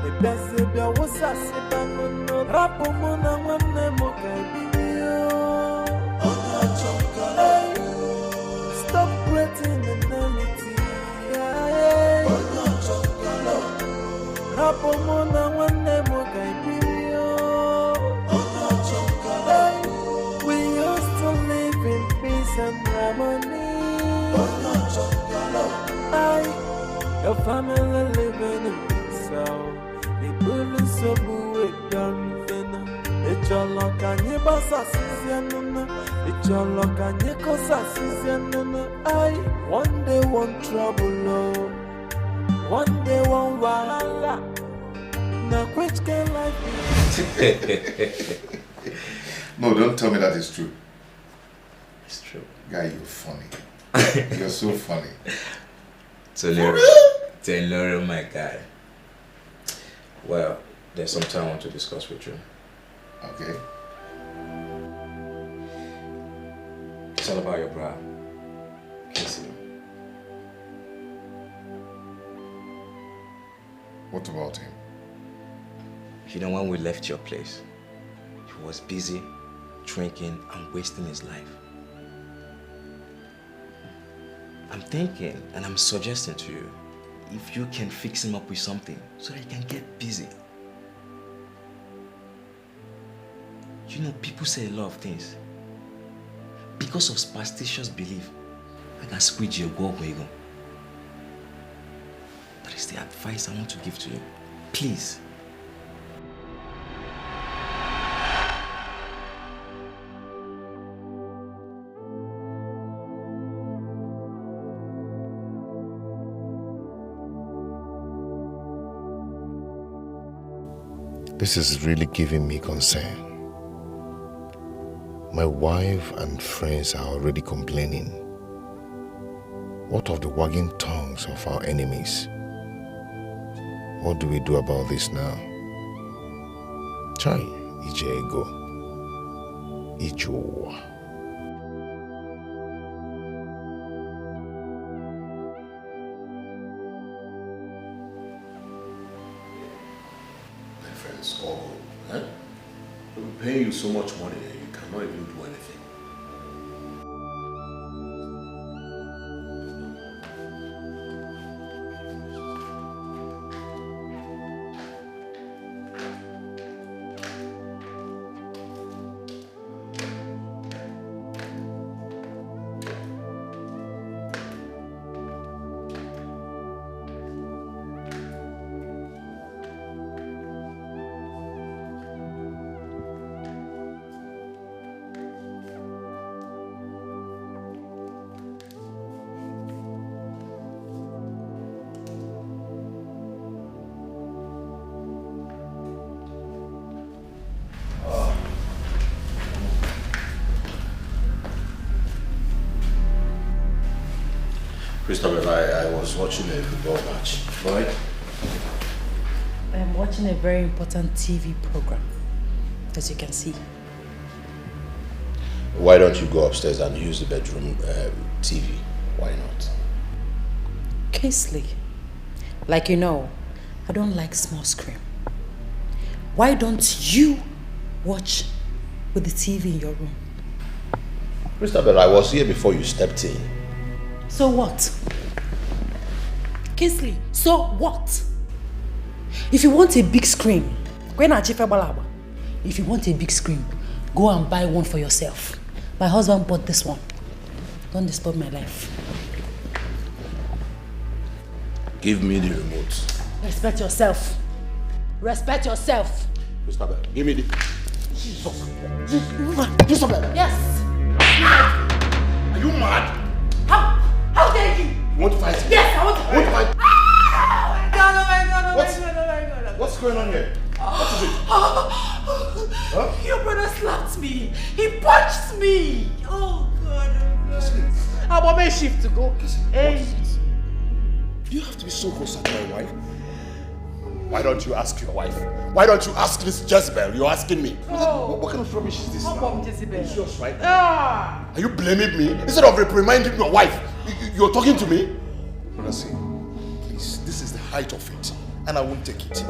E bese bia wosa se banana. Rapo mona wane mo kaibio. Stop creating enmity. Rapo mona wane mo kaibio. We used to live in peace and harmony. Your family living in peace, so the bullies so good done. It's your luck and your boss assistant. It's your luck and your cause assistant. One day one trouble, one day one wahala. Now which can life be? No, don't tell me that is true. It's true. Guy, you're funny. You're so funny. Tenero, my guy. Well, there's something I want to discuss with you. Okay. It's all about your brother, Casey. What about him? You know, when we left your place, he was busy drinking and wasting his life. I'm thinking and I'm suggesting to you, if you can fix him up with something so that he can get busy. You know, people say a lot of things. Because of superstitious belief, I can squeeze your go where you go. That is the advice I want to give to you. Please. This is really giving me concern. My wife and friends are already complaining. What of the wagging tongues of our enemies? What do we do about this now? Chai, ije ego, ijowa. My friends, all go. Huh? We're paying you so much money and you cannot even do anything. Christopher, I was watching a football match, right? I'm watching a very important TV program, as you can see. Why don't you go upstairs and use the bedroom TV? Why not? Casely, like you know, I don't like small screen. Why don't you watch with the TV in your room? Christopher, I was here before you stepped in. So what? Casely, so what? If you want a big screen, if you want a big screen, go and buy one for yourself. My husband bought this one. Don't disturb my life. Give me the remote. Respect yourself. Respect yourself. Christopher, give me the... Christopher! Yes! Are you mad? How dare you? You want to fight? Yes, I want to fight. Want to fight? Oh my God, oh my God, oh What's, my God, oh my God. What's going on here? What is it? Huh? Your brother slapped me. He punched me. Oh God, oh God. I want my shift to go. Hey. Do you have to be so close to my wife? Why don't you ask your wife? Why don't you ask this Jezebel? You're asking me. Oh. What kind of rubbish is this How now? about Jezebel? It's yours, right? Ah. Are you blaming me? Instead of reprimanding your wife, you're talking to me? Brother, see, please, this is the height of it, and I won't take it.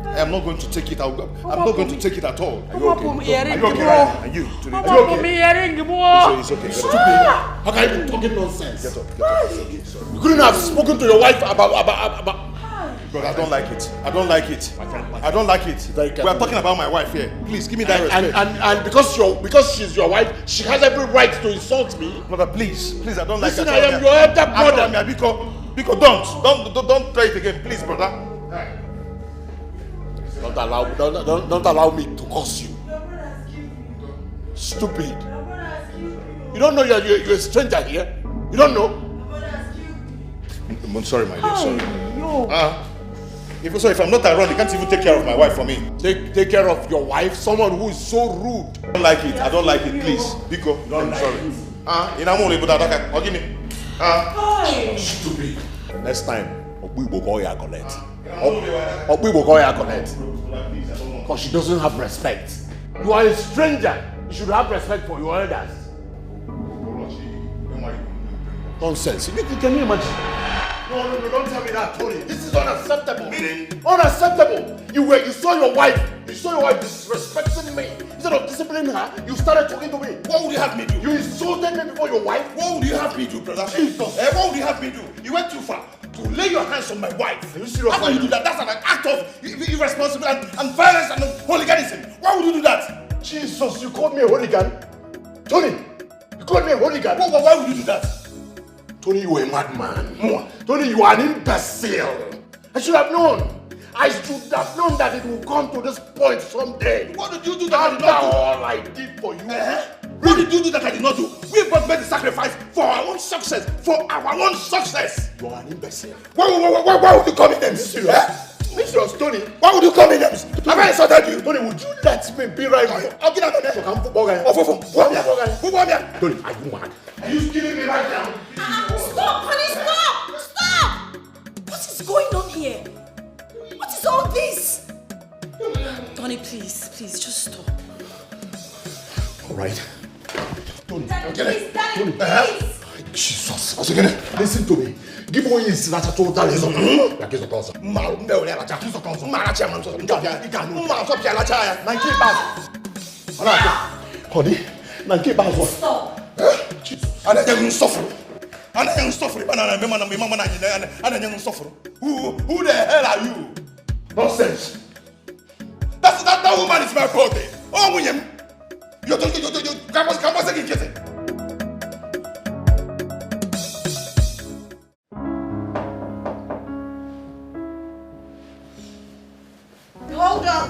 I am not going to take it. I'm not going to take it at all. Are you okay? Are you okay? Are you? Are you okay? It's okay. Stupid. How can you be talking nonsense? Get up. Sorry. You couldn't have spoken to your wife about... God, I don't like it. I don't like it. I don't like it. We are talking about my wife here. Please give me that respect. And because she's your wife, she has every right to insult me. Brother, please, I don't like that. Listen, I am your elder brother. Biko, don't try it again, please, brother. Don't allow me to curse you. Stupid. You don't know you're a stranger here. You don't know. I'm sorry, my dear. Sorry. If I'm not around, they can't even take care of my wife for me. Take care of your wife? Someone who is so rude. I don't like it. I don't like it. Please. Biko, I'm sorry. Give me. Stupid. Next time, we will call you collect. We will call you collect. Because she doesn't have respect. You are a stranger. You should have respect for your elders. Nonsense. Can you imagine? No, don't tell me that, Tony. This is unacceptable. Unacceptable. You saw your wife disrespecting me. Instead of disciplining her, you started talking to me. What would you have me do? You insulted me before your wife? What would you have me do, brother? Jesus. What would you have me do? You went too far. To lay your hands on my wife. Are you serious? How can you do that? That's an act of irresponsibility and violence and hooliganism. Why would you do that? Jesus, you called me a hooligan? Tony, you called me a hooligan? Why would you do that? Tony, you are a madman. Tony, you are an imbecile. I should have known. I should have known that it will come to this point someday. What did you do that I did not do? All I did for you. What did you do that I did not do? We both made the sacrifice for our own success. For our own success. You are an imbecile. Why would you call me names? Serious, Tony. Why would you call me names? Have I insulted you? Tony, would you let me be right here? I'll get out of there. I'm football guy. Football guy. Tony, are you mad? Are you killing me right now? Stop, honey, stop! What is going on here? What is all this? Tony, please, just stop. All right. Tony, Daddy, Tony, please. Jesus. Listen to me. Give me his natural total. Stop. Who the hell are you? Nonsense. That woman is my birthday. Oh, William. You Hold on.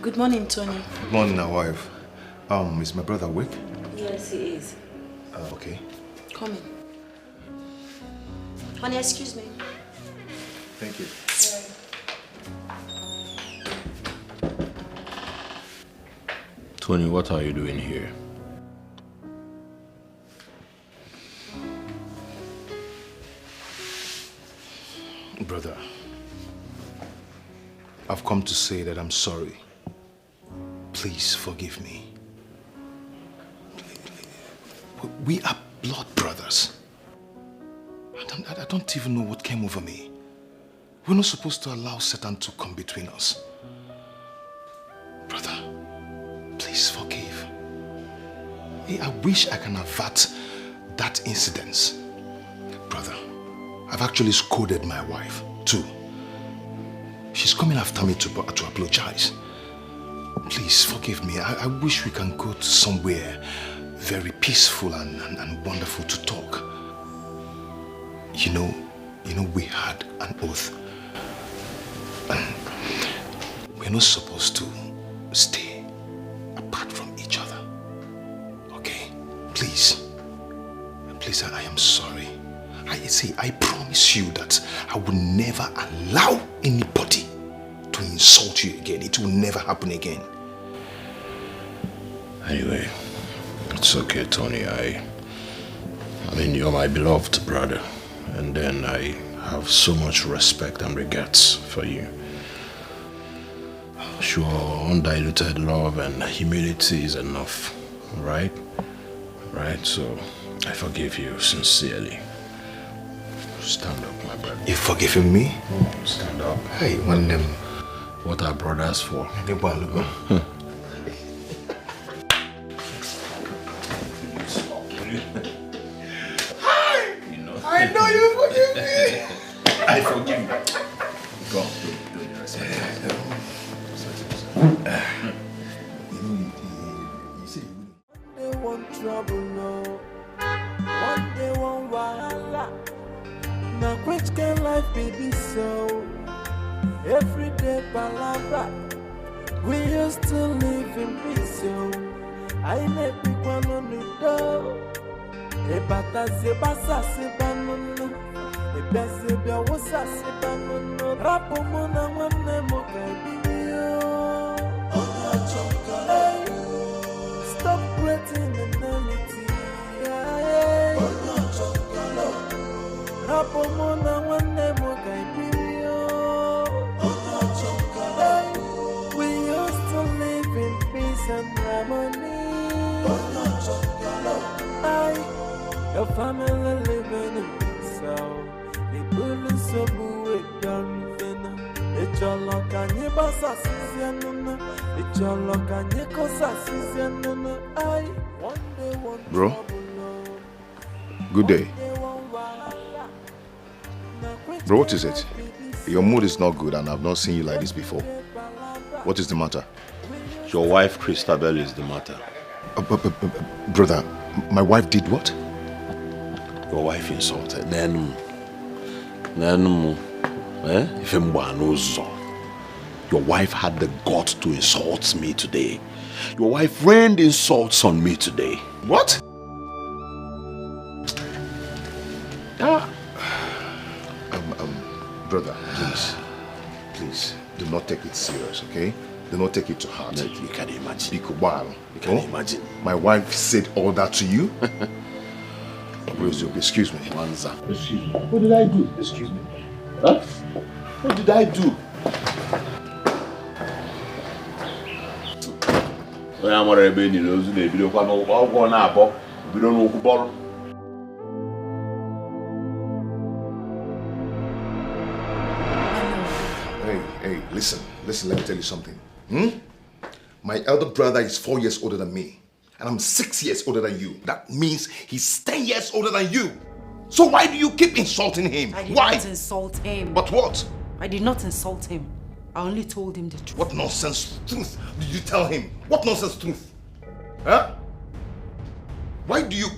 Good morning, Tony. Good morning, my wife. Is my brother awake? Yes, he is. Okay. Come in. Honey, excuse me. Thank you. Tony, what are you doing here? Brother, I've come to say that I'm sorry. Please forgive me. We are blood brothers. I don't even know what came over me. We're not supposed to allow Satan to come between us. Brother, please forgive. I wish I can avert that incident. Brother, I've actually scolded my wife too. She's coming after me to apologize. Please forgive me. I wish we can go to somewhere very peaceful and wonderful to talk. You know, we had an oath. And we're not supposed to stay apart from each other. Okay? Please. Please, I am sorry. I promise you that I will never allow anybody to insult you again. It will never happen again. Anyway, it's okay, Tony. I mean, you're my beloved brother. And then I have so much respect and regards for you. Sure, undiluted love and humility is enough, right? Right? So, I forgive you sincerely. Stand up, my brother. You've forgiven me? Stand up. Hey, one them. What are brothers for? I know you forgive me. I forgive you. Go. They want trouble, no. One day want wahala. Now which can life be this so? Every day palabra. We used to live in peace, so. I never want to know. Ebata sebasa sebanono. Ebezebia wosa sebanono. Rapo mona wane mokabiyo. Stop creating enmity. Rapo mona wane mokabiyo. We used to live in peace and harmony. Your family living in peace. The bullets so booed down. It's your luck and your boss assistant. It's your luck and your cause assistant. Bro, good day. Bro, what is it? Your mood is not good and I've not seen you like this before. What is the matter? Your wife, Christabel, is the matter. Brother, my wife did what? Your wife insulted. Your wife had the guts to insult me today. Your wife rained insults on me today. What? Brother, please, do not take it serious, okay? Do not take it to heart. No, you can imagine. You can imagine. My wife said all that to you? Excuse me. Excuse me. What did I do? Excuse me. Huh? What did I do? Hey, listen, let me tell you something. My elder brother is 4 years older than me. And I'm 6 years older than you. That means he's 10 years older than you. So why do you keep insulting him? I did Why? not insult him. But what? I did not insult him. I only told him the truth. What nonsense truth did you tell him? What nonsense truth? Huh? Why do you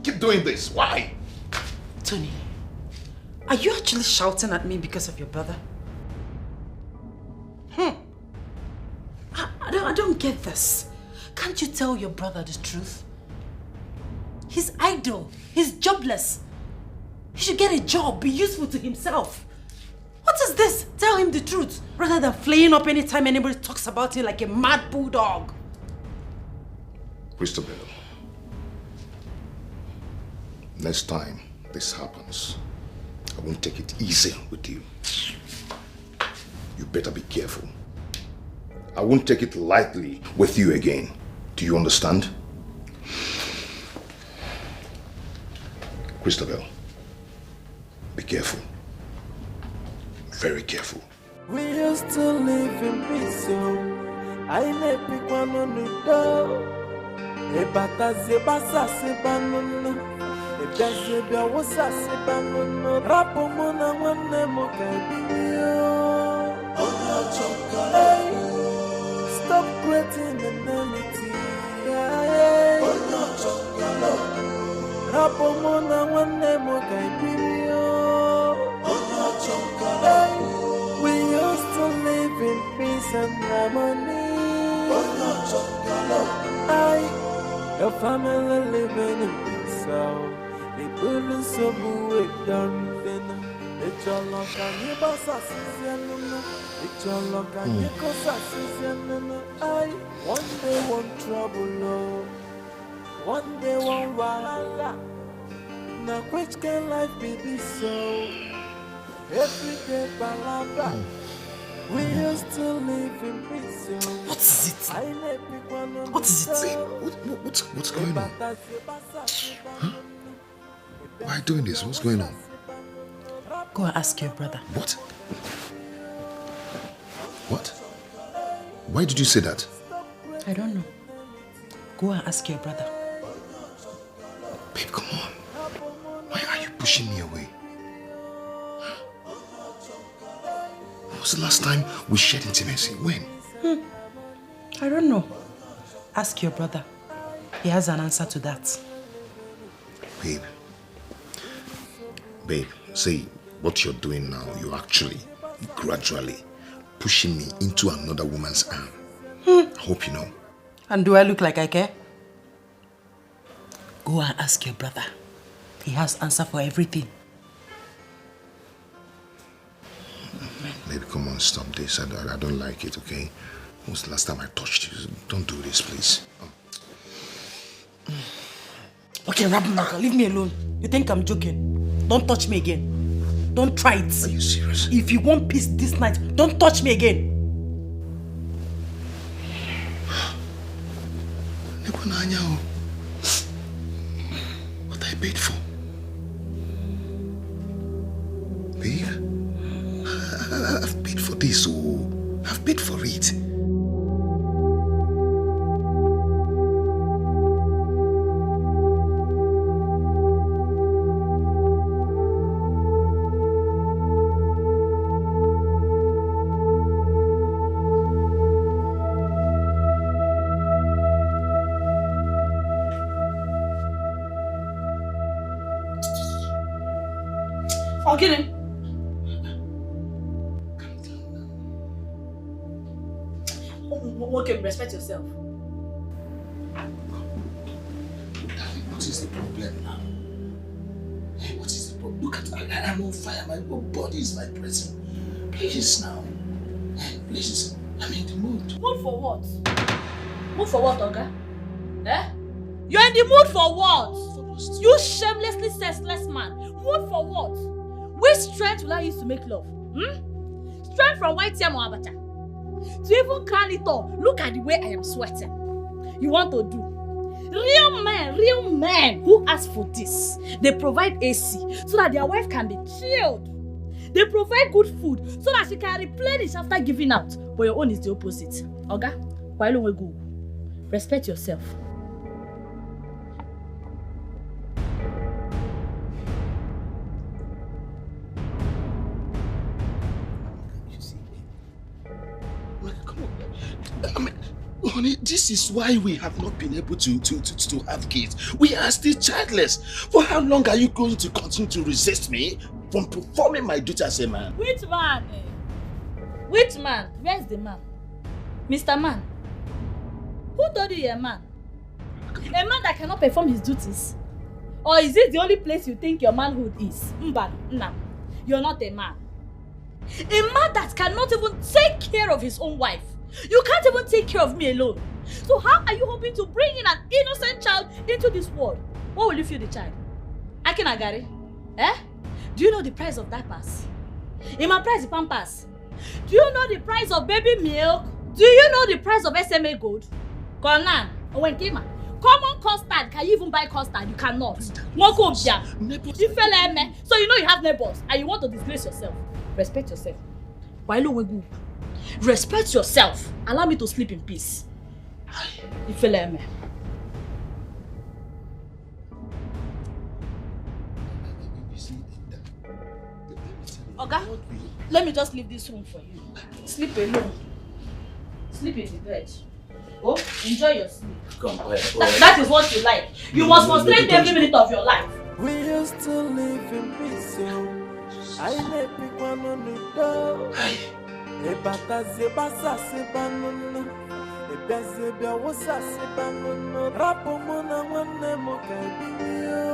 keep doing this? Why? Tony, are you actually shouting at me because of your brother? I don't get this. Can't you tell your brother the truth? He's idle. He's jobless. He should get a job, be useful to himself. What is this? Tell him the truth, rather than flaying up anytime anybody talks about him like a mad bulldog. Christabel, next time this happens, I won't take it easy with you. You better be careful. I won't take it lightly with you again. Do you understand? Christabel, be careful. Very careful. We used to live in peace. I never want to know. Ebata zebasa sebanono. Ebezebia wosa sebanono. Rapo mona wane mokabiyo. Stop creating enmity. Rapo mona wane mokabiyo. We used to live in peace and harmony. Your family living in peace. The building so booed down. It's your luck and your boss assistant. It's your luck and your cause assistant. One day one trouble, one day one wahala. Now which can life be this so? Every day palabra. We used to live in peace. What is it? What is it? What's going on? Huh? Why are you doing this? What's going on? Go and ask your brother. What? What? Why did you say that? I don't know. Go and ask your brother. Babe, come on. Why are you pushing me away? When was the last time we shared intimacy? When? I don't know. Ask your brother. He has an answer to that. Babe, see, what you're doing now, you're actually, gradually, pushing me into another woman's arm. I hope you know. And do I look like I care? Go and ask your brother. He has answer for everything. Baby, come on, stop this. I don't like it, okay? When was the last time I touched you? Don't do this, please. Okay, Rabnaka, leave me alone. You think I'm joking? Don't touch me again. Don't try it. Are you serious? If you want peace this night, don't touch me again. What I paid for? Babe? I've paid for this, oh. I've paid for it. I'll get him. Okay, respect yourself. What is the problem now? What is the problem? Look at I'm on fire. My body is vibrating. Please now. Please. I'm in the mood. Mood for what? Mood for what, Oga? Eh? You're in the mood for what? You shamelessly senseless man. Mood for what? Which strength will I use to make love? Strength from white yam or abacha? To even can it all, look at the way I am sweating. You want to do? Real men who ask for this, they provide AC so that their wife can be chilled. They provide good food so that she can replenish after giving out. But your own is the opposite. Oga, why don't we go? Respect yourself. Honey, this is why we have not been able to have kids. We are still childless. For how long are you going to continue to resist me from performing my duty as a man? Which man? Which man? Where's the man? Mr. Man? Who told you you're a man? A man that cannot perform his duties? Or is it the only place you think your manhood is? Nah, you're not a man. A man that cannot even take care of his own wife. You can't even take care of me alone. So how are you hoping to bring in an innocent child into this world? What will you feed the child? Akinagari? Eh? Do you know the price of diapers? In my price of pampers? Do you know the price of baby milk? Do you know the price of SMA gold? Konan, Owenkima. Common custard, can you even buy custard? You cannot. So you know you have neighbors and you want to disgrace yourself. Respect yourself. Respect yourself. Allow me to sleep in peace. Oga, let me just leave this room for you. Sleep alone. Sleep in the bed. Oh, enjoy your sleep. Come on, that is what you like. You must frustrate every minute of your life. We used to live in peace. I let people on the door. Ebata zebasa sebanono. Ebezebia wosa sebanono. Rapo mona wane mokabinyo.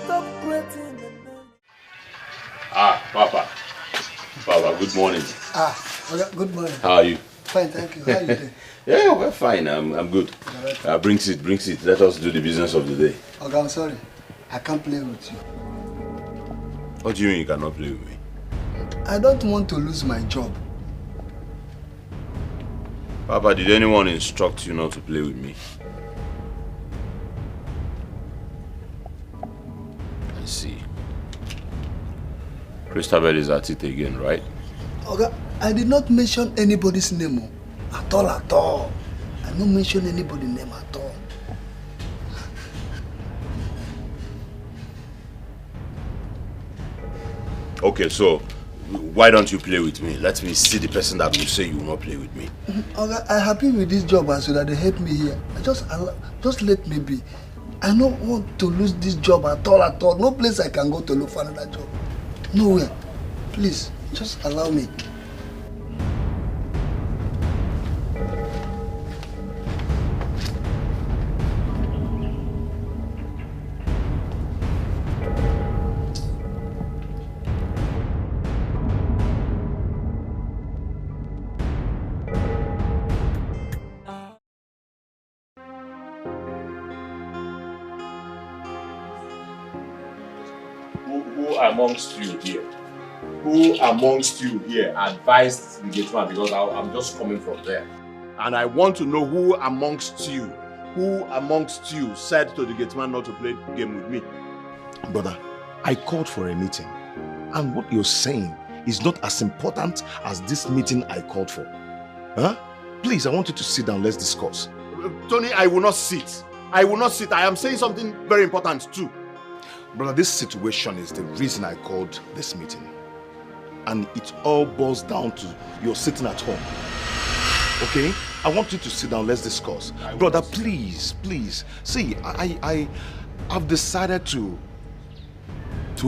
Stop creating. Papa. Papa, good morning. Good morning. How are you? Fine, thank you. How are you doing? Yeah, we're fine. I'm good. Bring it. Let us do the business of the day. Okay, I'm sorry. I can't play with you. What do you mean you cannot play with me? I don't want to lose my job. Papa, did anyone instruct you not to play with me? I see. Christabel is at it again, right? Okay, I did not mention anybody's name. At all. I don't mention anybody's name at all. Okay, so why don't you play with me? Let me see the person that will say you will not play with me. Okay, I'm happy with this job so that they help me here. Just let me be. I don't want to lose this job at all. No place I can go to look for another job. Nowhere. Please, just allow me. who amongst you here? Who amongst you here advised the gate man? Because I'm just coming from there. And I want to know who amongst you said to the gate man not to play the game with me? Brother, I called for a meeting. And what you're saying is not as important as this meeting I called for. Huh? Please, I want you to sit down. Let's discuss. Tony, I will not sit. I will not sit. I am saying something very important too. Brother, this situation is the reason I called this meeting. And it all boils down to your sitting at home. Okay? I want you to sit down. Let's discuss. Brother, please. See, I've decided to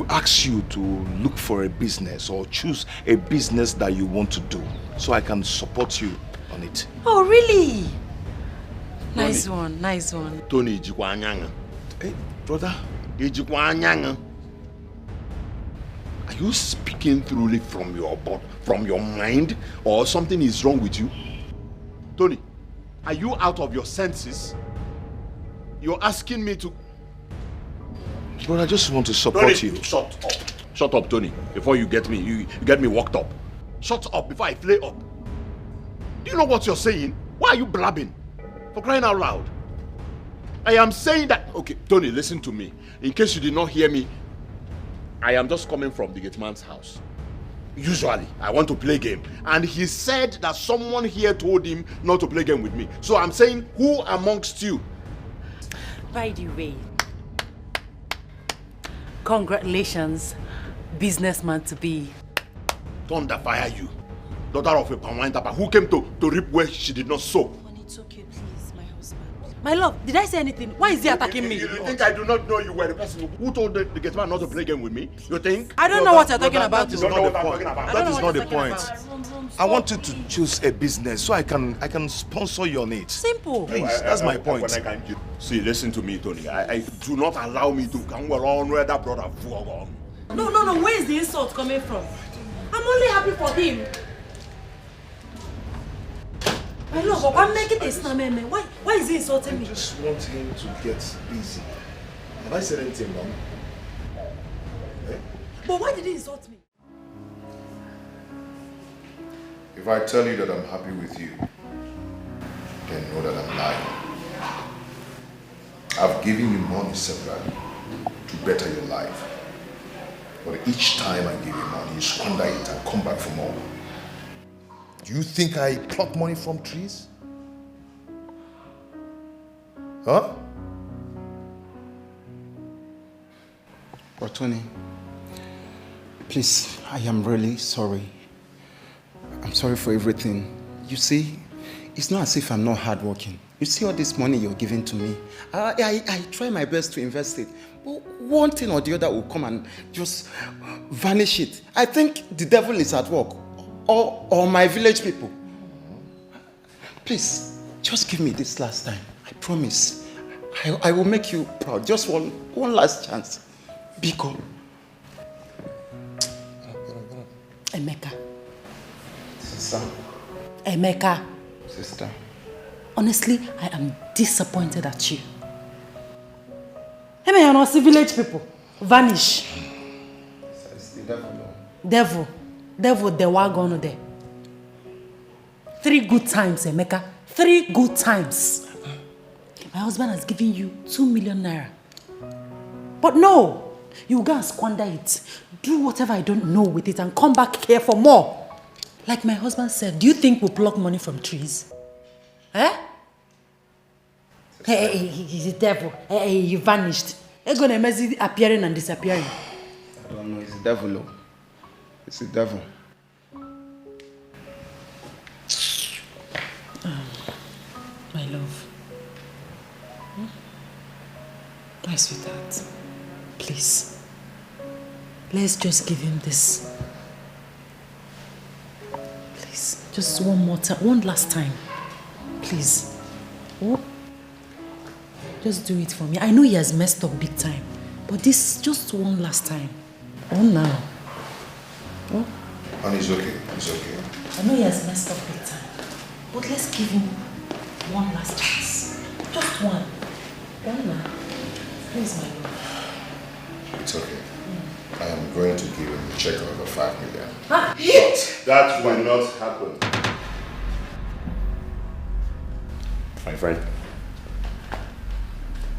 ask you to look for a business or choose a business that you want to do so I can support you on it. Oh, really? Nice one. Tony, Ijikwa Hey, brother. Ijikwa Are you speaking truly from your mind, or something is wrong with you? Tony, are you out of your senses? You're asking me to... But I just want to support you. Shut up, Tony, before you get me, you get me worked up. Shut up before I flare up. Do you know what you're saying? Why are you blabbing? For crying out loud. I am saying that... Okay, Tony, listen to me. In case you did not hear me, I am just coming from the gate man's house. Usually, I want to play game. And he said that someone here told him not to play game with me. So I'm saying, who amongst you? By the way, congratulations, businessman to be. Thunder fire you. Daughter of a palm wine tapper who came to reap where she did not sow. It's okay, please, my husband. My love, did I say anything? Why is he attacking me? You think I do not know you were the person who told the gate man not to play game with me? You think? I don't know what you're talking about. That is not the point. That is not the point. I want you to choose a business so I can sponsor your needs. Simple. Please, that's my point. See, listen to me, Tony. I do not allow me to come along where that brother on. No. Where is the insult coming from? I'm only happy for him. I know, but I'm making a snap, man. Why is he insulting me? I just want him to get busy. Have I said anything wrong? Eh? But why did he insult me? If I tell you that I'm happy with you, then know that I'm lying. I've given you money separately to better your life. But each time I give you money, you squander it and come back for more. Do you think I pluck money from trees? Huh? But Tony, please, I am really sorry. I'm sorry for everything. You see, it's not as if I'm not hardworking. You see all this money you're giving to me. I try my best to invest it. But one thing or the other will come and just vanish it. I think the devil is at work. Or my village people. Please, just give me this last time. I promise. I will make you proud. Just one last chance. Biko. Emeka. Sister. Emeka. Sister. Honestly, I am disappointed at you. Hey, man, you're not village people. Vanish. It's the devil. Devil, the wagon there. 3 good times, Emeka. 3 good times. My husband has given you 2 million naira. But no, you go and squander it. Do whatever I don't know with it and come back here for more. Like my husband said, do you think we'll pluck money from trees? Eh? Hey, he's a devil. Hey, you vanished. You're going to mess appearing and disappearing. I don't know, it's the devil. Oh. It's the devil. My love. My sweetheart. Please. Let's just give him this. Please. Just one more time. One last time. Please. Oh. Just do it for me. I know he has messed up big time. But this just one last time. Oh, now. Oh. And it's okay. It's okay. I know he has messed up big time. But let's give him one last chance. Just one. One now. Please, my love. It's okay. I am going to give him a check of over 5 million. Ah, That will not happen. My friend,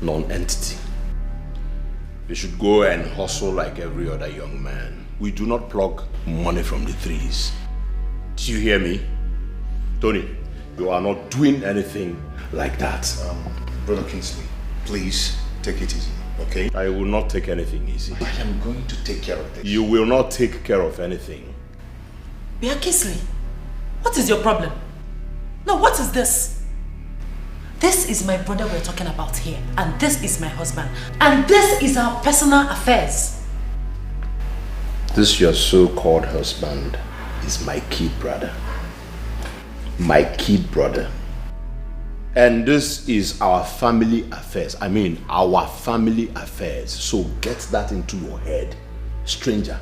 non-entity. You should go and hustle like every other young man. We do not pluck money from the trees. Do you hear me? Tony, you are not doing anything like that. Brother Kingsley, please take it easy, okay? I will not take anything easy. I am going to take care of this. You will not take care of anything. Bia Kingsley, what is your problem? No, what is this? This is my brother we're talking about here, and this is my husband, and this is our personal affairs. This your so-called husband is my kid brother. My kid brother. And this is our family affairs. I mean, our family affairs. So get that into your head, stranger.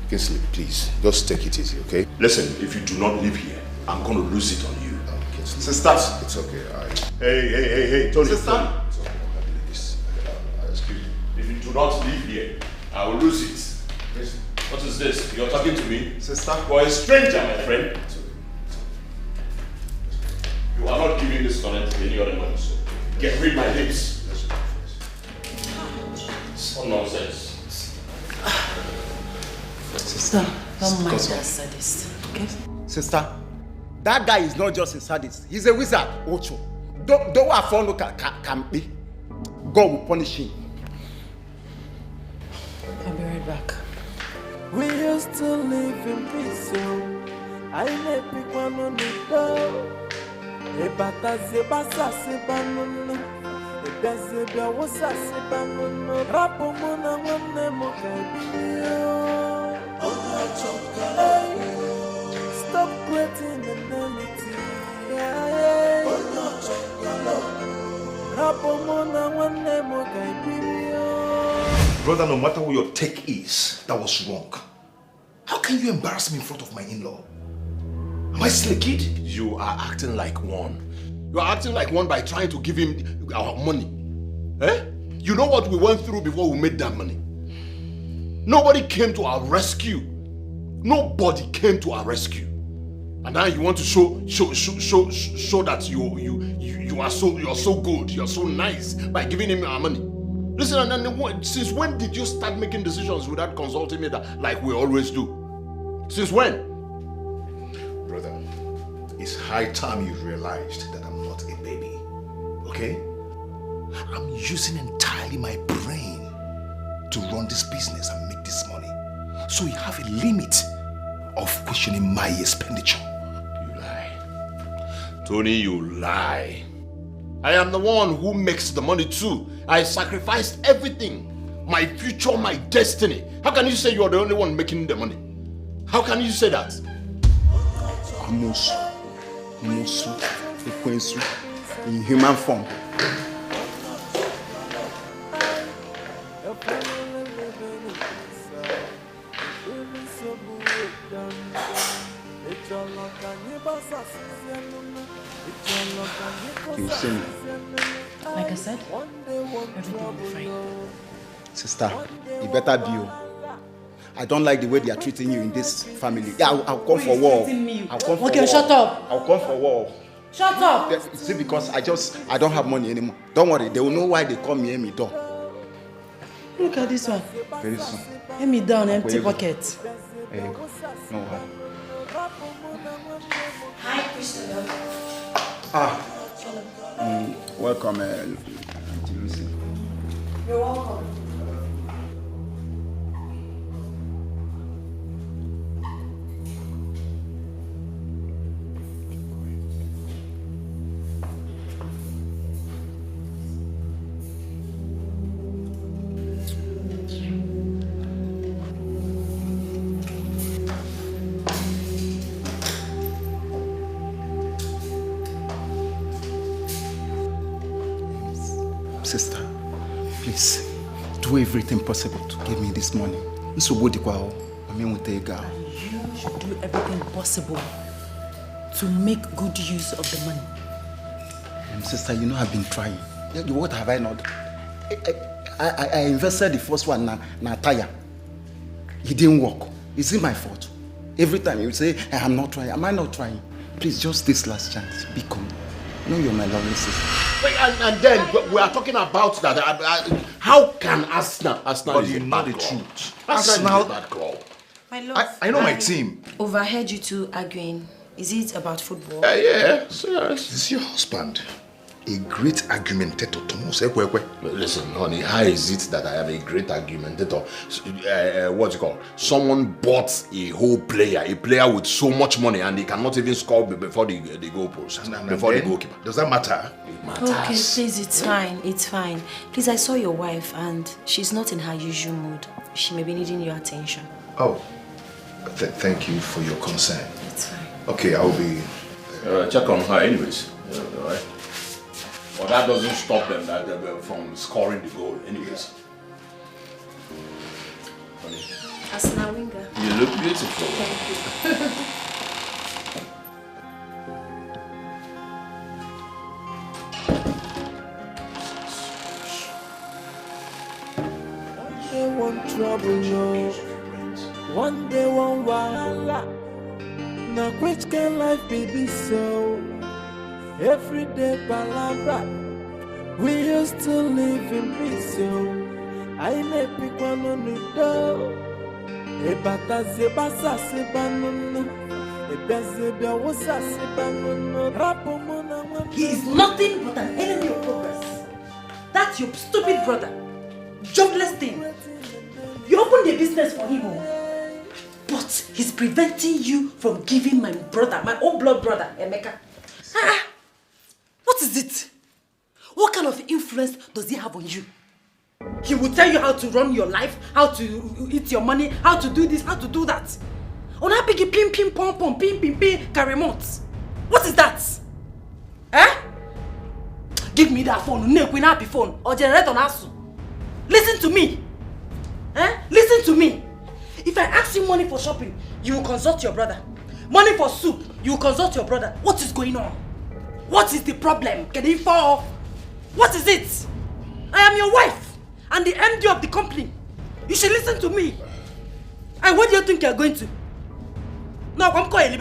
Kingsley, please, just take it easy, okay? Listen, if you do not live here, I'm going to lose it on you. Sister, it's okay. Hey, Tony. Sister. Tony. Excuse me. If you do not live here, I will lose it. What is this? You're talking to me? Sister. You are a stranger, my friend. You are not giving this comment to any other man, so get rid of my lips. What nonsense. Sister, don't mind that sadist, okay? Sister, that guy is not just a sadist. He's a wizard, Ocho. Don't afford can be. God will punish him. I'll be right back. We used to live in peace, I let people on the door. Ebata zebasa sebanono, ebezebia wosa sebanono. Rapo mona wane mokabiyo. Stop creating enmity. Rapo mona wane mokabiyo. Brother, no matter what your take is, that was wrong. How can you embarrass me in front of my in-law? Am I still a kid? You are acting like one. You are acting like one by trying to give him our money. Eh? You know what we went through before we made that money? Nobody came to our rescue. Nobody came to our rescue. And now you want to show that you are so good, you are so nice by giving him our money. Listen, and since when did you start making decisions without consulting me like we always do? Since when? Brother, it's high time you realized that I'm not a baby, okay? I'm using entirely my brain to run this business and make this money. So you have a limit of questioning my expenditure. You lie. Tony, you lie. I am the one who makes the money too. I sacrificed everything. My future, my destiny. How can you say you are the only one making the money? How can you say that? Amosu, Ekwensu, in human form. You see me? Like I said, everything will be fine. Sister, you better be you. I don't like the way they are treating you in this family. Yeah, I'll come for war. I'll come for war. Shut up. I'll come for war. Shut up. See, because I don't have money anymore. Don't worry, they will know why they call me Amy Door. Look at this one. Very soon. Hand me down, empty pocket. There you go. No worry. Hi, Christopher. Welcome, Auntie Lucy. You're welcome. Sister, please do everything possible to give me this money. You should do everything possible to make good use of the money. Sister, you know I've been trying. What have I not done? I invested the first one na tire. It didn't work. Is it my fault? Every time you say, I'm not trying. Am I not trying? Please, just this last chance. Become. No, you're my lovely sister. Wait, and then we are talking about that. How can Arsenal is a bad club? Arsenal is a bad club. My love. I know my team. Overheard you two arguing. Is it about football? Yeah. This is your husband. A great argumentator. Listen, honey, how is it that I am a great argumentator? What's it called? Someone bought a whole player, a player with so much money, and they cannot even score before the goal post, before the goalkeeper. Does that matter? It matters. Okay, please, it's fine. It's fine. Please, I saw your wife, and she's not in her usual mood. She may be needing your attention. Oh, thank you for your concern. It's fine. Okay, I'll be... Check on her anyways. Alright. But that doesn't stop them from scoring the goal anyways. Honey. Asna Winger. You look beautiful. Thank you. One trouble, no. One day, one wahala. Now, which can life be this so? Every day, palabra. We used to live in peace, so I never pick one on the door. Ebata zebasa sebanunu. Ebezebia wasa sebanunu. Rapomona. He is nothing but an enemy of progress. That's your stupid brother. Jobless thing. You opened a business for him, but he's preventing you from giving my brother, my own blood brother, Emeka. What is it? What kind of influence does he have on you? He will tell you how to run your life, how to eat your money, how to do this, how to do that. On a big pim pim pom pom pim pim pim remote. What is that? Give me that phone, no happy phone, or generate on asu. Listen to me. Listen to me. If I ask you money for shopping, you will consult your brother. Money for soup, you will consult your brother. What is going on? What is the problem? Can he fall? What is it? I am your wife and the MD of the company. You should listen to me. And what do you think you are going to? No, I'm going.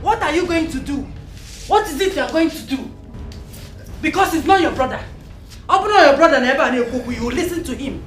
What are you going to do? What is it you are going to do? Because it's not your brother. Open up your brother never and you will listen to him.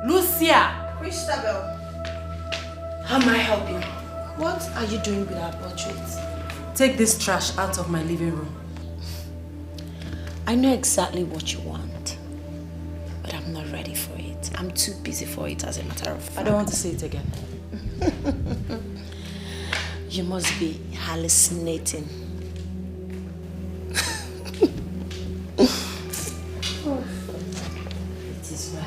Lucia! Christabel, how may I help you? What are you doing with our portraits? Take this trash out of my living room. I know exactly what you want, but I'm not ready for it. I'm too busy for it, as a matter of fact. I don't want to say it again. You must be hallucinating. It is well.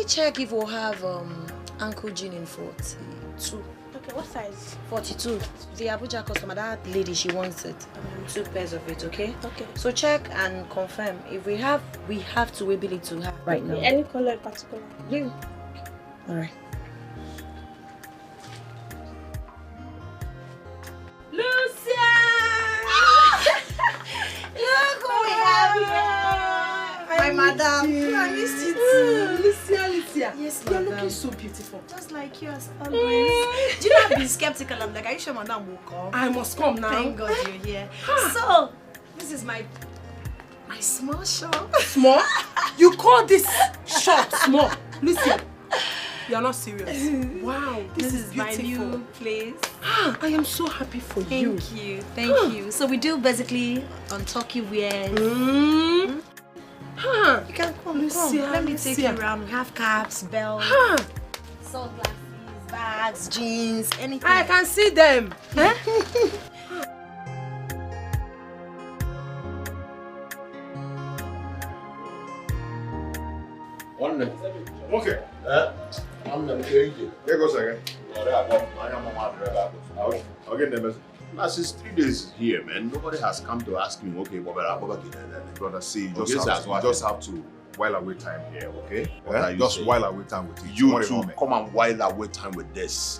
quickly check if we'll have Uncle Jean in 42. Okay, what size? 42. The Abuja customer, that lady, she wants it. 2 pairs of it, okay? Okay. So check and confirm. If we have to be able to have right now. Any color in particular? Blue. Alright. Lucia! Look who we have here! My madam. I missed you too. Lucia. Yes, You're madam. looking so beautiful. Just like you as always. Do you know I've been skeptical? I'm like, are you sure madam will come? I must come now. Thank God you're here. So, this is my small shop. Small? You call this shop small? Lucia, you're not serious. Wow, This is my beautiful. new place. I am so happy for you. Thank you. So we do basically on Turkey wear. You can come, Lucia, Let me take you Lucia. around. We have caps, belts, sunglasses, bags, jeans, anything. I can see them. Eh? Okay. Here goes again. Okay, Neva. Now, since 3 days here, man, nobody has come to ask me, okay, Brother, see, you Okay, just have to while away time here, okay? What are you Just saying? while away time with it. You Don't worry two, about me. come and while away time with this.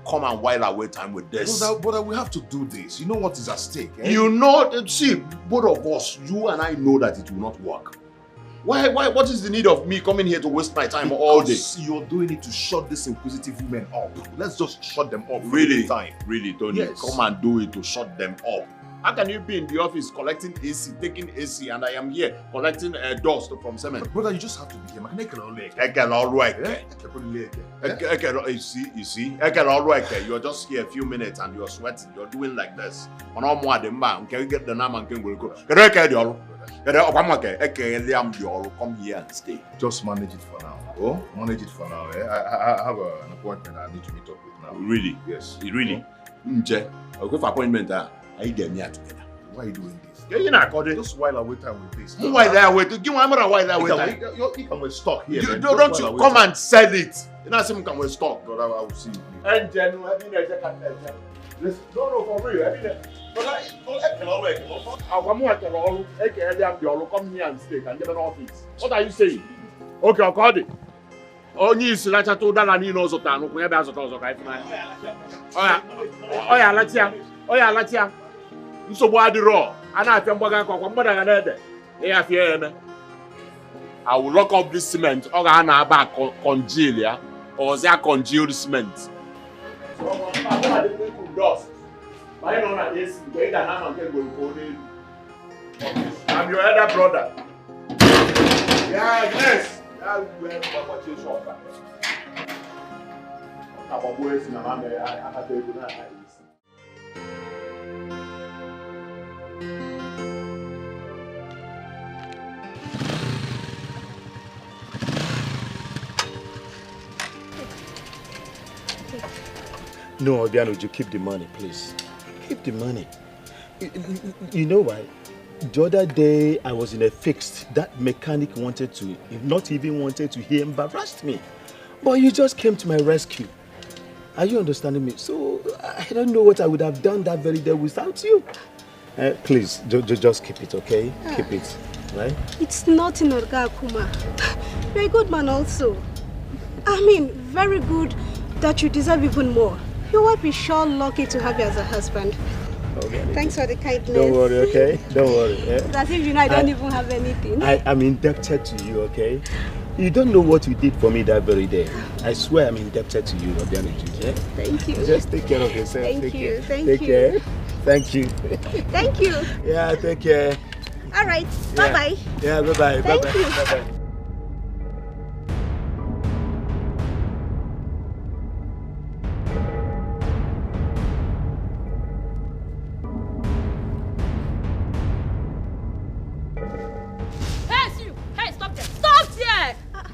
Come and while away time with this. Brother, we have to do this. You know what is at stake, eh? You know, see, both of us, you and I know that it will not work. Why, what is the need of me coming here to waste my time all day? Because you're doing it to shut these inquisitive women up. Let's just shut them up for Really? the time. Really, Tony? Yes. Come and do it to shut them up. How can you be in the office collecting AC, taking AC, and I am here collecting dust from cement? Brother, you just have to be here. You see, you're just here a few minutes and you're sweating. You're doing like this. Get the name and come here and stay. Just manage it for now. Oh, manage it for now. Eh? I have an appointment I need to meet up with now. Really? Yes. Really? Okay, for appointment, I get me together. Why are you doing this? Yeah, you're not calling. Just while I wait time with this. Why there wait? Give me a while there wait. You can stock here. You man. don't Just you while I come wait and sell it. You know, some can we stock. Brother, I will see you. Listen, no, for real. Come here and stay and get an office. What are you saying? Okay, I'll call it. Onye isi lacha to dala ni no zota no kunya ba zota zo kai funa. Oya latia. Nsogbu adiro. Ana afia mgbaga kwa mgbada ga na ede. E afia eme. I will lock up this cement. O ga na aba congeal ya. O za congealed cement. So I'm your elder brother. Yeah, yes. No, Obiano, you keep the money, please. Keep the money. You know why? The other day, I was in a fix. That mechanic wanted to, not even wanted to, he embarrassed me. But you just came to my rescue. Are you understanding me? So, I don't know what I would have done that very day without you. Please, just keep it, okay? Keep it, right? It's nothing, Olga Akuma. You're a good man also. I mean, very good that you deserve even more. Your wife is sure lucky to have you as a husband. Okay. Thanks for the kindness. Don't worry, okay? Don't worry. Yeah? It's as if you know I don't even have anything. I'm indebted to you, okay? You don't know what you did for me that very day. I swear I'm indebted to you, Obiano. Yeah? Thank you. Just take care of yourself. Thank take you. Care. Thank take you. Care. Thank you. Thank you. Yeah, take care. All right. Yeah. Bye-bye. Yeah, bye-bye. Thank Bye-bye. you. Bye-bye.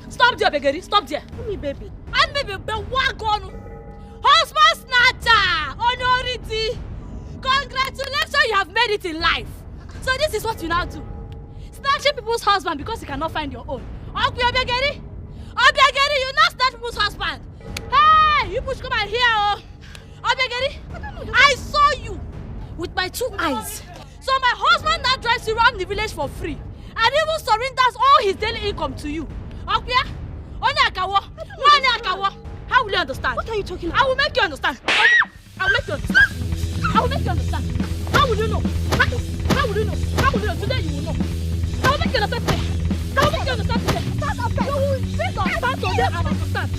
Stop there, Begeri. Stop there. Me, baby. And maybe be wagon. Husband snatcher. Honority. Congratulations, you have made it in life. So this is what you now do. Snatching people's husband because you cannot find your own. Begeri. Obiageri, you not start Mu's husband. Hey, you push come out here, oh. Obiageri, I saw you with my 2 eyes. So my husband now drives you around the village for free and even surrenders all his daily income to you. Okay? How will you understand? What are you talking about? I will make you understand. I will make you understand. I will make you understand. How will you know? How will you know? How will you know? Today you will know. I will make you understand today. I will make you understand today. You will sit on stand today and understand.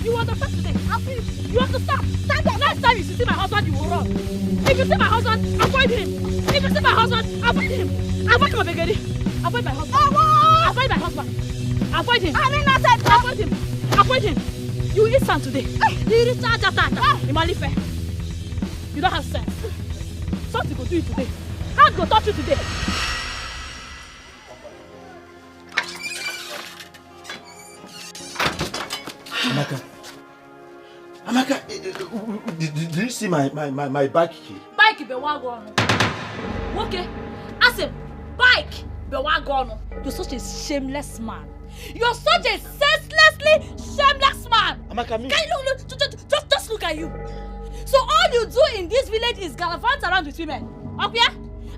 You understand today. You understand? Stand up. Next time you see my husband, you will run. If you see my husband, avoid him. If you see my husband, avoid him. Avoid my beggar. Avoid my husband. Avoid my husband. Avoid him. I mean, I said avoid him. Avoid him. You eat sand today. You eat sand. You don't have sense. Something will do you today. Hand go touch you today. Amaka, did you see my bike key? Bike be one gone. Okay. I said bike be one gone. You're such a shameless man. You're such a senselessly shameless man. Amaka, me. Can you look, just look at you. So all you do in this village is gallivant around with women. Okay?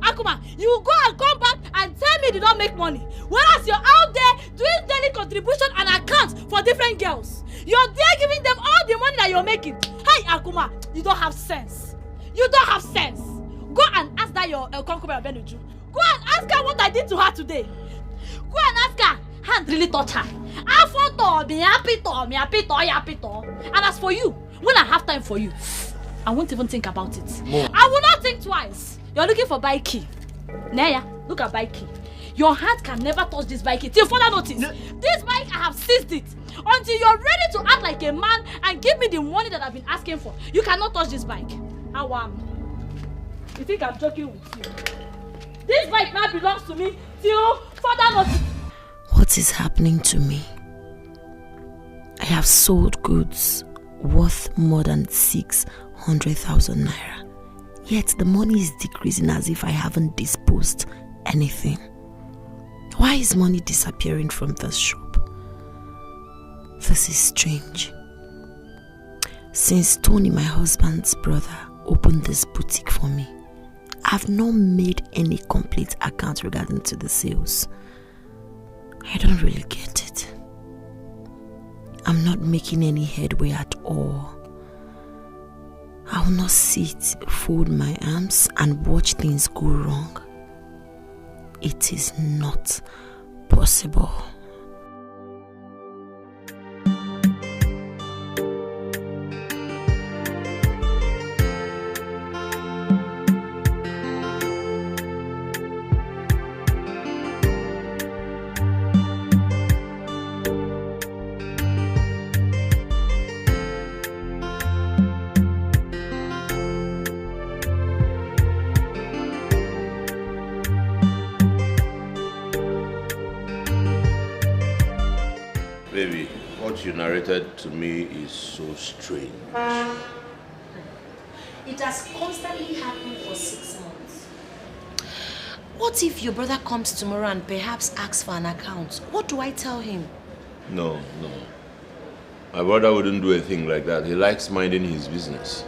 Akuma, you go and come back and tell me you did not make money. Whereas you're out there doing daily contribution and accounts for different girls. You're there giving them all the money that you're making. Hey, Akuma, you don't have sense. You don't have sense. Go and ask that your concubine Benuju. Go and ask her what I did to her today. Go and ask her. Hand really touch her. And as for you, when I have time for you, I won't even think about it. No. I will not think twice. You're looking for bike key. Naya, look at bike key. Your hand can never touch this bike key till further notice. No. This bike, I have seized it. Until you're ready to act like a man and give me the money that I've been asking for, you cannot touch this bike. How am? You think I'm joking with you? This bike now belongs to me till further notice. What is happening to me? I have sold goods worth more than 600,000 naira. Yet the money is decreasing as if I haven't disposed anything. Why is money disappearing from this shop? This is strange. Since Tony, my husband's brother, opened this boutique for me, I've not made any complete account regarding to the sales. I don't really get it. I'm not making any headway at all. I will not sit, fold my arms and watch things go wrong. It is not possible. Baby, what you narrated to me is so strange. It has constantly happened for 6 months. What if your brother comes tomorrow and perhaps asks for an account? What do I tell him? No. My brother wouldn't do a thing like that. He likes minding his business.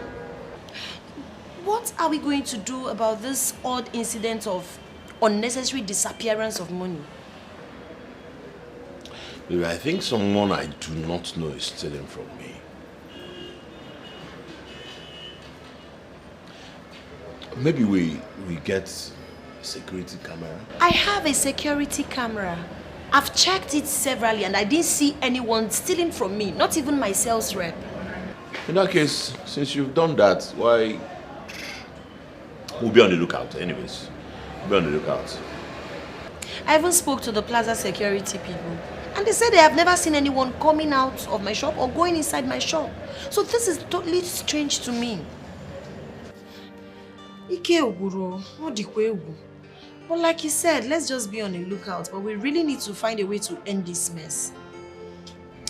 What are we going to do about this odd incident of unnecessary disappearance of money? Baby, I think someone I do not know is stealing from me. Maybe we get a security camera. I have a security camera. I've checked it severally and I didn't see anyone stealing from me, not even my sales rep. In that case, since you've done that, why... We'll be on the lookout anyways. We'll be on the lookout. I even spoke to the plaza security people. And they said they have never seen anyone coming out of my shop or going inside my shop. So this is totally strange to me. But like you said, let's just be on the lookout. But we really need to find a way to end this mess.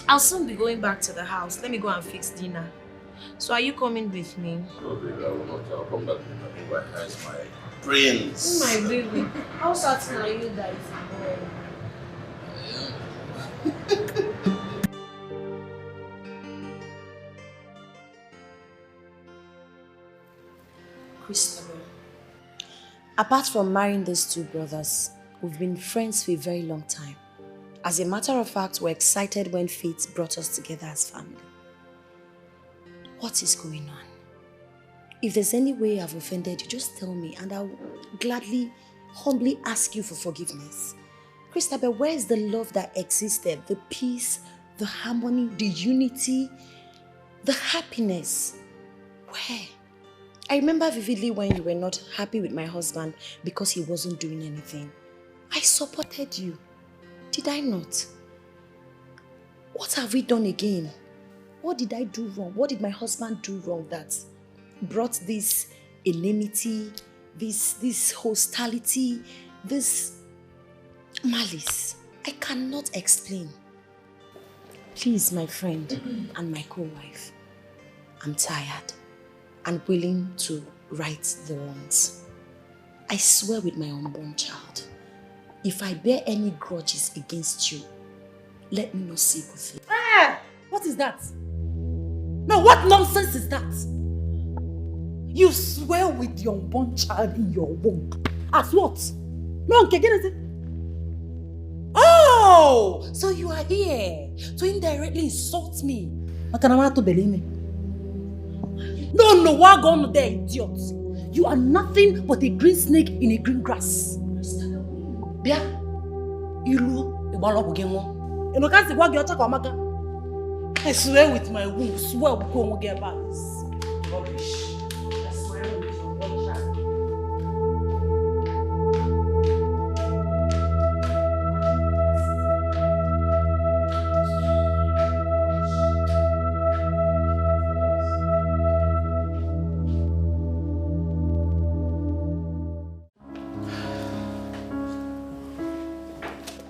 I'll soon be going back to the house. Let me go and fix dinner. So are you coming with me? No, baby, I will not. I'll come back with my eyes, my prince. My baby. How certain are you that it's a boy? Christopher, apart from marrying these two brothers, we've been friends for a very long time. As a matter of fact, we're excited when fate brought us together as family. What is going on? If there's any way I've offended you, just tell me and I'll gladly, humbly ask you for forgiveness. Christabel, where is the love that existed? The peace, the harmony, the unity, the happiness? Where? I remember vividly when you were not happy with my husband because he wasn't doing anything. I supported you. Did I not? What have we done again? What did I do wrong? What did my husband do wrong that brought this enmity, this hostility, this malice? I cannot explain. Please, my friend and my co-wife, I'm tired and willing to right the wrongs. I swear with my unborn child, if I bear any grudges against you, let me not see good. Ah! What is that? No, what nonsense is that? You swear with your unborn child in your womb. As what? No, okay, get it. Oh! So you are here to indirectly insult me. Makanama to believe me. No, what going on there, idiot? You are nothing but a green snake in a green grass. Bia, ilu, ibalo bugenwo. Eno kasi kwa gyocha kwa maka. I swear with my womb, swear we go get back. Rubbish. I swear with your one child.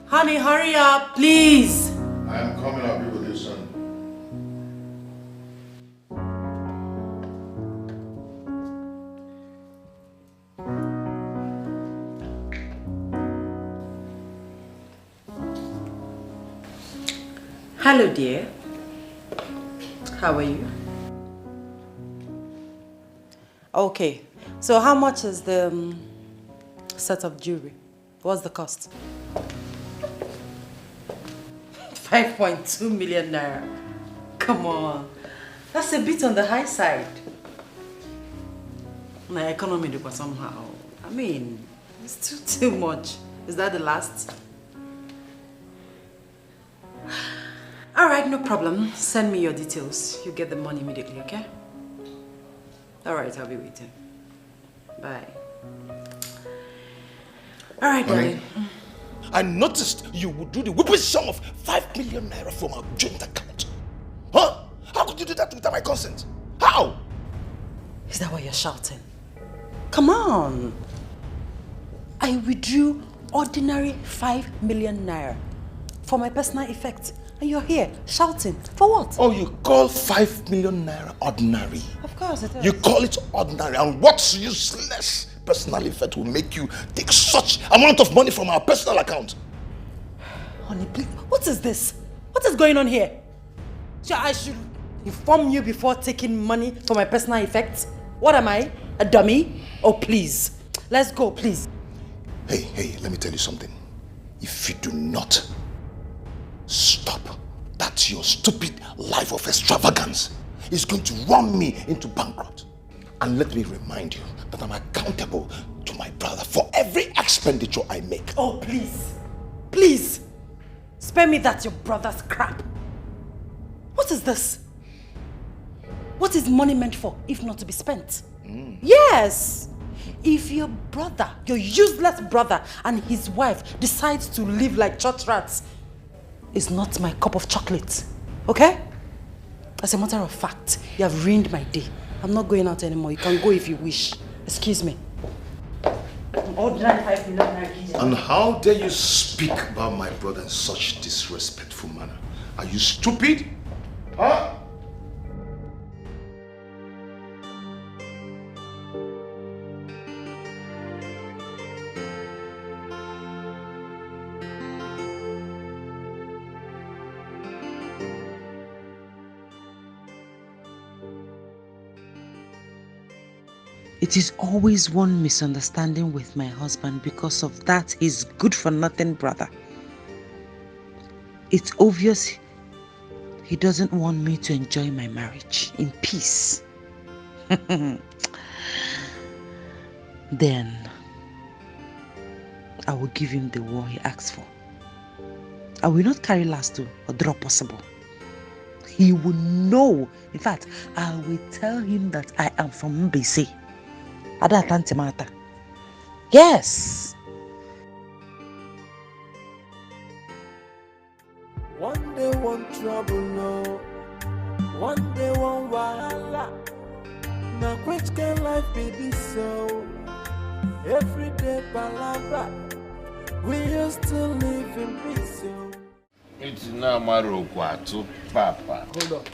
Honey, hurry up, please. I am coming, I'll be with you soon. Hello, dear. How are you? Okay, so how much is the set of jewelry? What's the cost? 5.2 million naira. Come on. That's a bit on the high side. My economy was somehow. I mean, it's too much. Is that the last? Alright, no problem. Send me your details. You get the money immediately, okay? Alright, I'll be waiting. Bye. Alright, darling. I noticed you would do the whooping sum of 5 million naira from our joint account. Huh? How could you do that without my consent? How? Is that why you're shouting? Come on. I withdrew ordinary 5 million naira for my personal effect. And you're here shouting. For what? Oh, you call 5 million naira ordinary? Of course it is. You call it ordinary, and what's useless personal effect will make you take such amount of money from our personal account? Honey, please, what is this? What is going on here? So I should inform you before taking money for my personal effects? What am I? A dummy? Oh, please. Let's go, please. Hey, let me tell you something. If you do not stop, that your stupid life of extravagance is going to run me into bankrupt. And let me remind you that I'm accountable to my brother for every expenditure I make. Oh, please. Please. Spare me that your brother's crap. What is this? What is money meant for if not to be spent? Yes. If your brother, your useless brother and his wife decides to live like church rats, it's not my cup of chocolate. Okay? As a matter of fact, you have ruined my day. I'm not going out anymore. You can go if you wish. Excuse me. And how dare you speak about my brother in such disrespectful manner? Are you stupid? Huh? It It is always one misunderstanding with my husband. Because of that, he's good for nothing, brother. It's obvious he doesn't want me to enjoy my marriage in peace. Then I will give him the war he asks for. I will not carry last or draw possible. He will know. In fact, I will tell him that I am from Mbese. Ada Tantimata. Yes. One day one trouble, no. One day one wahala. Now which can life be this so? Every day palabra. We used to live in peace, so. It's now Maro Quato, Papa. Hold on.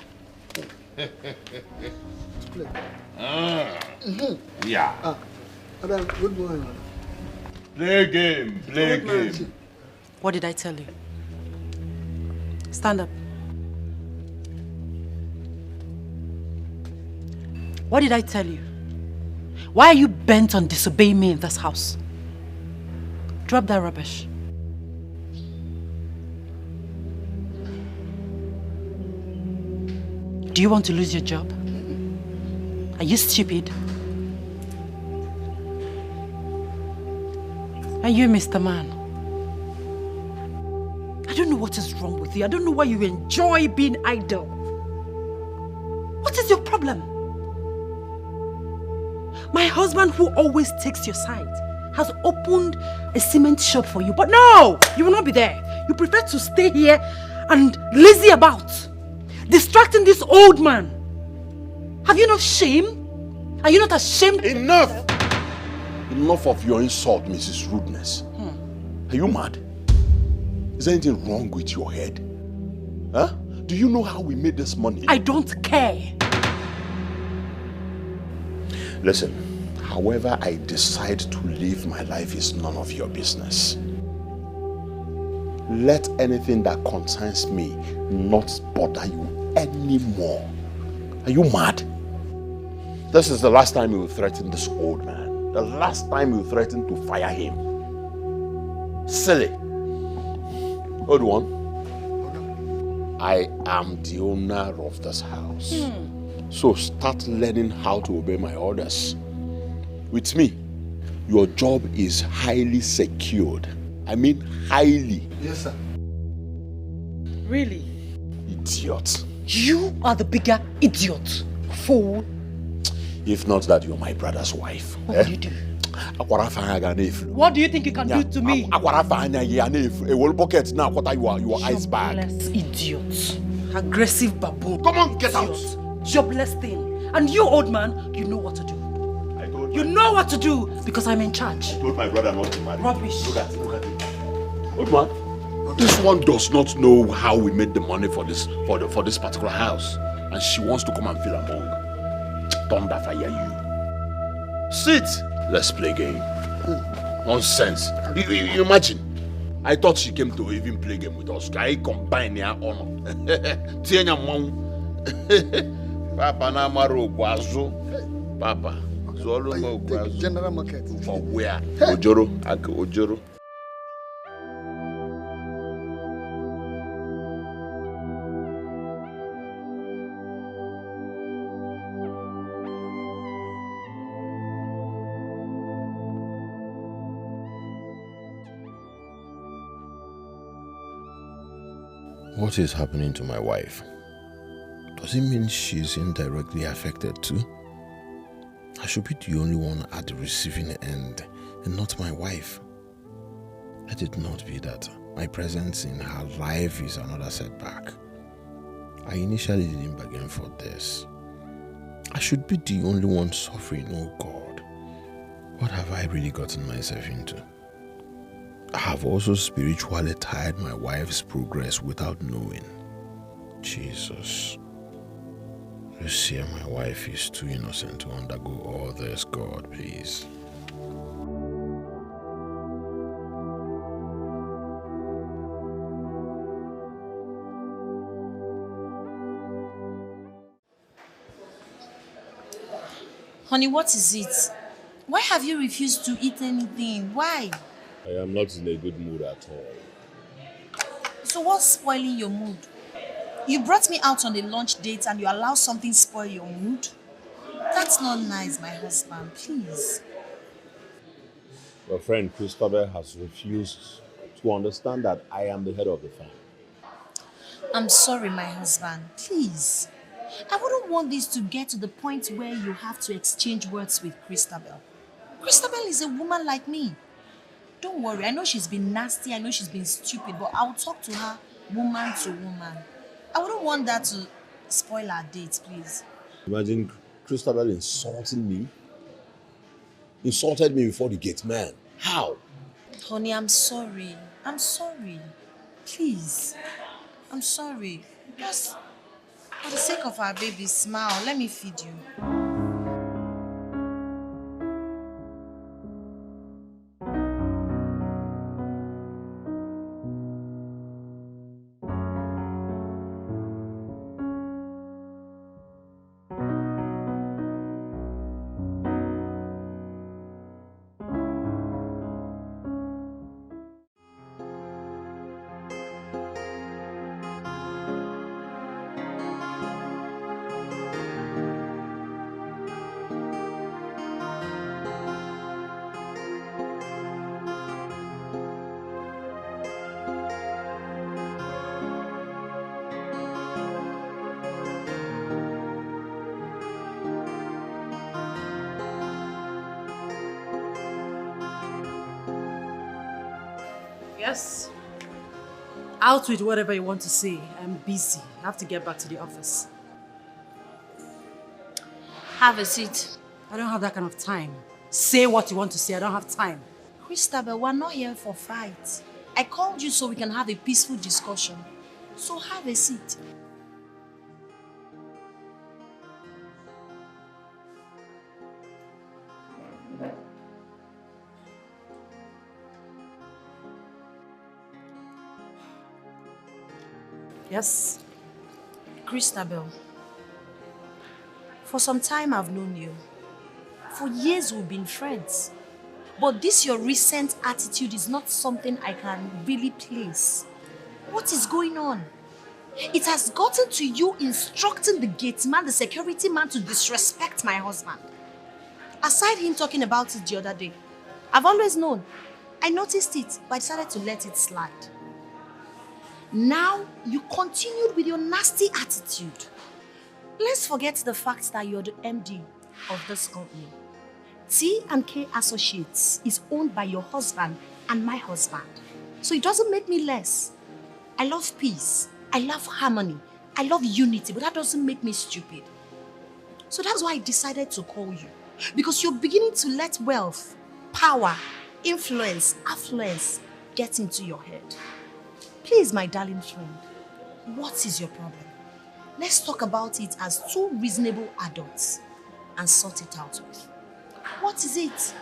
Play. Yeah. Adam, good morning. Play game, play game. What did I tell you? Stand up. What did I tell you? Why are you bent on disobeying me in this house? Drop that rubbish. Do you want to lose your job? Are you stupid? Are you Mr. Man? I don't know what is wrong with you. I don't know why you enjoy being idle. What is your problem? My husband, who always takes your side, has opened a cement shop for you. But no, you will not be there. You prefer to stay here and lazy about, distracting this old man. Have you no shame? Are you not ashamed? Enough! Enough of your insult, Mrs. Rudeness. Are you mad? Is there anything wrong with your head? Huh? Do you know how we made this money? I don't care. Listen, however I decide to live my life is none of your business. Let anything that concerns me not bother you anymore. Are you mad? This is the last time you will threaten this old man. The last time you threatened to fire him. Silly. Old one. I am the owner of this house. So start learning how to obey my orders. With me, your job is highly secured. I mean highly. Yes, sir. Really? Idiot. You are the bigger idiot. Fool. If not that, you're my brother's wife. What do you do? What do you think you can do to me? A whole bucket now, what are your ice bag? Jobless idiot. Aggressive baboon. Come on, get out. Jobless thing. And you, old man, you know what to do. You know what to do because I'm in charge. I told my brother not to marry. Rubbish. Look at it. Old man, this one does not know how we made the money for this particular house. And she wants to come and feel among. Thunder fire you. Sit. Let's play game. Nonsense. You imagine. I thought she came to even play game with us. I combine their honor. Papa na maro gwazo. Papa. Zolo mo gwazo. General market. For where? Ojoro. Ojoro. What is happening to my wife? Does it mean she's indirectly affected too? I should be the only one at the receiving end and not my wife. Let it not be that my presence in her life is another setback. I initially didn't bargain for this. I should be the only one suffering, oh God. What have I really gotten myself into? I have also spiritually tied my wife's progress without knowing. Jesus. Lucia, my wife is too innocent to undergo all this, God, please. Honey, what is it? Why have you refused to eat anything? Why? I am not in a good mood at all. So what's spoiling your mood? You brought me out on a lunch date and you allow something spoil your mood? That's not nice, my husband. Please. Your friend Christopher has refused to understand that I am the head of the family. I'm sorry, my husband. Please. I wouldn't want this to get to the point where you have to exchange words with Christabel. Christabel is a woman like me. Don't worry, I know she's been nasty, I know she's been stupid, but I'll talk to her woman to woman. I wouldn't want that to spoil our date, please. Imagine Christabel insulting me. Insulted me before the gate man. How? Honey, I'm sorry. I'm sorry. Please. I'm sorry. Just for the sake of our baby, smile. Let me feed you. Yes? Out with whatever you want to say. I'm busy. I have to get back to the office. Have a seat. I don't have that kind of time. Say what you want to say. I don't have time. Christabel, we're not here for fight. I called you so we can have a peaceful discussion. So have a seat. Yes? Christabel, for some time I've known you. For years we've been friends. But this your recent attitude is not something I can really place. What is going on? It has gotten to you instructing the gate man, the security man, to disrespect my husband. Aside him talking about it the other day, I've always known. I noticed it, but I decided to let it slide. Now, you continued with your nasty attitude. Let's forget the fact that you're the MD of this company. T&K Associates is owned by your husband and my husband. So it doesn't make me less. I love peace. I love harmony. I love unity, but that doesn't make me stupid. So that's why I decided to call you. Because you're beginning to let wealth, power, influence, affluence get into your head. Please, my darling friend, what is your problem? Let's talk about it as two reasonable adults and sort it out with. What is it?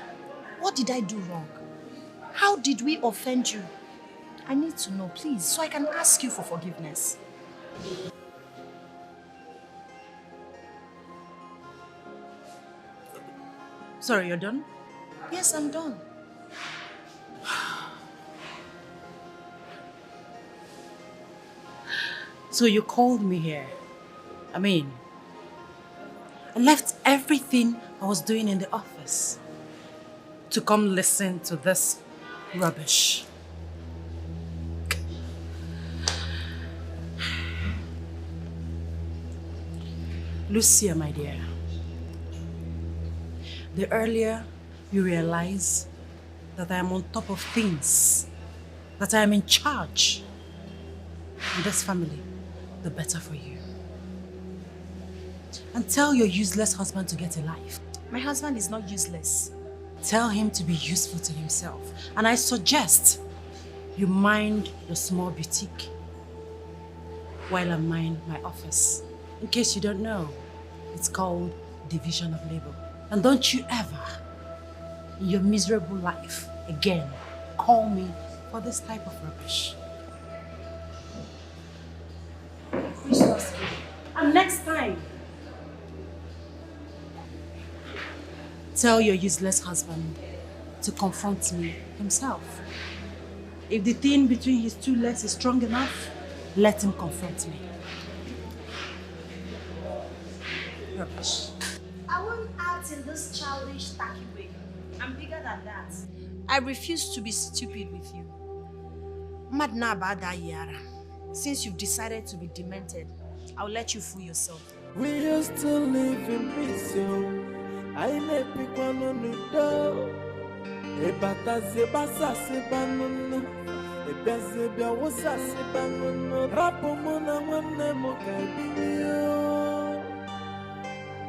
What did I do wrong? How did we offend you? I need to know, please, so I can ask you for forgiveness. Sorry, you're done? Yes, I'm done. So you called me here. I left everything I was doing in the office to come listen to this rubbish. Lucia, my dear, the earlier you realize that I am on top of things, that I am in charge in this family, the better for you. And tell your useless husband to get a life. My husband is not useless. Tell him to be useful to himself. And I suggest you mind the small boutique while I mind my office. In case you don't know, it's called division of labor. And don't you ever, in your miserable life, again, call me for this type of rubbish. Christmas Eve. And next time, Tell your useless husband to confront me himself. If the thing between his two legs is strong enough, let him confront me. Rubbish. I won't act in this childish, tacky way. I'm bigger than that. I refuse to be stupid with you. Madna Bada Yara. Since you've decided to be demented, I'll let you fool yourself. We used to live in peace, yo. I let pick one on the door. A bata zebasa sebanuna. A bezebia was a sebanuna. Rapomona one nemo caibio.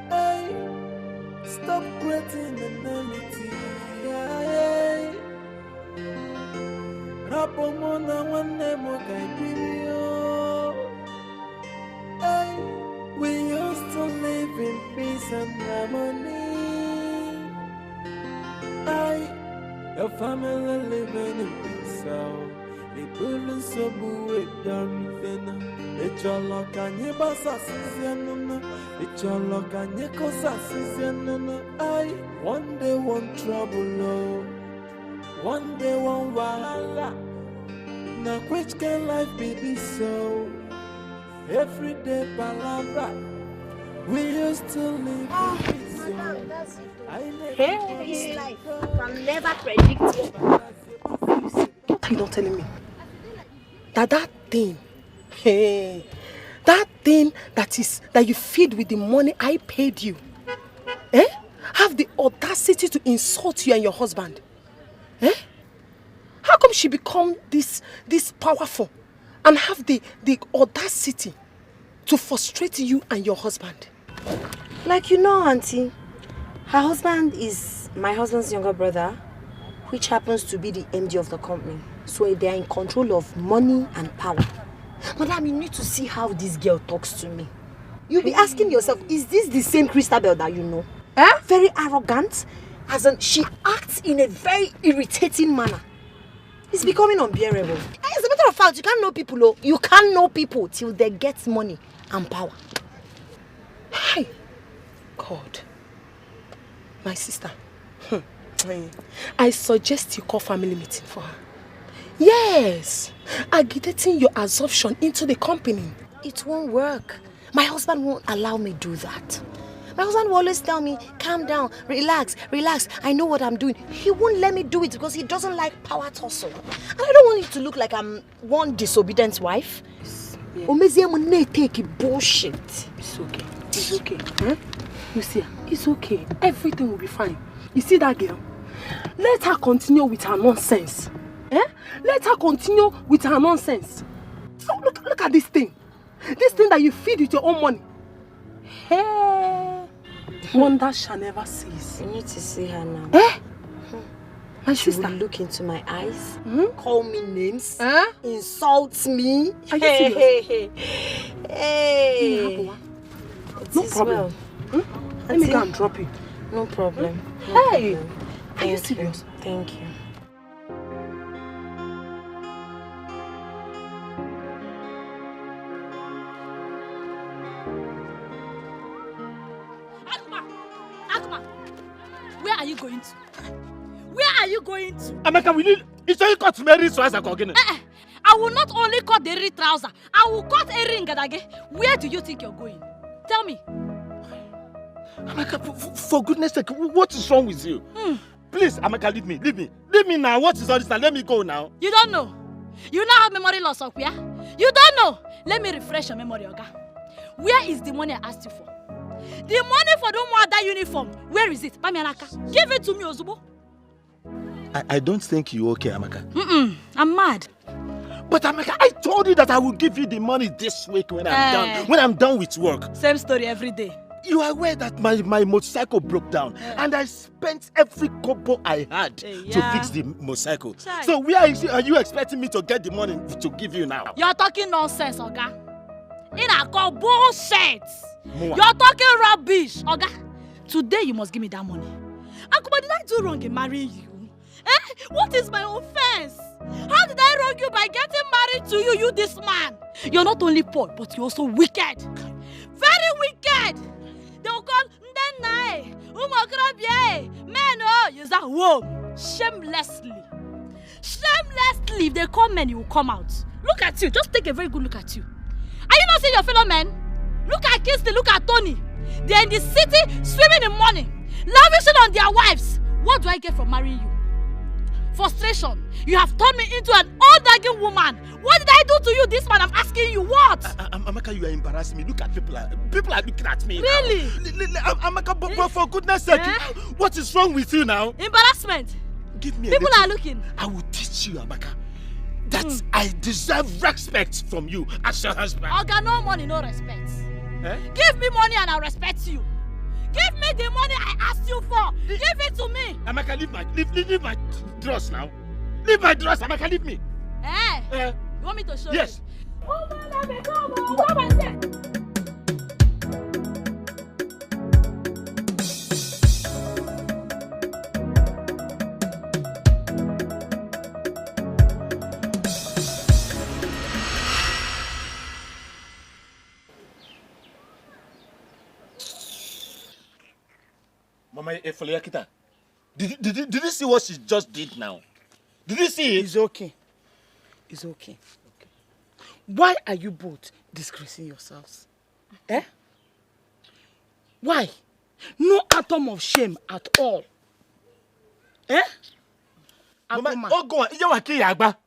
Hey, stop creating enmity. Rapomona one nemo caibio. Hey, we used to live in peace and harmony. Your family living in peace. The building so good, it's your luck and your boss assistant. It's your luck and your cause assistant. One day one trouble, one day one wahala. Now which can life be this so? Every day palavra. We used to live in peace. Hey, life. You can never predict it. What are you not telling me? That thing, hey, that thing that you feed with the money I paid you, have the audacity to insult you and your husband, How come she become this powerful and have the audacity to frustrate you and your husband? Like you know, Auntie, her husband is my husband's younger brother, which happens to be the MD of the company. So they are in control of money and power. Madam, you need to see how this girl talks to me. You'll be asking yourself, is this the same Christabel that you know? Very arrogant, as in she acts in a very irritating manner. It's becoming unbearable. As a matter of fact, you can't know people, oh. You can't know people till they get money and power. Hey, God. My sister, I suggest you call family meeting for her. Yes, agitating your absorption into the company. It won't work. My husband won't allow me do that. My husband will always tell me, calm down, relax, I know what I'm doing. He won't let me do it because he doesn't like power tussle. And I don't want it to look like I'm one disobedient wife. Take bullshit. It's okay. It's okay. You see, it's okay. Everything will be fine. You see that girl? Let her continue with her nonsense. Let her continue with her nonsense. Oh, look at this thing. This thing that you feed with your own money. Hey, wonder shall never cease. You need to see her now. My she sister. will look into my eyes, call me names, insult me. Are you serious? Hey. No problem. Well. Let me go and drop you. No problem. Hey, No problem. are you serious? Thank you. Agma, where are you going to? Where are you going to? Amaka, will you? It's only cut Mary so as a cogin. I will not only cut the red trouser, I will cut a ring again. Where do you think you're going? Tell me. Amaka, for goodness sake, what is wrong with you? Please, Amaka, leave me. Leave me now. What is all this now? Let me go now. You don't know. You now have memory loss, Okuya. You don't know. Let me refresh your memory, Oga. Where is the money I asked you for? The money for the mother uniform. Where is it? Pamianaka. Give it to me, Ozubo. I don't think you're okay, Amaka. I'm mad. But Amaka, I told you that I will give you the money this week when I'm done. When I'm done with work. Same story every day. You are aware that my motorcycle broke down and I spent every kobo I had to fix the motorcycle. Chai. So where are you expecting me to get the money to give you now? You're talking nonsense, Oga. In a call bullshit. Moa. You're talking rubbish, Oga. Today you must give me that money. Akuma, did I do wrong in marrying you? What is my offense? How did I wrong you by getting married to you, you this man? You're not only poor, but you're also wicked. Very wicked. They'll call Ndenai. Hey! Men, oh, use that womb. Shamelessly. Shamelessly, if they come men, you will come out. Look at you. Just take a very good look at you. Are you not seeing your fellow men? Look at Kinsley, look at Tony. They're in the city, swimming in money, lavishing on their wives. What do I get from marrying you? Frustration. You have turned me into an old-nagging woman. What did I do to you, this man? I'm asking you, what? Amaka, you are embarrassing me. Look at people are looking at me. Really? Amaka, but for goodness sake, what is wrong with you now? Embarrassment. Give me a People little. are looking. I will teach you, Amaka, that I deserve respect from you as your husband. Oga, no money, no respect. Eh? Give me money and I'll respect you. Give me the money I asked you for. Give it to me. Amaka, leave my dress now. Leave my dress, Amaka, leave me. You want me to show yes. you? Oh, man, come and say. Mama Efoliakita, did you see what she just did now? Did you see it? It's okay. It's okay. Why are you both disgracing yourselves? Eh? Why? No atom of shame at all. Eh? Mama, oh go on.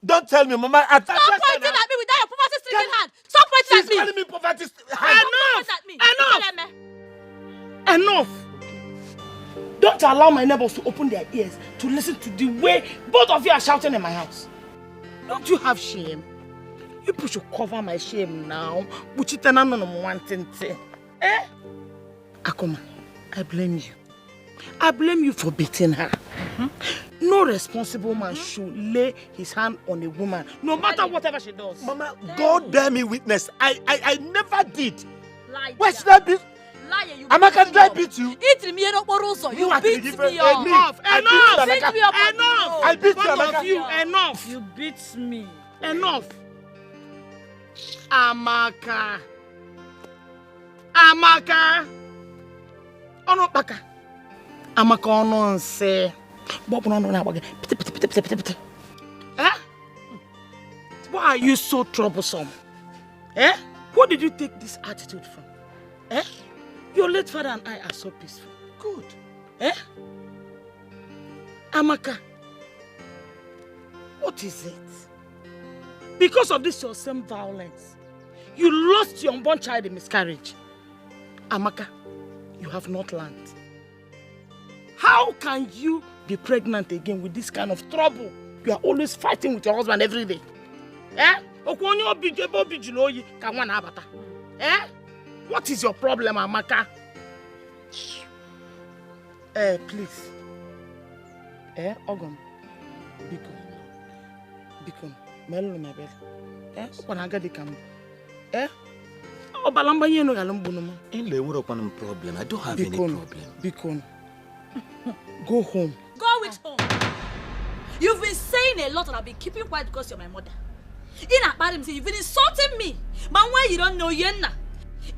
Don't tell me, Mama. Stop pointing at me without your poverty-stricken hand. Stop pointing at me. She's calling me poverty-stricken. Enough! Don't allow my neighbors to open their ears to listen to the way both of you are shouting in my house. Don't you have shame? You people should cover my shame now. Eh? Akoma, I blame you. I blame you for beating her. No responsible man should lay his hand on a woman, no matter whatever she does. Mama, God bear me witness. I never did. Liar. Why should I be? Liar, you Amaka, did I beat you? You beat me up. Enough! I beat you, Amaka. Enough! You beat me. Enough! Amaka! Onopaka! Amaka ono nse. Eh? Why are you so troublesome? Eh? Where did you take this attitude from? Eh? Your late father and I are so peaceful. Good. Eh? Amaka, what is it? Because of this your same violence, you lost your unborn child in miscarriage. Amaka, you have not learned. How can you be pregnant again with this kind of trouble? You are always fighting with your husband every day. Eh? Eh? What is your problem, Amaka? Please. Ogum. Biko. Melu na bel. Kwanaga di kam. Obalamba yenu galumbunumu. Problem. I don't have any problem. Biko. Go home. Go with home. You've been saying a lot and I've been keeping quiet because you're my mother. You've been insulting me. But when you don't know Yenna,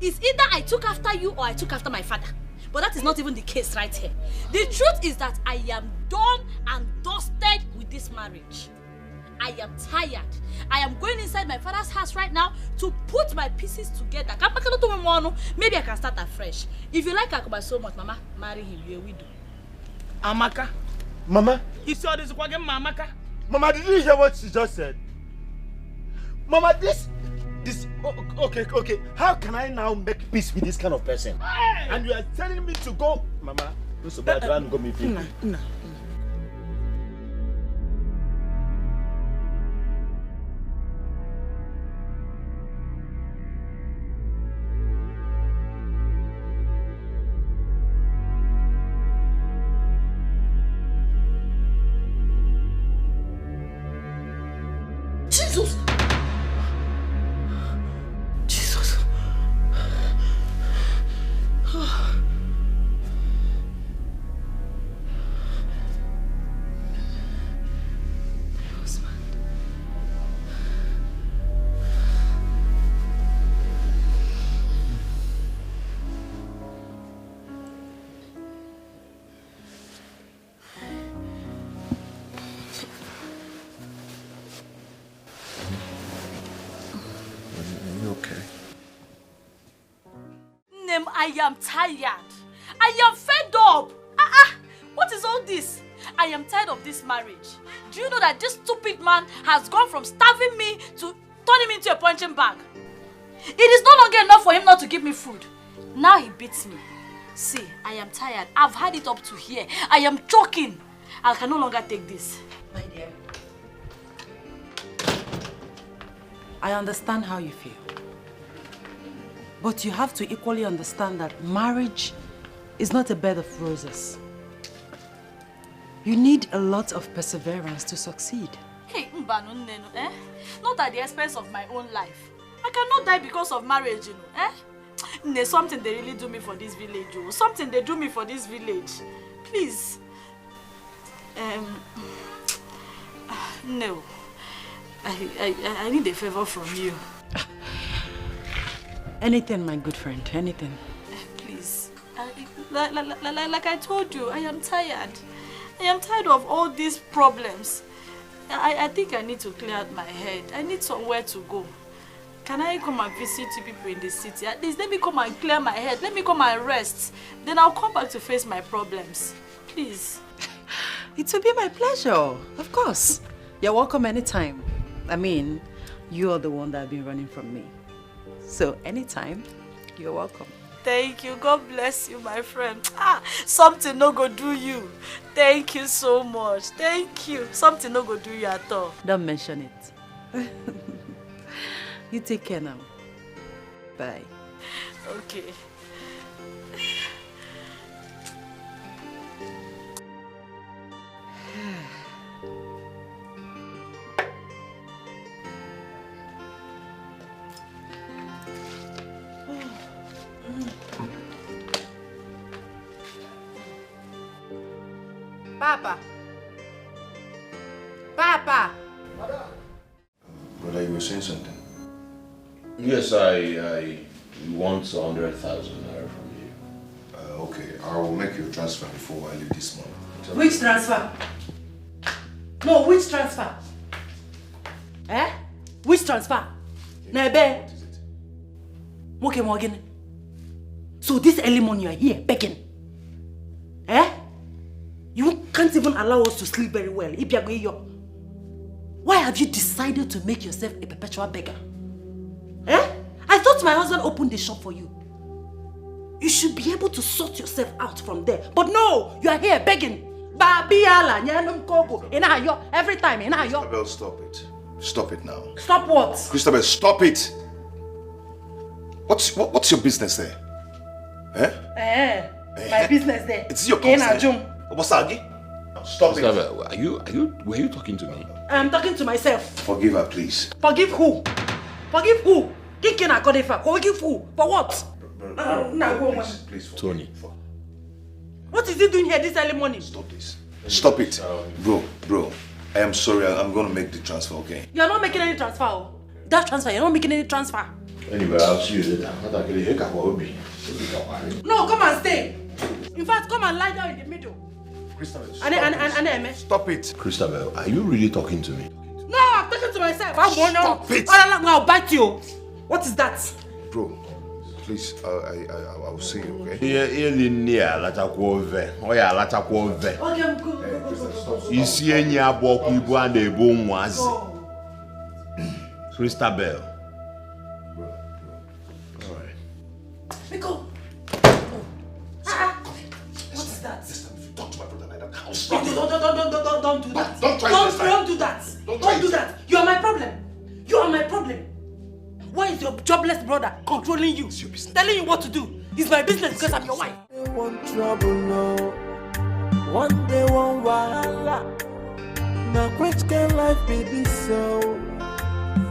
it's either I took after you or I took after my father. But that is not even the case right here. The truth is that I am done and dusted with this marriage. I am tired. I am going inside my father's house right now to put my pieces together. Maybe I can start afresh. If you like Akuma so much, Mama, marry him. You're a widow. Amaka. Mama? You saw this again, Amaka? Mama, did you hear what she just said? Mama, this okay. How can I now make peace with this kind of person? Hey! And you are telling me to go, Mama. This is bad. Go me. No. okay. Nem, I am tired. I am fed up. What is all this? I am tired of this marriage. Do you know that this stupid man has gone from starving me to turning me into a punching bag? It is no longer enough for him not to give me food. Now he beats me. See, I am tired. I've had it up to here. I am choking. I can no longer take this. My dear, I understand how you feel. But you have to equally understand that marriage is not a bed of roses. You need a lot of perseverance to succeed. Hey, Mbano Neno, eh? Not at the expense of my own life. I cannot die because of marriage, you know, eh? There's something they really do me for this village, oh. Something they do me for this village. Please. No. I need a favor from you. Anything, my good friend, anything. Please. Like I told you, I am tired. I am tired of all these problems. I think I need to clear out my head. I need somewhere to go. Can I come and visit you people in the city? At least let me come and clear my head. Let me come and rest. Then I'll come back to face my problems. Please. It will be my pleasure. Of course. You're welcome anytime. I mean, you are the one that has been running from me. So anytime, you're welcome. Thank you. God bless you, my friend. Something no go do you. Thank you so much. Thank you. Something no go do you at all. Don't mention it. You take care now. Bye. Okay. Papa. Papa. Brother, you were saying something? Yes, I want 100,000 naira from you. Okay, I will make you a transfer before I leave this month. Which transfer? No, which transfer? Eh? Which transfer? Nebe. Okay, Morgan. So this early morning you are here begging. Eh? You can't even allow us to sleep very well. Why have you decided to make yourself a perpetual beggar? Eh? I thought my husband opened the shop for you. You should be able to sort yourself out from there. But no, you are here begging. Every time. Christabel, stop it. Stop it now. Stop what? Christabel, stop it. What's your business there? Eh? My business there. It's your concern. Stop Christabel, were you talking to me? I'm talking to myself. Forgive her, please. Forgive who? Forgive who? Forgive who? For what? Please, Tony. What is he doing here this early morning? Stop this. Stop it. Bro. I am sorry. I'm going to make the transfer, okay? You're not making any transfer. That transfer, you're not making any transfer. Anyway, I'll see you later. No, come and stay. In fact, come and lie down in the middle. Christabel, stop it. Christabel, are you really talking to me? No, I'm talking to myself. Stop it. I'll bite you. What is that? Bro, please, I'll see you, okay? Christabel. Miko. What is that? Talk to my brother like that. Don't do that. Don't try this time. Don't do that. Don't do that. You are my problem. You are my problem. Why is your jobless brother controlling you? Telling you what to do? It's my business because I'm your wife. One trouble, no. One day, one wahala. Now, which can life be this so?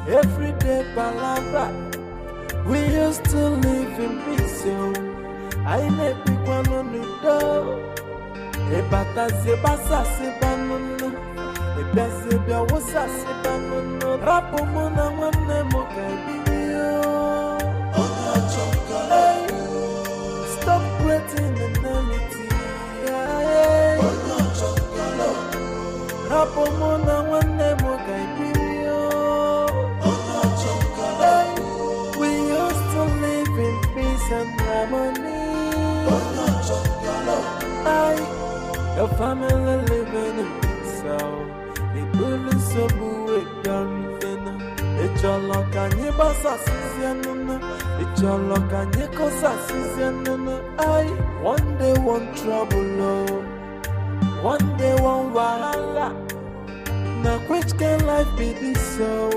Every day, palabra. We used to live in peace, so I never pick one on the door. Ebata sebasa sebanunu, ebezebia wosa sebanunu. Rapo mona wane mokabiyo. Stop creating enmity. Rapo mona wane mokabiyo. We family living in peace. The police are with them. It's your luck and your boss assistant. It's your luck and your cause assistant. I one day want trouble, one day want wahala. Now which can life be this so?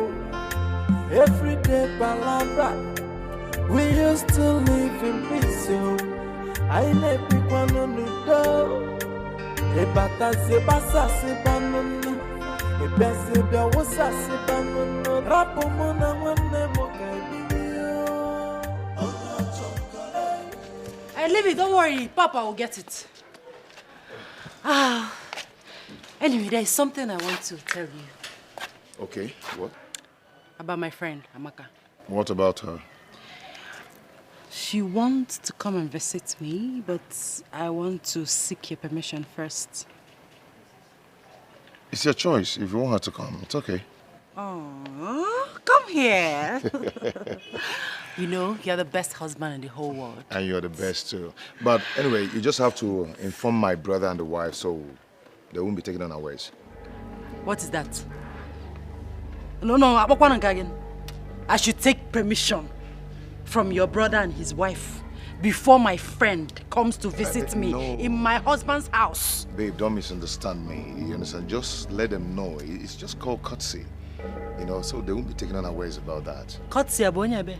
Every day palabra. We used to live in peace, so I let people on the door. A bata se basa se banana. A bese da wasa se banana. Rapo mona wane Hey, leave it, don't worry. Papa will get it. Anyway, there is something I want to tell you. Okay, what? About my friend, Amaka. What about her? She wants to come and visit me, but I want to seek your permission first. It's your choice. If you want her to come, it's okay. Oh, come here. You know, you're the best husband in the whole world. And you're the best too. But anyway, you just have to inform my brother and the wife so they won't be taken unawares. What is that? No, I should take permission from your brother and his wife before my friend comes to visit me in my husband's house. Babe, don't misunderstand me. You understand? Just let them know. It's just called courtesy. You know, so they won't be taken unawares about that. Courtesy, abonyabe.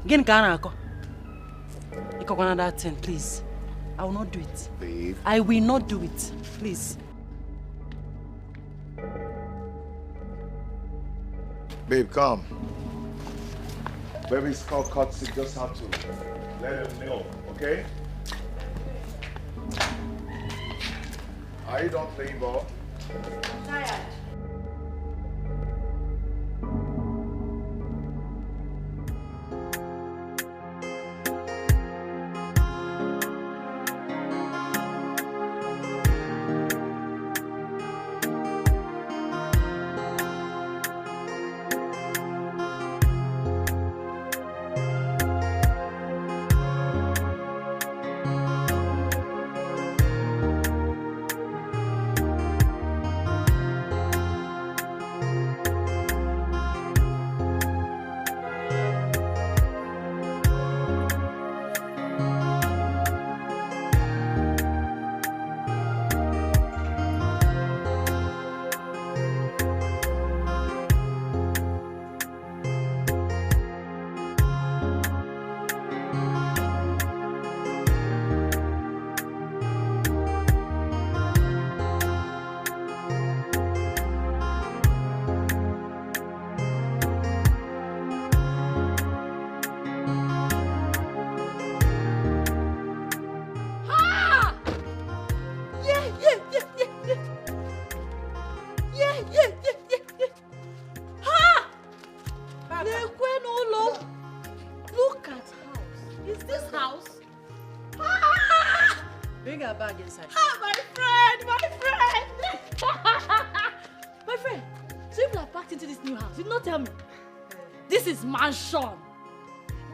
Gin kana ako. Iko that thing, please. I will not do it. Babe. I will not do it. Please. Babe, come. Baby, it's called courtesy. Just have to let them know, okay? Are you done playing ball? I'm tired.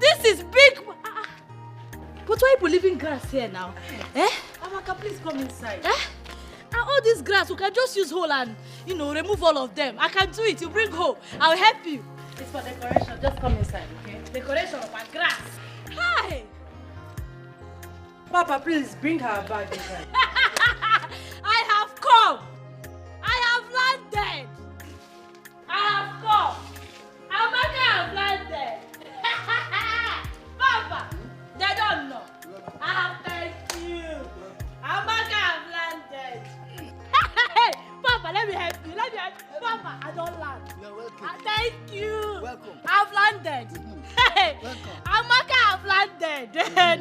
This is big. But why are you leaving grass here now? Amaka, please come inside. And all this grass, we can just use hole and, remove all of them. I can do it. You bring hole. I'll help you. It's for decoration. Just come inside, okay? Decoration of my grass. Hi. Papa, please bring her bag inside. I have come. I have landed. I have come. Amaka have landed. Papa, they don't know. I have thanked you. Amaka have landed. Papa, let me help you. Papa, I don't land. You're welcome. Thank you. Welcome. I've landed. Welcome. Amaka have landed.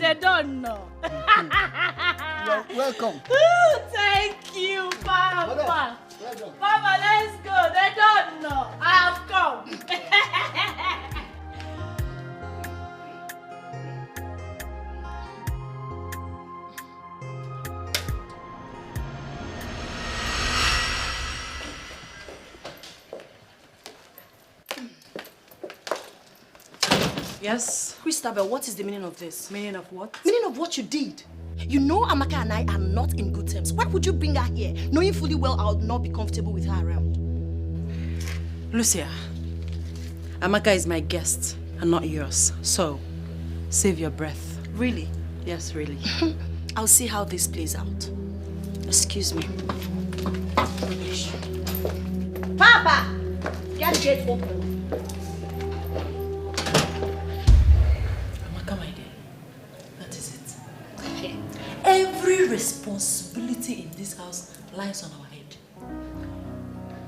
They don't know. You're welcome. Thank you, Papa. Welcome. Papa, let's go. They don't know. I have come. Yes? Christabel, what is the meaning of this? Meaning of what? Meaning of what you did. You know Amaka and I are not in good terms. Why would you bring her here, knowing fully well I would not be comfortable with her around? Lucia, Amaka is my guest and not yours. So, save your breath. Really? Yes, really. I'll see how this plays out. Excuse me. Papa! Get the gate open. Amaka, my dear, that is it. Every responsibility in this house lies on our head.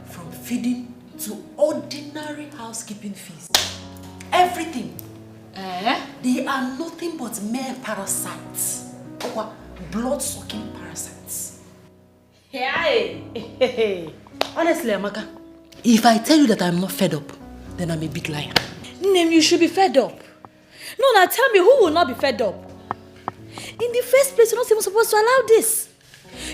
From feeding to ordinary housekeeping fees. Everything. They are nothing but mere parasites. Or blood-sucking parasites. Hey. Honestly, Amaka, if I tell you that I'm not fed up, then I'm a big liar. Nem, you should be fed up. No, now tell me, who will not be fed up? In the first place, you're not even supposed to allow this.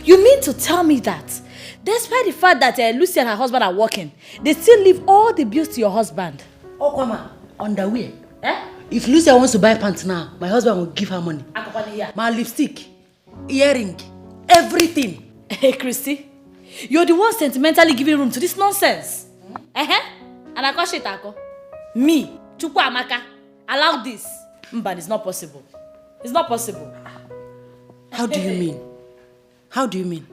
You mean to tell me that, despite the fact that Lucy and her husband are working, they still leave all the bills to your husband? Oh, come on. Underwear. If Lucia wants to buy pants now, my husband will give her money. My lipstick, earring, everything. Hey, Christy, you're the one sentimentally giving room to this nonsense. And I call shit, me, Chukwu Amaka, allow this. But it's not possible. It's not possible. How do you mean? How do you mean?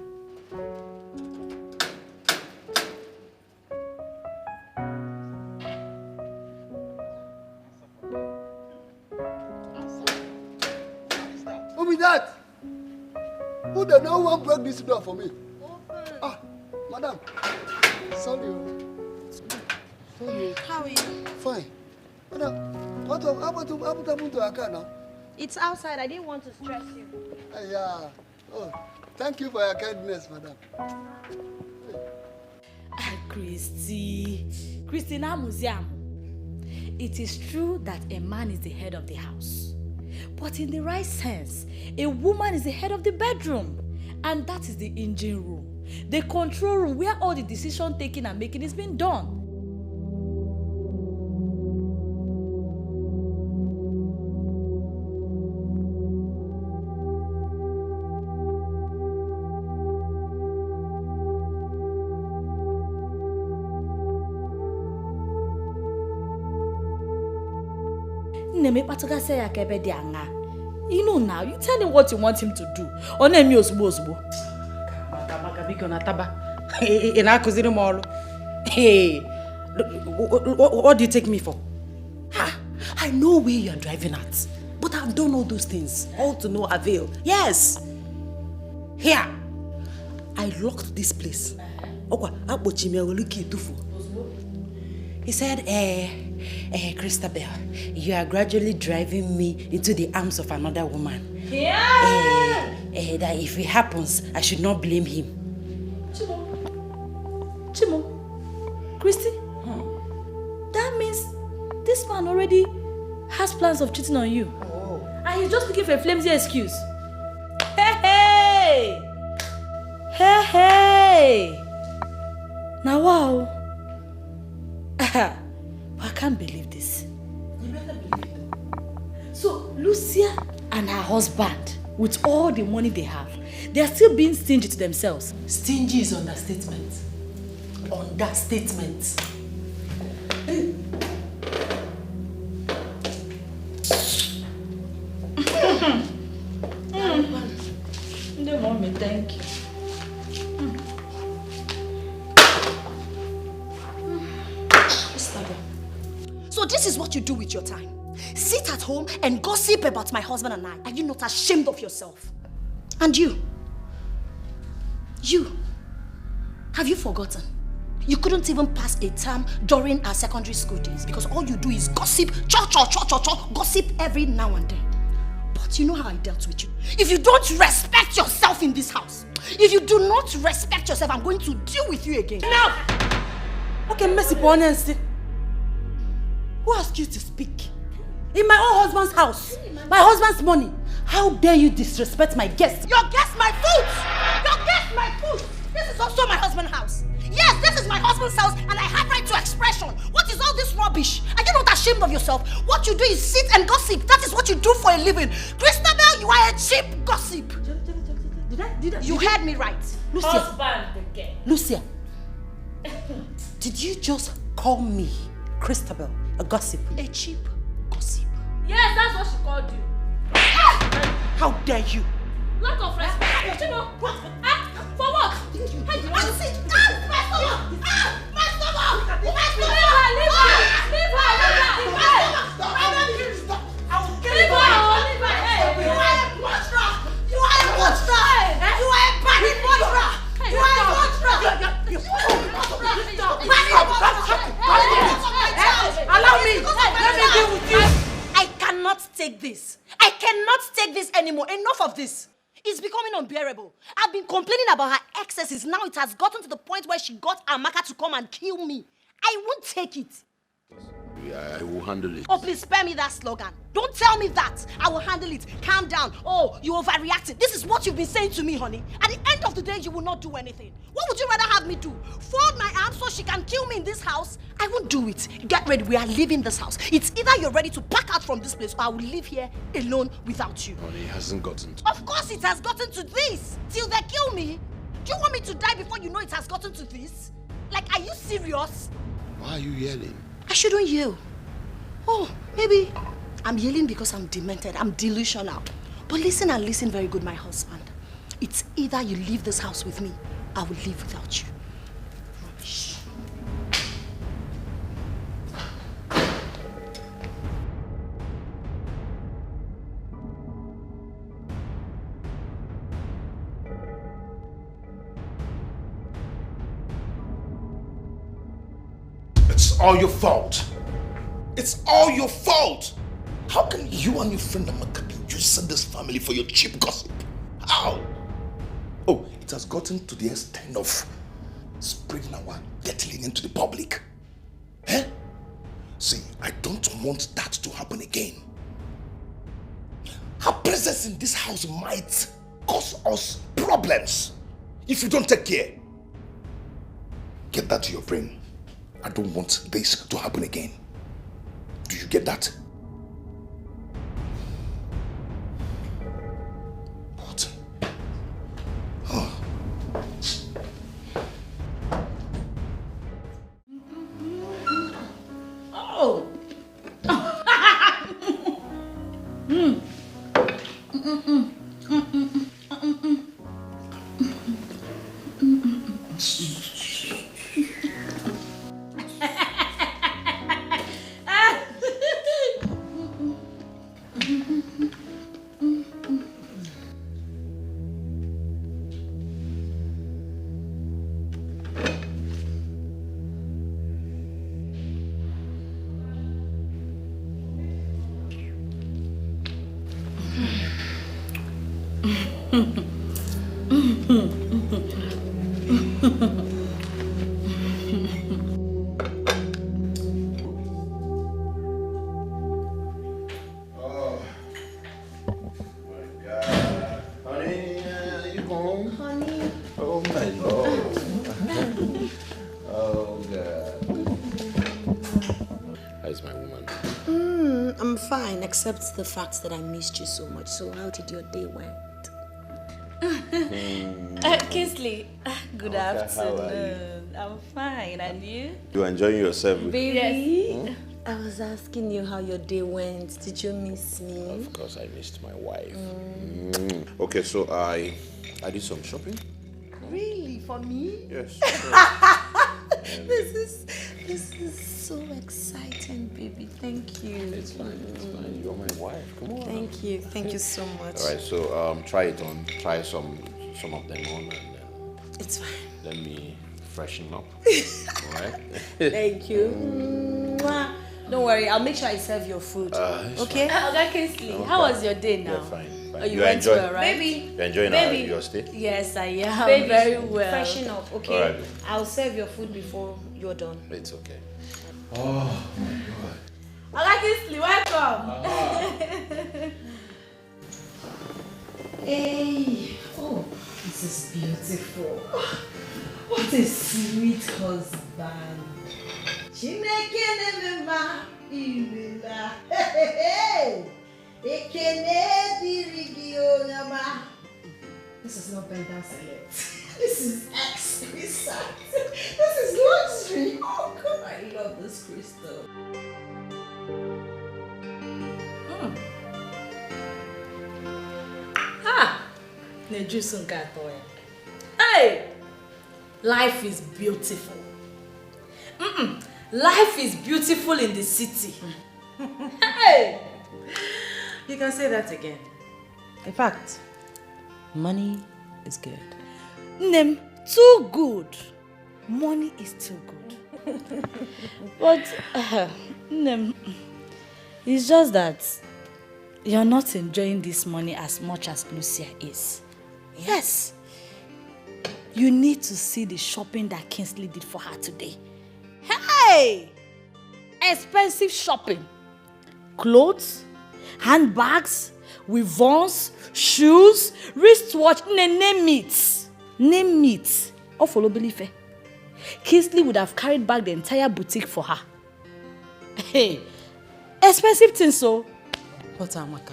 Who be that? Who the no one broke this door for me? Ah, madam. Sorry. Sorry. How are you? Fine. Madam, what happened to our car now? It's outside. I didn't want to stress you. Yeah. Oh, thank you for your kindness, madam. Christy, now museum. It is true that a man is the head of the house. But in the right sense, a woman is the head of the bedroom. And that is the engine room. The control room where all the decision taking and making is being done. You know now, you tell him what you want him to do. Hey, what do you take me for? I know where you are driving at, but I've done all those things, all to no avail. Yes. Here, I locked this place. He said, Christabel, you are gradually driving me into the arms of another woman. That if it happens, I should not blame him. Chimo, Christy, that means this man already has plans of cheating on you. And he's just looking for a flimsy excuse. Hey! Now, wow. I can't believe this. You better believe it. So, Lucia and her husband, with all the money they have, they are still being stingy to themselves. Stingy is understatement. Understatement. The mommy, thank you. So this is what you do with your time. Sit at home and gossip about my husband and I. Are you not ashamed of yourself? And you? Have you forgotten? You couldn't even pass a term during our secondary school days because all you do is gossip, gossip every now and then. But you know how I dealt with you. If you don't respect yourself in this house, if you do not respect yourself, I'm going to deal with you again. Enough! Okay, Mercy Ponensi. Who asked you to speak? In my own husband's house, my husband's money. How dare you disrespect my guest? Your guest, my food! Your guest, my food! This is also my husband's house. Yes, this is my husband's house and I have right to expression. What is all this rubbish? Are you not ashamed of yourself? What you do is sit and gossip. That is what you do for a living. Christabel, Crystal, you are a cheap gossip. You heard me right. Lucia. Husband again. Lucia. Did you just call me, Christabel, a gossip? A cheap gossip. Yes, that's what she called you. How dare you? Lack of respect. For what? Hey, my stomach! Allow me! Let me deal with you! I cannot take this. I cannot take this anymore. Enough of this. It's becoming unbearable. I've been complaining about her excesses. Now it has gotten to the point where she got Amaka to come and kill me. I won't take it. Yeah, I will handle it. Oh, please spare me that slogan. Don't tell me that. I will handle it. Calm down. Oh, you overreacted. This is what you've been saying to me, honey. At the end of the day, you will not do anything. What would you rather have me do? Fold my arms so she can kill me in this house? I won't do it. Get ready. We are leaving this house. It's either you're ready to pack out from this place or I will live here alone without you. Honey, it hasn't gotten to... Of course it has gotten to this. Till they kill me. Do you want me to die before you know it has gotten to this? Like, are you serious? Why are you yelling? I shouldn't yell. Oh, maybe I'm yelling because I'm demented. I'm delusional. But listen and listen very good, my husband. It's either you leave this house with me, I will live without you. Rubbish. It's all your fault. It's all your fault. How can you and your friend Amaka be using this family for your cheap gossip? How? Oh, it has gotten to the extent of spreading our dirty into the public. Eh? See, I don't want that to happen again. Her presence in this house might cause us problems if you don't take care. Get that to your brain. I don't want this to happen again. Do you get that? What? Oh. Oh. I'm fine, except the fact that I missed you so much. So how did your day went? Kingsley, good afternoon. I'm fine, and you? You enjoying yourself? Baby, Yes. I was asking you how your day went. Did you miss me? Of course, I missed my wife. Okay, so I did some shopping. Really? For me? Yes. This is so exciting, baby. Thank you. It's fine. You're my wife. Come on. Thank you so much. All right, so try it on. Try some of them on, and then it's fine. Let me freshen up. All right. Thank you. Mwah. Don't worry, I'll make sure I serve your food. Okay? Okay, Kingsley, how was your day now? Yeah, fine. Oh, you went well, right? Baby. You're enjoying your stay? Yes, I am. Baby, very well. Freshen up, okay? All right. I'll serve your food before you're done. It's okay. Oh my God. Okay, Kingsley, welcome. Hey, oh, this is beautiful. What a sweet husband. Chineke nemema imela. Ekene dirigi This is not bender salad. This is exquisite. This is luxury. Oh God, I love this crystal. Hey! Life is beautiful. Life is beautiful in the city. Hey! You can say that again. In fact, money is good. Nem, too good. Money is too good. But, Nem, it's just that you're not enjoying this money as much as Lucia is. Yes. You need to see the shopping that Kingsley did for her today. Hey! Expensive shopping. Clothes, handbags, weavons, shoes, wristwatch, name it. Name it. Or follow belief. Kingsley would have carried back the entire boutique for her. Hey, expensive things so. But Amaka,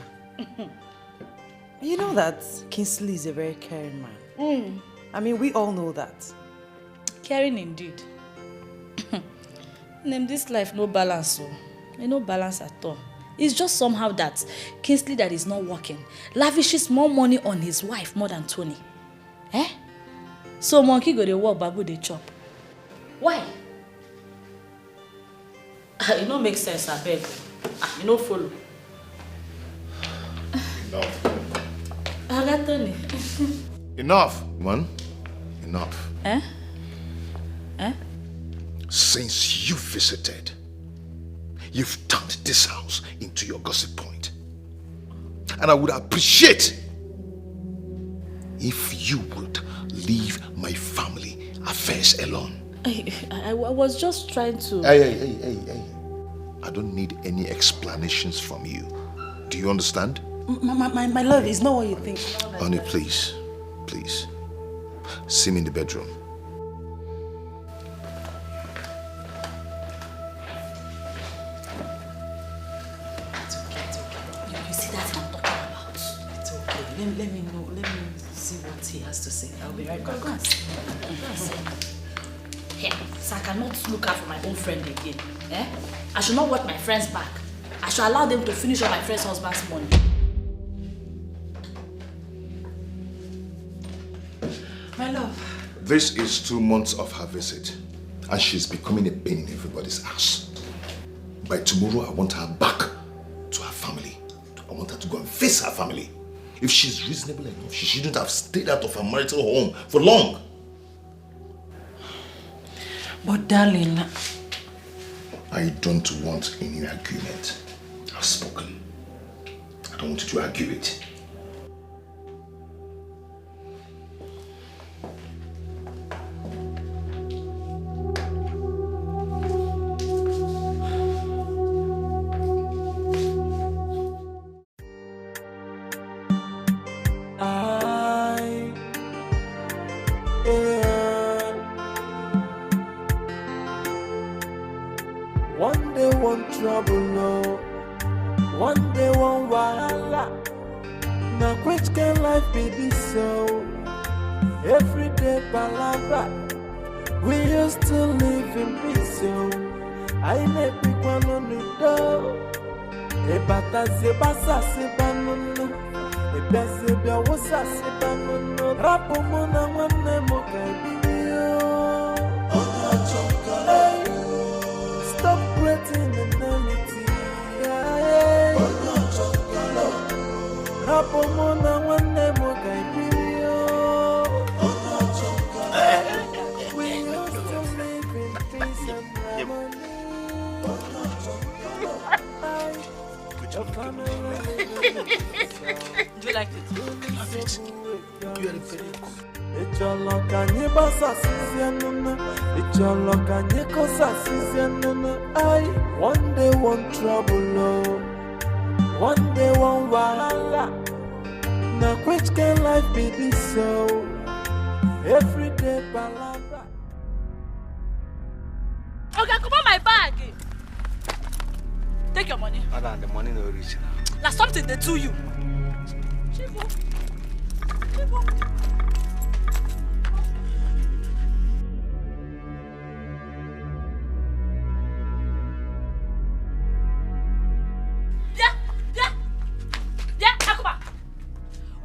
you know that Kingsley is a very caring man. I mean, we all know that. Caring indeed. Name this life no balance so. No balance at all. It's just somehow that Kingsley that is not working lavishes more money on his wife more than Tony. So monkey go to work, babu they chop. Why? It don't make sense, I beg. You don't follow. Enough. Tony. Enough, man. Enough. Since you visited, you've turned this house into your gossip point. And I would appreciate if you would leave my family affairs alone. I was just trying to... Hey. I don't need any explanations from you. Do you understand? My love is not what you think. Honey, please. See me in the bedroom. It's okay. You see that I'm talking about? It's okay. Let me know. Let me see what he has to say. I'll be right back. Go and see. Here, so I cannot look out for my own friend again. I should not work my friends back. I should allow them to finish up my friend's husband's money. My love. This is 2 months of her visit, and she's becoming a pain in everybody's ass. By tomorrow, I want her back to her family. I want her to go and face her family. If she's reasonable enough, she shouldn't have stayed out of her marital home for long. But darling... I don't want any argument. I've spoken. I don't want you to argue it. One day one trouble, no. One day one wahala. Now which can life be this so? Every day palabra. We used to live in peace, so I never pick one on the door. Ebata se basa se banunu. Ebese bia wosa se banunu. Rapo mona wane mo kaibio. Stop creating enmity. Rapo mona wane mo kaibio. We used to live in peace and harmony. Do you like it? I love it. You are very good. It's your luck and you pass a season. It's your luck and you cause a season. One day one trouble, no. One day one wahala. Now which can life be this so? Every day palabra. Okay, come on my bag. Take your money. Madam, the money no reach now. Now something they do you.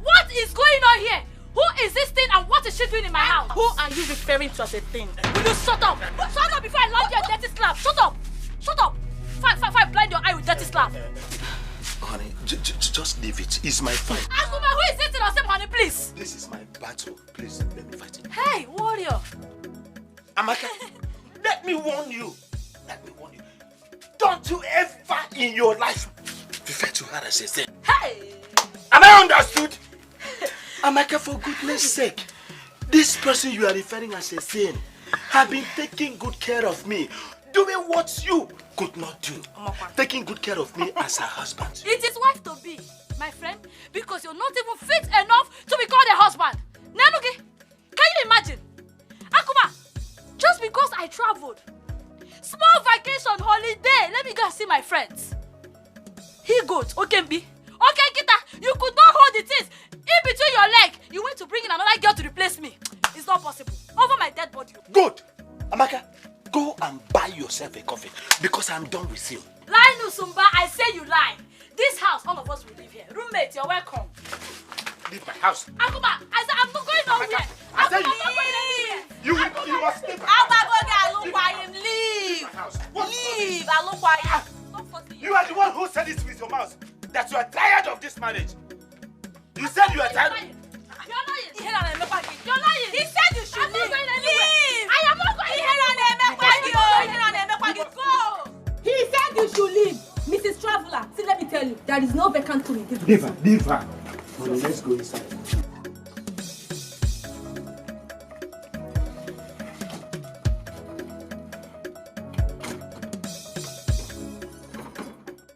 What is going on here? Who is this thing and what is she doing in my house? Who are you referring to as a thing? Will you shut up? Shut up before I land you a dirty slap. Shut up. Shut up. Fine, blind your eye with dirty slap. Honey, just leave it. It's my fight. Akuma, who is sitting on same honey, please? This is my battle. Please, let me fight it. Hey, warrior. Amaka, let me warn you. Don't you ever in your life refer to her as a sin. Hey! Am I understood? Amaka, for goodness sake, this person you are referring as a sin have been taking good care of me, doing what you could not do. Taking good care of me as her husband. It is wife to be, my friend, because you're not even fit enough to be called a husband. Nanugi, can you imagine? Akuma, just because I traveled, small vacation holiday, let me go and see my friends. He goat, Okembi. Okay, Kita, you could not hold the things in between your leg. You went to bring in another girl to replace me. It's not possible. Over my dead body. Good. Amaka, go and buy yourself a coffee because I'm done with you. Lie, Nusumba, I say you lie. This house, all of us will live here. Roommate, you're welcome. Leave my house. Akuma, I said I'm not going nowhere. I said I'm not going anywhere. You must leave my house. Leave. Leave. I look why you are the one who said it with your mouth that you are tired of this marriage. You said you are tired. You're lying. You're lying. He said you should leave. Leave. I am not going anywhere. Go. He said you should leave. Mrs. Traveler, see, let me tell you, there is no vacant room in this Leave her. Leave her. Let's go inside.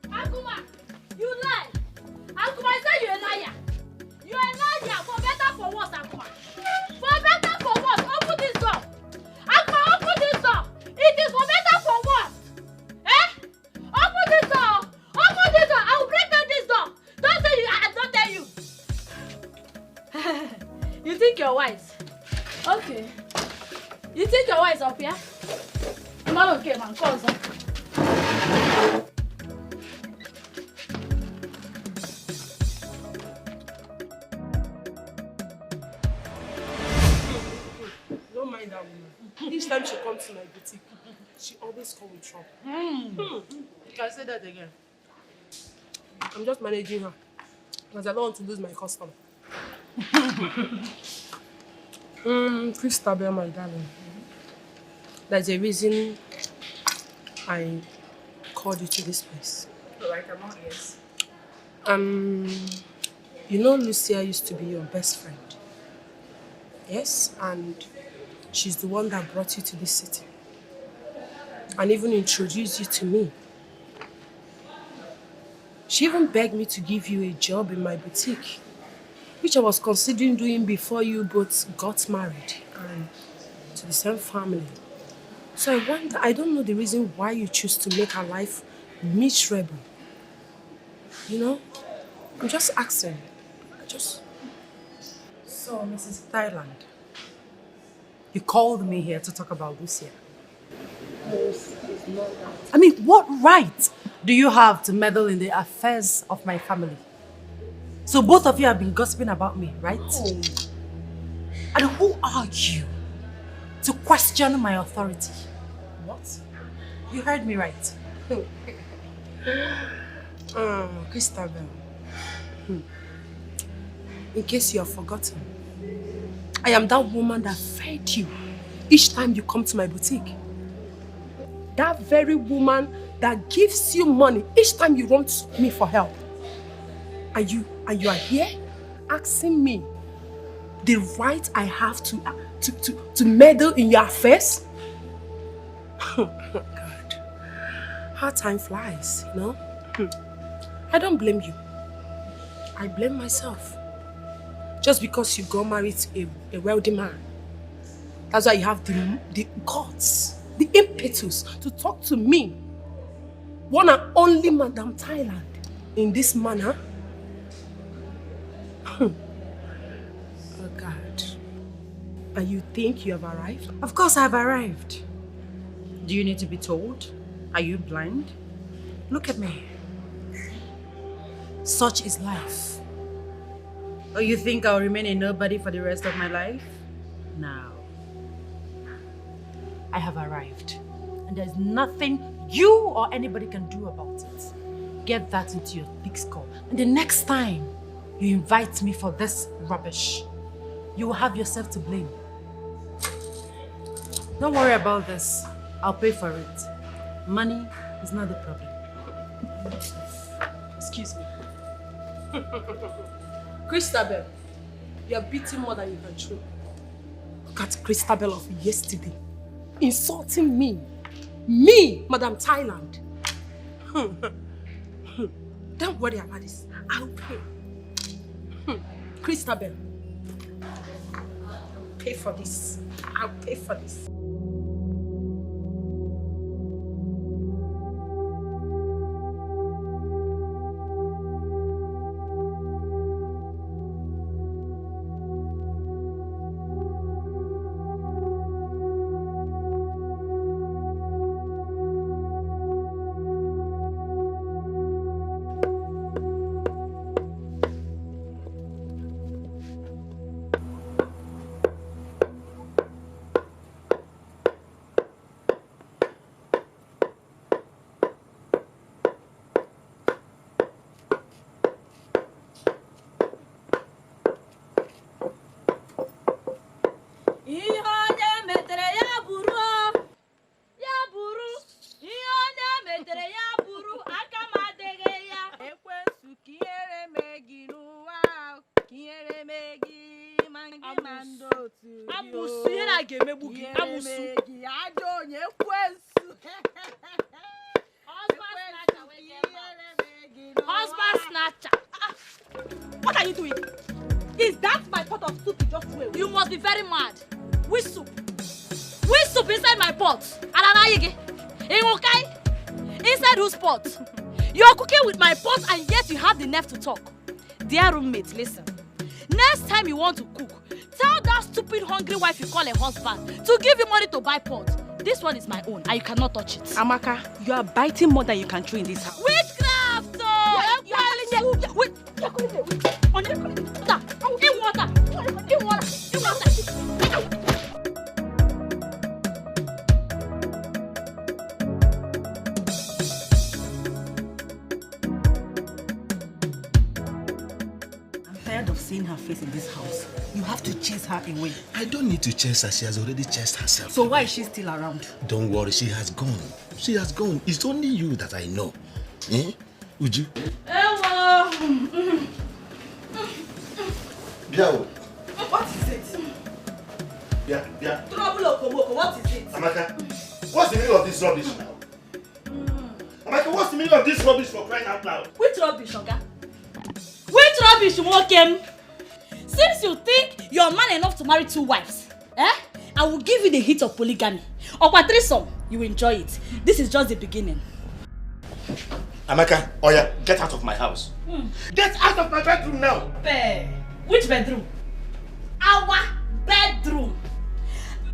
Akuma, you lie. Akuma, I said you're a liar. You're a liar. For better, for worse, Akuma. For better, for worse. Open this door. Akuma, open this door. It is for better, for worse. Eh? Open this door. Open this door. I will break down this door. Don't say you. I don't tell you. You think you're wise? Okay. You think you're wise up here? I'm not okay, man. Cause. Don't mind that woman. Each time she comes to my boutique, she always comes with trouble. You can say that again. I'm just managing her because I don't want to lose my customer. Christabel, my darling. There's a reason I called you to this place. Alright, I'm all ears. You know Lucia used to be your best friend. Yes, and she's the one that brought you to this city. And even introduced you to me. She even begged me to give you a job in my boutique, which I was considering doing before you both got married and to the same family. So I wonder, I don't know the reason why you choose to make her life miserable. You know? I'm just asking. So, Mrs. Thailand, you called me here to talk about Lucia. I mean, what right do you have to meddle in the affairs of my family? So both of you have been gossiping about me, right? Oh. And who are you to question my authority? What? You heard me right. Christabel. In case you have forgotten, I am that woman that fed you each time you come to my boutique. That very woman that gives you money each time you run to me for help. And you are here asking me the right I have to meddle in your affairs? God. How time flies, you know? I don't blame you. I blame myself. Just because you got married to a wealthy man. That's why you have the guts, the impetus to talk to me, one and only Madam Thailand, in this manner. And you think you have arrived? Of course I've arrived. Do you need to be told? Are you blind? Look at me. Such is life. Oh, you think I'll remain a nobody for the rest of my life? No. I have arrived. And there's nothing you or anybody can do about it. Get that into your thick skull. And the next time you invite me for this rubbish, you will have yourself to blame. Don't worry about this. I'll pay for it. Money is not the problem. Excuse me. Christabel, you are beating more than you can chew. Look at Christabel of yesterday. Insulting me. Me, Madam Thailand. Don't worry about this. I'll pay. Christabel. I'll pay for this. I'll pay for this. Husband snatcher. What are you doing? Is that my pot of soup you just threw away? You must be very mad. Which soup? Which soup inside my pot? Inside whose pot? You are cooking with my pot and yet you have the nerve to talk. Dear roommate, listen. Next time you want to cook, tell that stupid hungry wife you call a husband to give you money to buy pot. This one is my own and you cannot touch it. Amaka, you are biting more than you can chew in this house. Witchcraft! I'm tired of seeing her face in this house. You have to chase her away. I don't need to chase her. She has already chased herself. So why is she still around? Don't worry, she has gone. She has gone. It's only you that I know. Eh? Would you? Hello. Biao. What is it? Yeah. Trouble Okomoko, what is it? Amaka, what's the meaning of this rubbish now? Amaka, what's the meaning of this rubbish for crying out loud? Which rubbish, Oga? Which rubbish, Wokem? Since you think you're man enough to marry 2 wives, I will give you the hit of polygamy. Or threesome, you will enjoy it. This is just the beginning. Amaka, Oya, get out of my house. Get out of my bedroom now. Which bedroom? Our bedroom.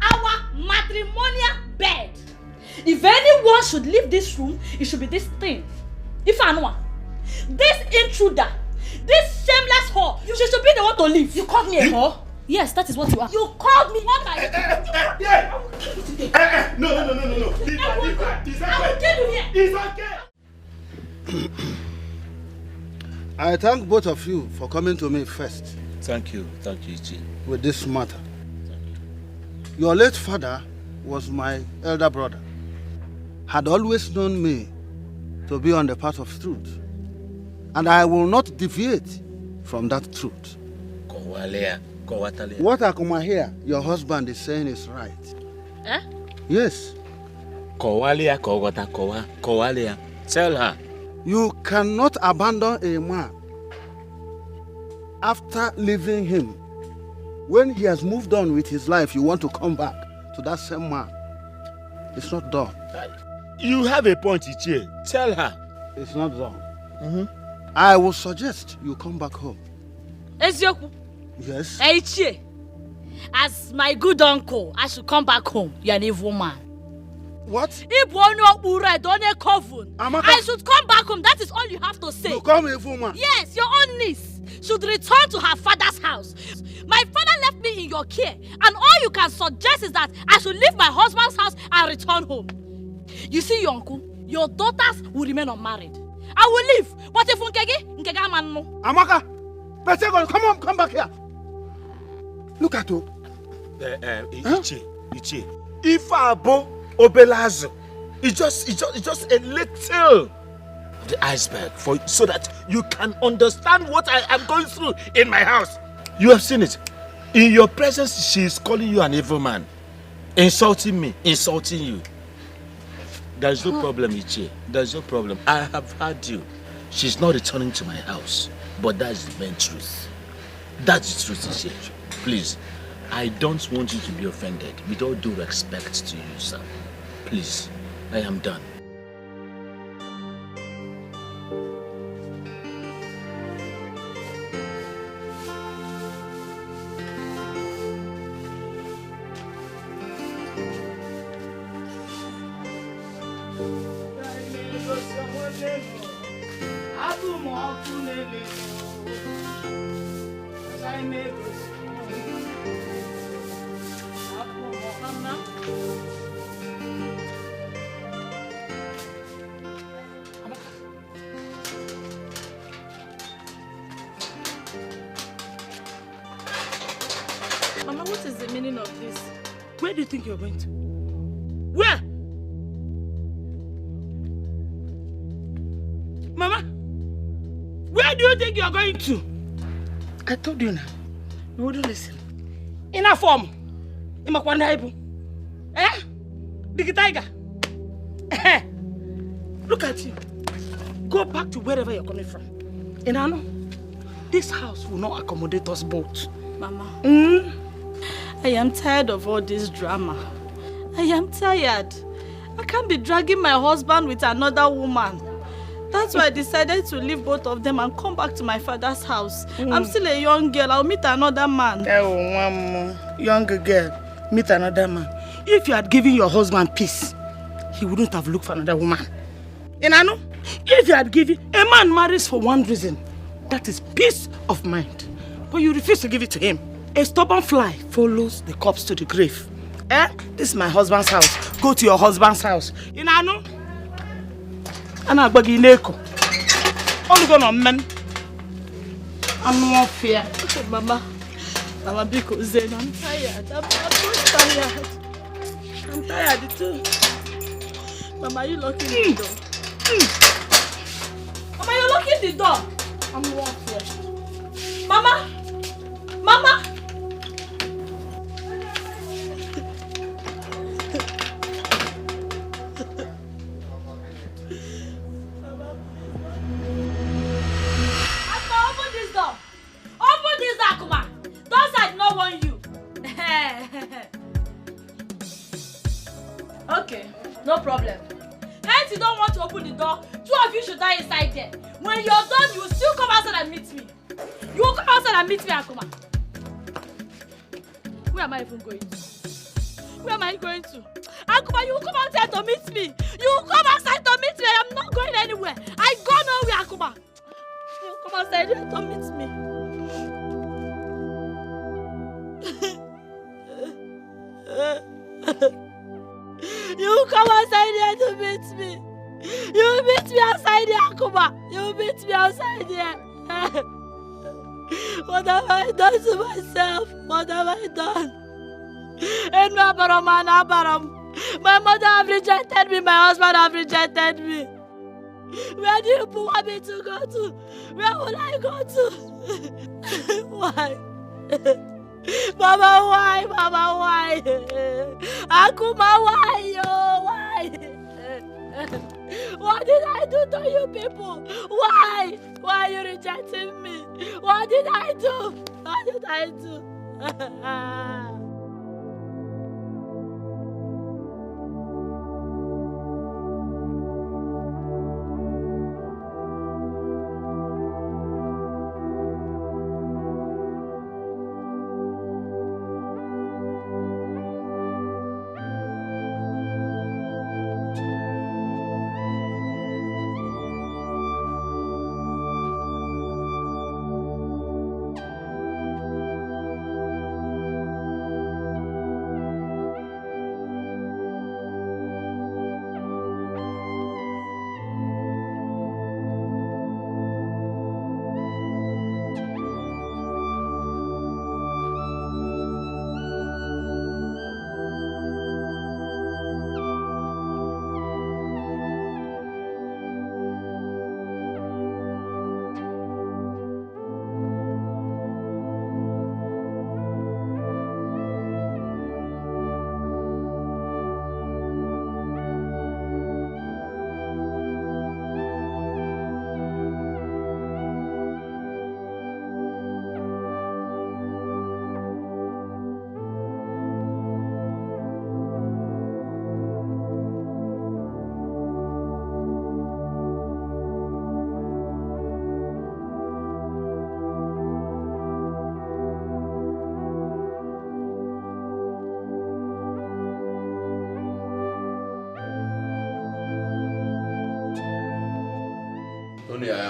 Our matrimonial bed. If anyone should leave this room, it should be this thing. If I know, this intruder, this shameless whore, she should be the one to leave. You called me a whore? Yes, that is what you are. You called me what I... No. Leave her. It's okay. I will kill you here. It's okay. I thank both of you for coming to me first. Thank you, Ichi. With this matter. Your late father was my elder brother. Had always known me to be on the path of truth. And I will not deviate from that truth. What Akuma here, your husband is saying is right. Eh? Yes. Tell her. You cannot abandon a man after leaving him. When he has moved on with his life, you want to come back to that same man. It's not done. You have a point, Ichie. Tell her. It's not done. I will suggest you come back home. Ezioku. Yes. Ichie. as my good uncle, I should come back home. You're an evil man. What? I should come back home. That is all you have to say. You call me a evil man? Yes, your own niece should return to her father's house. My father left me in your care, and all you can suggest is that I should leave my husband's house and return home. You see, your uncle, your daughters will remain unmarried. I will leave, but if Nkega man no. Amaka, come back here. Look at you. Iche. If Abo Obelazo, it's just a little of the iceberg so that you can understand what I am going through in my house. You have seen it. In your presence, she is calling you an evil man, insulting me, insulting you. There is no problem, Iche. There is no problem. I have heard you. She's not returning to my house, but that is the main truth. That's the truth, Iche. Please, I don't want you to be offended. With all due respect to you, sir. Please, I am done. Mama, what is the meaning of this? Where do you think you're going to? Where? Mama, where do you think you're going to? I told you now. You wouldn't listen. In a form. In my kwandaibu. Eh? Digitiger. Eh? Look at you. Go back to wherever you're coming from. Inano, this house will not accommodate us both. Mama. I am tired of all this drama. I am tired. I can't be dragging my husband with another woman. That's why I decided to leave both of them and come back to my father's house. I'm still a young girl. I'll meet another man. Oh, one more young girl, meet another man. If you had given your husband peace, he wouldn't have looked for another woman. Inano, if you had given, a man marries for one reason. That is peace of mind. But you refuse to give it to him. A stubborn fly follows the corpse to the grave. Eh? This is my husband's house. Go to your husband's house. Inano? Ana agbagi neko. Only gonna men. I'm not fear. Mama, because then I'm tired. I'm so tired. I'm tired too. Mama, you locking the door? Mama, you locking the door? I'm not fear. Mama! Mama! Okay, no problem. Hence you don't want to open the door, two of you should die inside there. When you're done, you will still come outside and meet me. You will come outside and meet me, Akuma. Where am I even going to? Where am I going to? Akuma, you will come outside to meet me. You will come outside to meet me. I am not going anywhere. I go nowhere, Akuma. You will come outside here to meet me. You come outside here to meet me. You meet me outside here, Akuma. You meet me outside here. What have I done to myself? What have I done? My mother have rejected me. My husband have rejected me. Where do you want me to go to? Where will I go to? Why? Mama, why? Mama, why? Akuma, why? Oh, why? What did I do to you people? Why? Why are you rejecting me? What did I do? What did I do?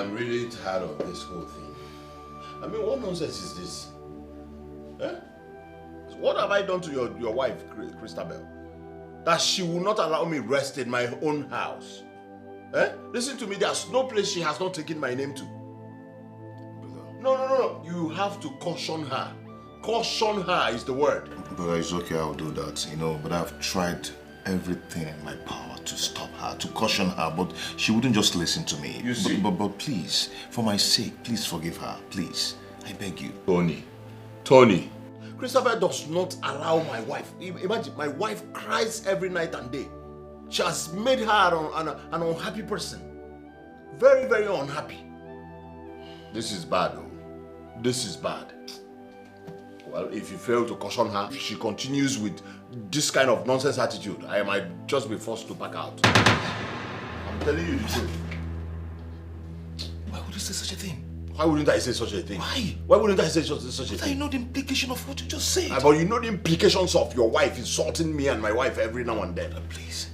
am really tired of this whole thing. I mean, what nonsense is this? Eh? What have I done to your wife, Christabel? That she will not allow me rest in my own house. Eh? Listen to me, there's no place she has not taken my name to. No. You have to caution her. Caution her is the word. Brother, it's okay, I'll do that, but I've tried everything in my power to stop her, to caution her, but she wouldn't just listen to me. You see? But please, for my sake, please forgive her, please. I beg you. Tony. Christopher does not allow my wife. Imagine, my wife cries every night and day. She has made her an unhappy person. Very, very unhappy. This is bad, though. This is bad. Well, if you fail to caution her, she continues with this kind of nonsense attitude. I might just be forced to back out. I'm telling you the truth. Why would you say such a thing? Why wouldn't I say such a thing? Why? Why wouldn't I say such a thing? I know the implication of what you just said. But you know the implications of your wife insulting me and my wife every now and then. Please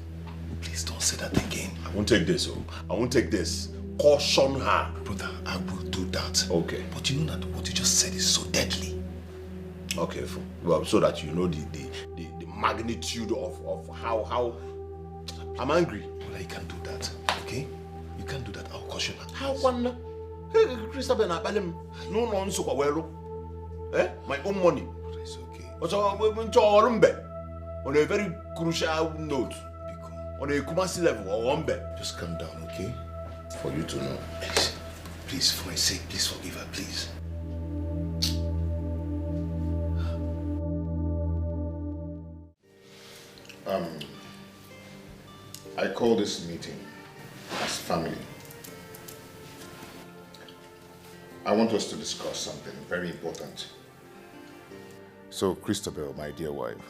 don't say that again. I won't take this, I won't take this. Caution her. Brother, I will do that. Okay. But you know that what you just said is so deadly. Okay, well, so that you know the magnitude of how I'm angry. Well, you can't do that, okay? You can't do that. I'll caution her. How one? Hey, Christabel, no so my own money. It's okay. On a very crucial note, on a Kumasi level, just calm down, okay? For you to know. Please, for my sake, please forgive her, please. I call this meeting as family. I want us to discuss something very important. So, Christabel, my dear wife,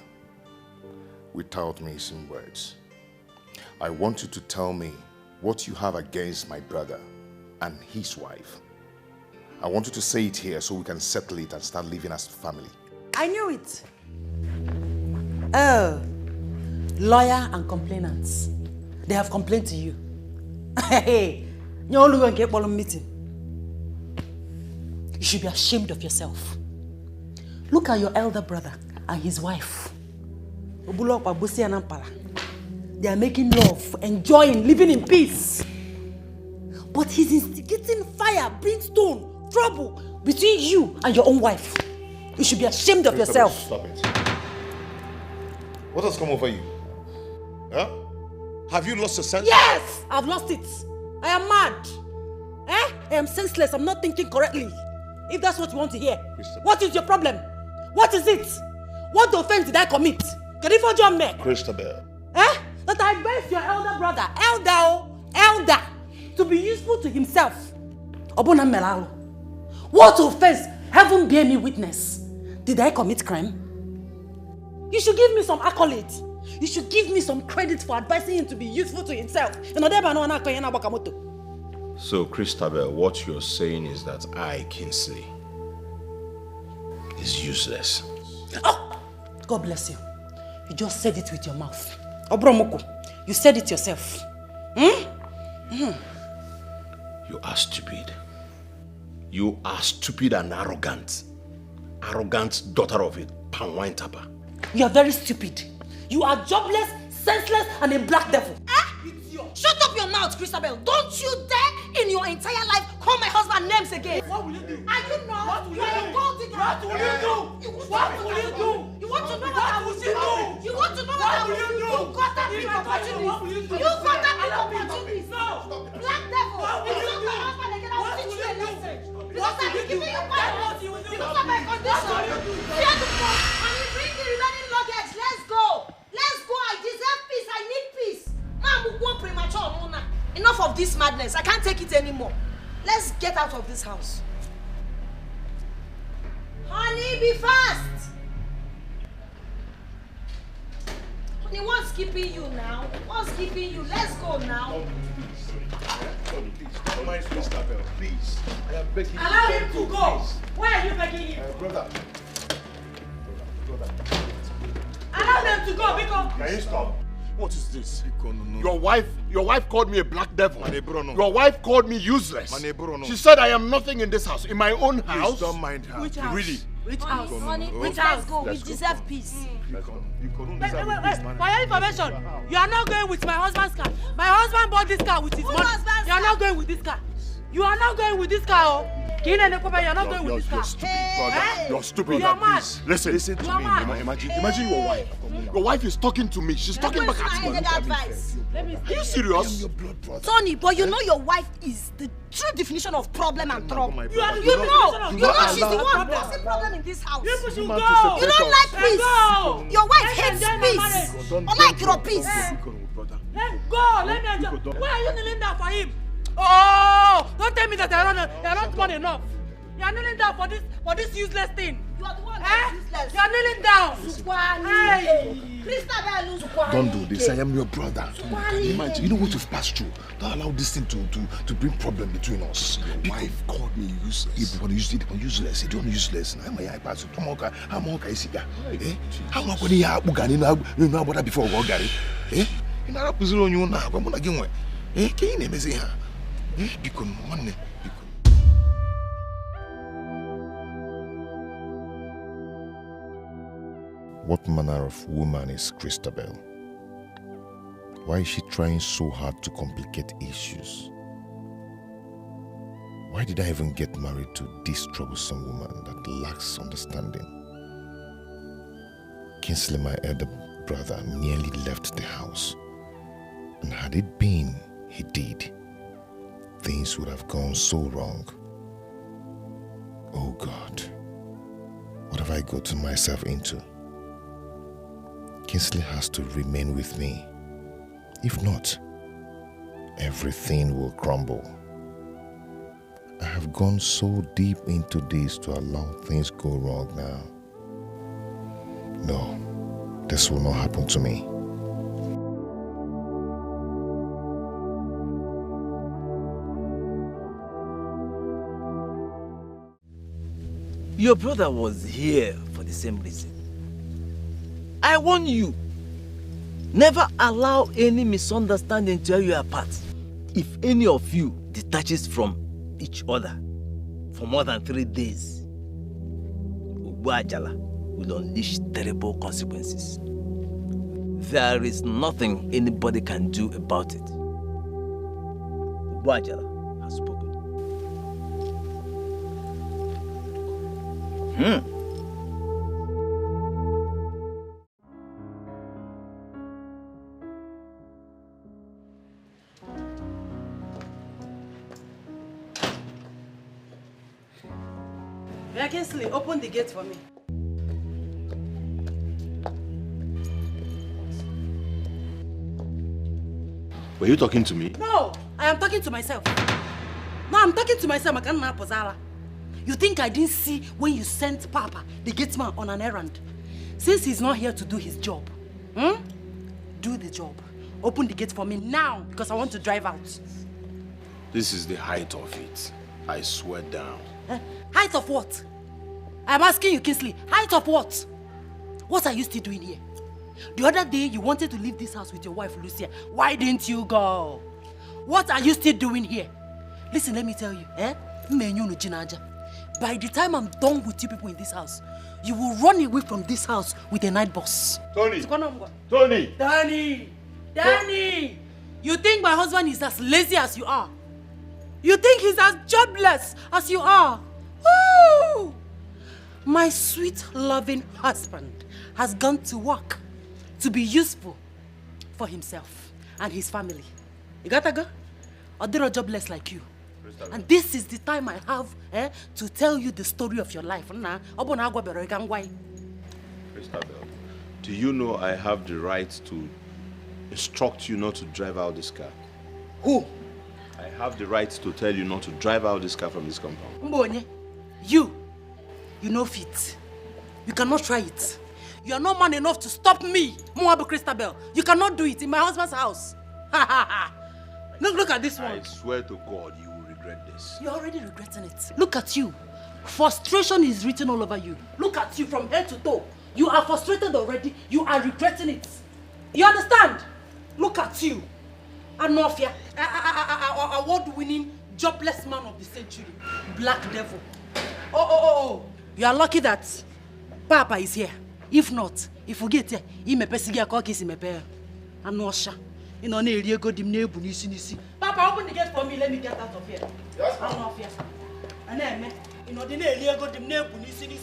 without missing words, I want you to tell me what you have against my brother and his wife. I want you to say it here so we can settle it and start living as family. I knew it. Oh, lawyer and complainants. They have complained to you. Hey, you're only going to get one meeting. You should be ashamed of yourself. Look at your elder brother and his wife. They are making love, enjoying, living in peace. But he's instigating fire, brimstone, trouble between you and your own wife. You should be ashamed of yourself. Stop it. What has come over you? Huh? Have you lost your sense? Yes! I've lost it. I am mad. I am senseless. I'm not thinking correctly. If that's what you want to hear. What is your problem? What is it? What offense did I commit? Can you forgive me? Christabel. That I advised your elder brother, elder, to be useful to himself. What offense? Heaven bear me witness. Did I commit crime? You should give me some accolades. You should give me some credit for advising him to be useful to himself. So, Christabel, what you're saying is that I, Kingsley, is useless. Oh! God bless you. You just said it with your mouth. Obromoko, you said it yourself. You are stupid. You are stupid and arrogant. Arrogant daughter of a palm wine tapper. You are very stupid. You are jobless, senseless, and a black devil. Shut up your mouth, Christabel. Don't you dare in your entire life call my husband names again. What will you do? I don't know. What will you do? What will you do? What will you do? You want to know what I will do? You want to know what I will do? You got that big opportunity. You got that big opportunity. Black devil. If you don't my husband again, I will teach you a lesson. Because I will give you violence. Because of my condition. Fear the fuck. And you bring the remaining luggage. Let's go. Let's go. I deserve peace. I need peace. Premature, Mona. Enough of this madness. I can't take it anymore. Let's get out of this house. Honey, be fast. Honey, what's keeping you now? What's keeping you? Let's go now. Please. Don't mind Christabel, please. I am begging you. Allow him to go. Where are you begging him? Brother. Allow them to go because... Can you stop? What is this? Your wife called me a black devil. Your wife called me useless. She said I am nothing in this house. In my own house. Please don't mind her. Which house? Really? Which house? Honey, Which let's house? go. We deserve peace. Wait. For your information, you are not going with my husband's car. My husband bought this car with his money. You are not going with this car. You are not going with this car. You are not going with this car. You're stupid, brother. You're stupid. You're mad. Listen to me. Imagine your wife. Your wife is talking to me. She's talking back at me. Are you serious? Tony, but you know your wife is the true definition of problem and trouble. You know she's the one causing problem in this house. You don't like peace. Your wife hates peace. Unlike your peace. Let's go. Let me enjoy. Why are you kneeling down for him? Oh, don't tell me that you're not smart enough. You're kneeling down for this useless thing. You are the one that's useless. You're kneeling down. Hey. Don't do this. I am your brother. Imagine, you know what you've passed through. Don't allow this thing to bring problem between us. Your wife called me useless. Useless. You don't useless. I'm a pass. I'm okay. How am I going to have you know about that before we go, eh? You know what I'm you now. I'm going to get eh? Can you name me? Because one. What manner of woman is Christabel? Why is she trying so hard to complicate issues? Why did I even get married to this troublesome woman that lacks understanding? Kingsley, my elder brother, nearly left the house. And had it been he did, things would have gone so wrong. Oh God, what have I gotten myself into? Kingsley has to remain with me. If not, everything will crumble. I have gone so deep into this to allow things go wrong now. No, this will not happen to me. Your brother was here for the same reason. I warn you, never allow any misunderstanding to tear you apart. If any of you detaches from each other for more than 3 days, Ugwajala will unleash terrible consequences. There is nothing anybody can do about it. Ugwajala has spoken. Kingsley, open the gate for me. Were you talking to me? No, I am talking to myself. No, I'm talking to myself. You think I didn't see when you sent Papa, the gateman, on an errand? Since he's not here to do his job, do the job. Open the gate for me now, because I want to drive out. This is the height of it. I swear down. Height of what? I'm asking you, Kingsley, height of what? What are you still doing here? The other day, you wanted to leave this house with your wife, Lucia. Why didn't you go? What are you still doing here? Listen, let me tell you, by the time I'm done with you people in this house, you will run away from this house with a night boss. Tony! Danny! You think my husband is as lazy as you are? You think he's as jobless as you are? Woo! My sweet, loving husband has gone to work to be useful for himself and his family. You gotta go? Or they're jobless like you. And this is the time I have to tell you the story of your life. Christabel, do you know I have the right to instruct you not to drive out this car? Who? I have the right to tell you not to drive out this car from this compound. Mbonye, you know fit. You cannot try it. You are not man enough to stop me, Moabu Christabel. You cannot do it in my husband's house. Look at this one. I swear to God, you will regret this. You're already regretting it. Look at you. Frustration is written all over you. Look at you from head to toe. You are frustrated already. You are regretting it. You understand? Look at you. Anofia, award-winning jobless man of the century. Black devil. Oh. You are lucky that Papa is here. If not, if you get here, he may pesigia cookies in my pair. I'm not sure. You know, you go dim neighbor, nisi. Papa, open the gate for me. Let me get out of here. Yes, I'm not here. And then, you know, the neighbor go dim neighbor, nisi.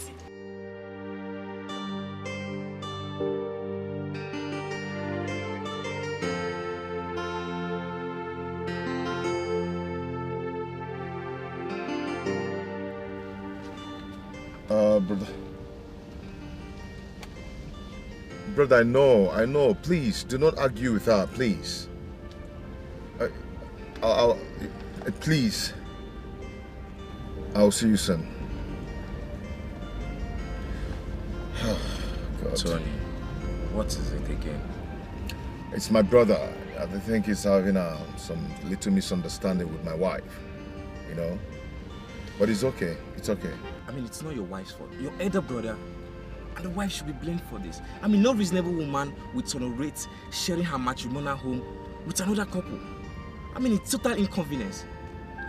Brother, I know. Please, do not argue with her, please. Please. I'll see you soon. God. Tony, what is it again? It's my brother. I think he's having some little misunderstanding with my wife, you know. But it's okay. It's okay. I mean, it's not your wife's fault. Your elder brother and the wife should be blamed for this. I mean, no reasonable woman would tolerate sharing her matrimonial home with another couple. I mean, it's total inconvenience.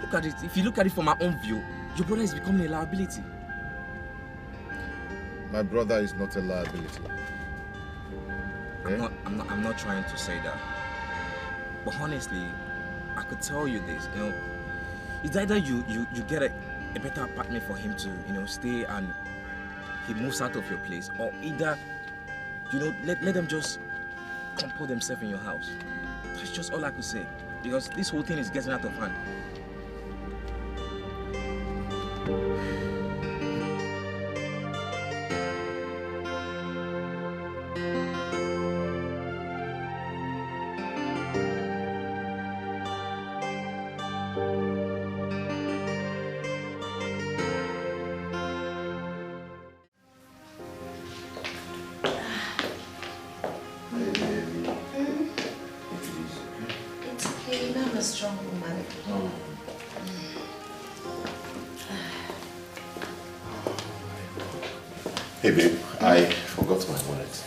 Look at it. If you look at it from my own view, your brother is becoming a liability. My brother is not a liability. I'm not trying to say that. But honestly, I could tell you this, you know, it's either you get a better apartment for him to, you know, stay and he moves out of your place, or either, you know, let them just compose themselves in your house. That's just all I could say, because this whole thing is getting out of hand. Hey babe, I forgot my wallet.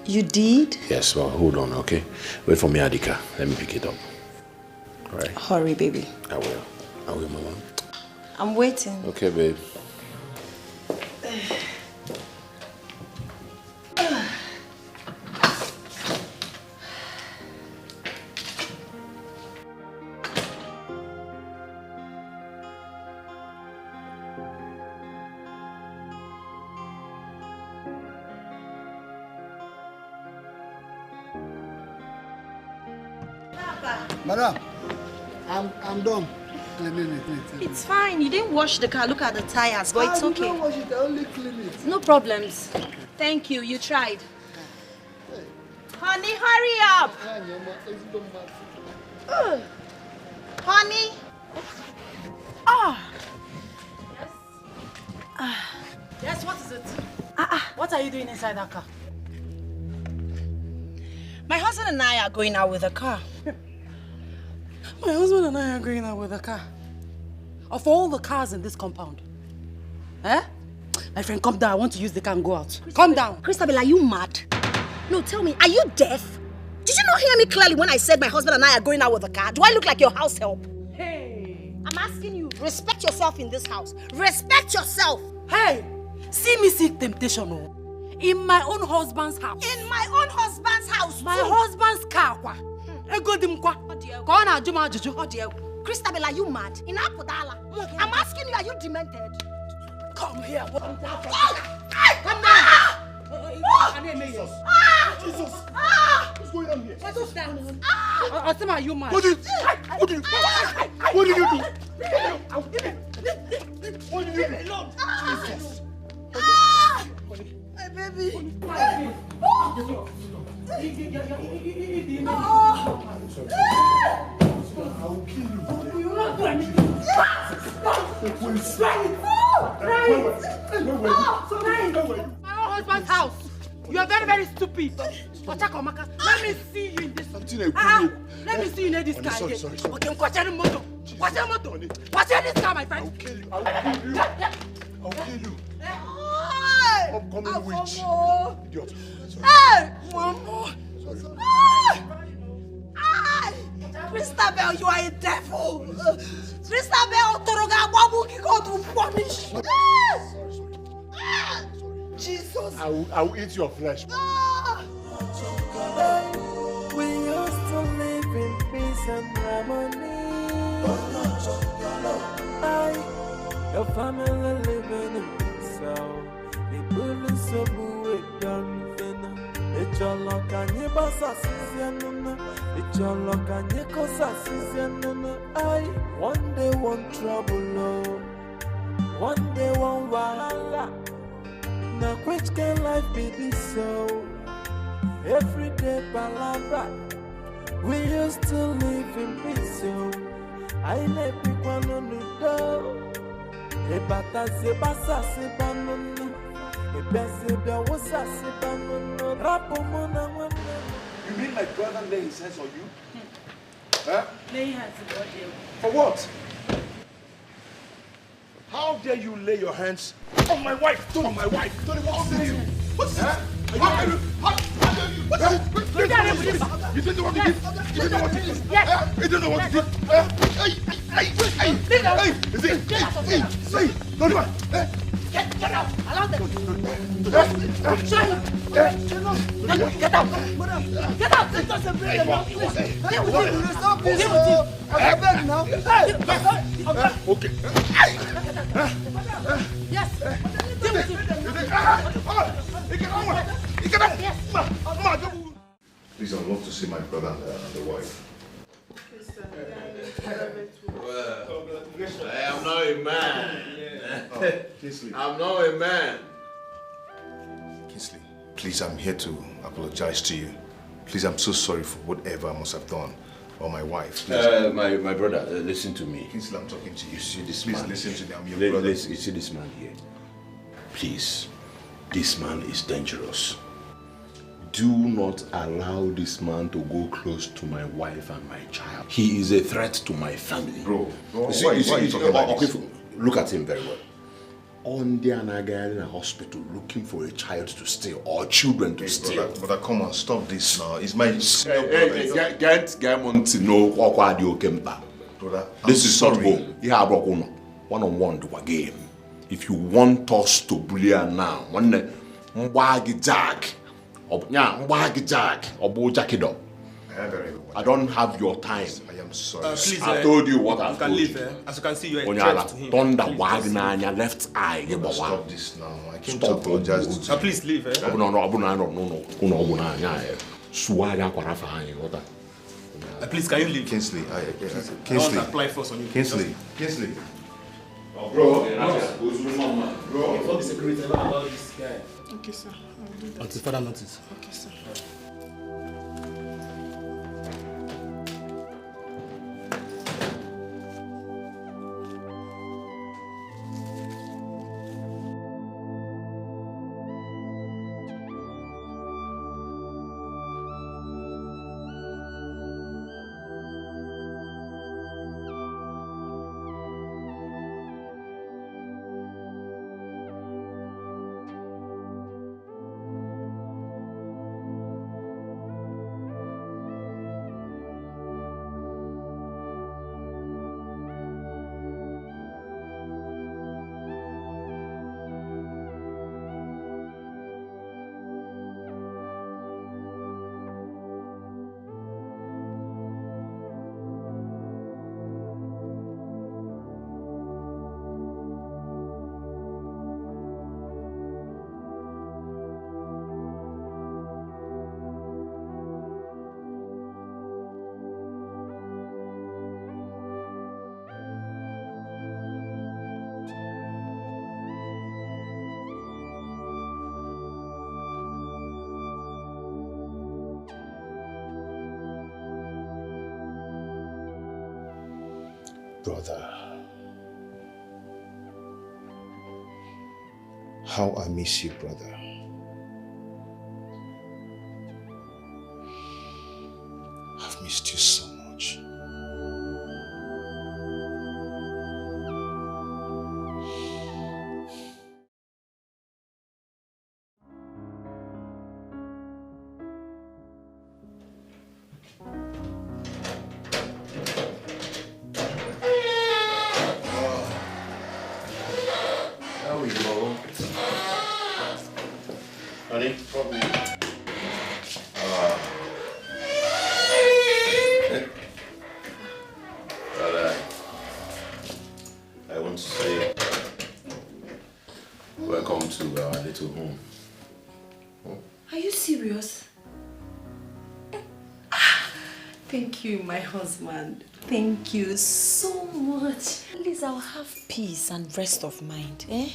You did? Yes, well, hold on, okay? Wait for me at the car. Let me pick it up. All right? Hurry, baby. I will, Mama. I'm waiting. Okay, babe. Madam, I'm done cleaning it. It's fine. You didn't wash the car. Look at the tires, but it's okay. I didn't wash it. I only clean it. No problems. Thank you. You tried. Honey, hurry up. Honey. Yes, what is it? What are you doing inside that car? My husband and I are going out with a car. My husband and I are going out with a car. Of all the cars in this compound. Eh? My friend, come down. I want to use the car and go out. Come down. Christabel, are you mad? No, tell me, are you deaf? Did you not hear me clearly when I said my husband and I are going out with a car? Do I look like your house help? Hey! I'm asking you, respect yourself in this house. Respect yourself! Hey! See me seek temptation, oh. In my own husband's house. In my own husband's house, my husband's car, kwa. Christabel, are you mad? In Apodala. I'm asking you, are you demented? Come here. Come down. Jesus. Jesus. What's going on here? What's that? Are you mad? What did you do? What did you do? Jesus. My baby. I will kill you. You will not do anything. My own husband's house. You are very, very stupid. Let me see you in this. Let me see you in this car. Sorry. Okay, watch this car, my friend. I'll kill you. I'll kill you. Upcoming witch. Idiot. Hey! One more. Christabel, you are a devil. Christabel, Toroga, Wabuki, God will punish you. Jesus. I will eat your flesh. We used to live in peace and harmony. Your family living in peace. The police are moving down. It's your luck and your boss assistant. It's your luck and your cause assistant. One day one trouble, one day one wahala. Now which can life be this so? Every day palabra. We used to live in peace so. I let people on the door. E bata se basa se banana. E bese be wosa se banana. Rapo mona mona. You mean my brother lay his hands on you? Huh? Lay hands on you. For what? How dare you lay your hands on my wife? Tony, on my wife. Tony, what's this? What's this? How dare you? What's this? You didn't know what to do. You didn't know what to do. You didn't know what to do. Hey! Is it? Hey! Don't do it. Get out! Allow them. Get out! Get out! It doesn't bring them out. Deal with him. Deal with him. I'm back now. Okay. Yes. Deal with him. Yes. Please, I'd love to see my brother and the wife. I am not a man. I'm not a man. Kingsley, please, I'm here to apologize to you. Please, I'm so sorry for whatever I must have done. Or my wife. My brother, listen to me. Kingsley, I'm talking to you. You see this please man? Listen to me. I'm your brother. You see this man here? Please, this man is dangerous. Do not allow this man to go close to my wife and my child. He is a threat to my family. Bro, why are you talking about this? Look at him very well. On the Anaga in a hospital looking for a child to steal or children to steal. Brother, come on, stop this now. It's my Get to know what you came back. Brother, this is not home. You have one-on-one to a game. If you want us to bully her now, one Jack. I don't have your time. I am sorry. Please, I told you what I told you. As you can see, you are a When threat to him. thunder wagging on your left eye. Stop this now. I came to apologize to you. Please leave. No. Please, can you leave? Kingsley, I want Kingsley. to apply force on you. Kingsley. Oh, bro, inform the security about this guy. Okay, sir. I'll do that. Until further notice. Okay, sir. Brother, how I miss you, brother. I've missed you so much. There we go. Honey, probably. But I want to say welcome to our little home. Are you serious? Thank you, my husband. Thank you so much. At least I'll have peace and rest of mind, eh?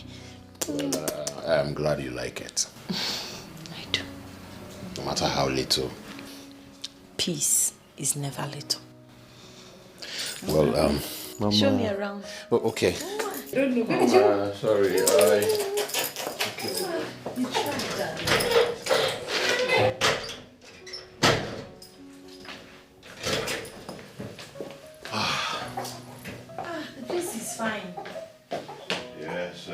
I am glad you like it. I do. No matter how little. Peace is never little. Well, Mama. Show me around. Oh, okay. I don't know. Sorry, You tried that. The place is fine. Yes,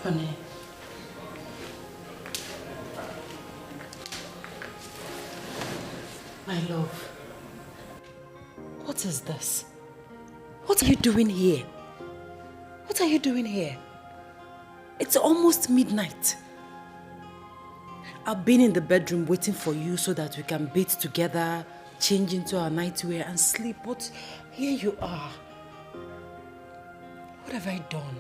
Honey. My love. What is this? What are you doing here? What are you doing here? It's almost midnight. I've been in the bedroom waiting for you so that we can bathe together, change into our nightwear and sleep. But here you are. What have I done?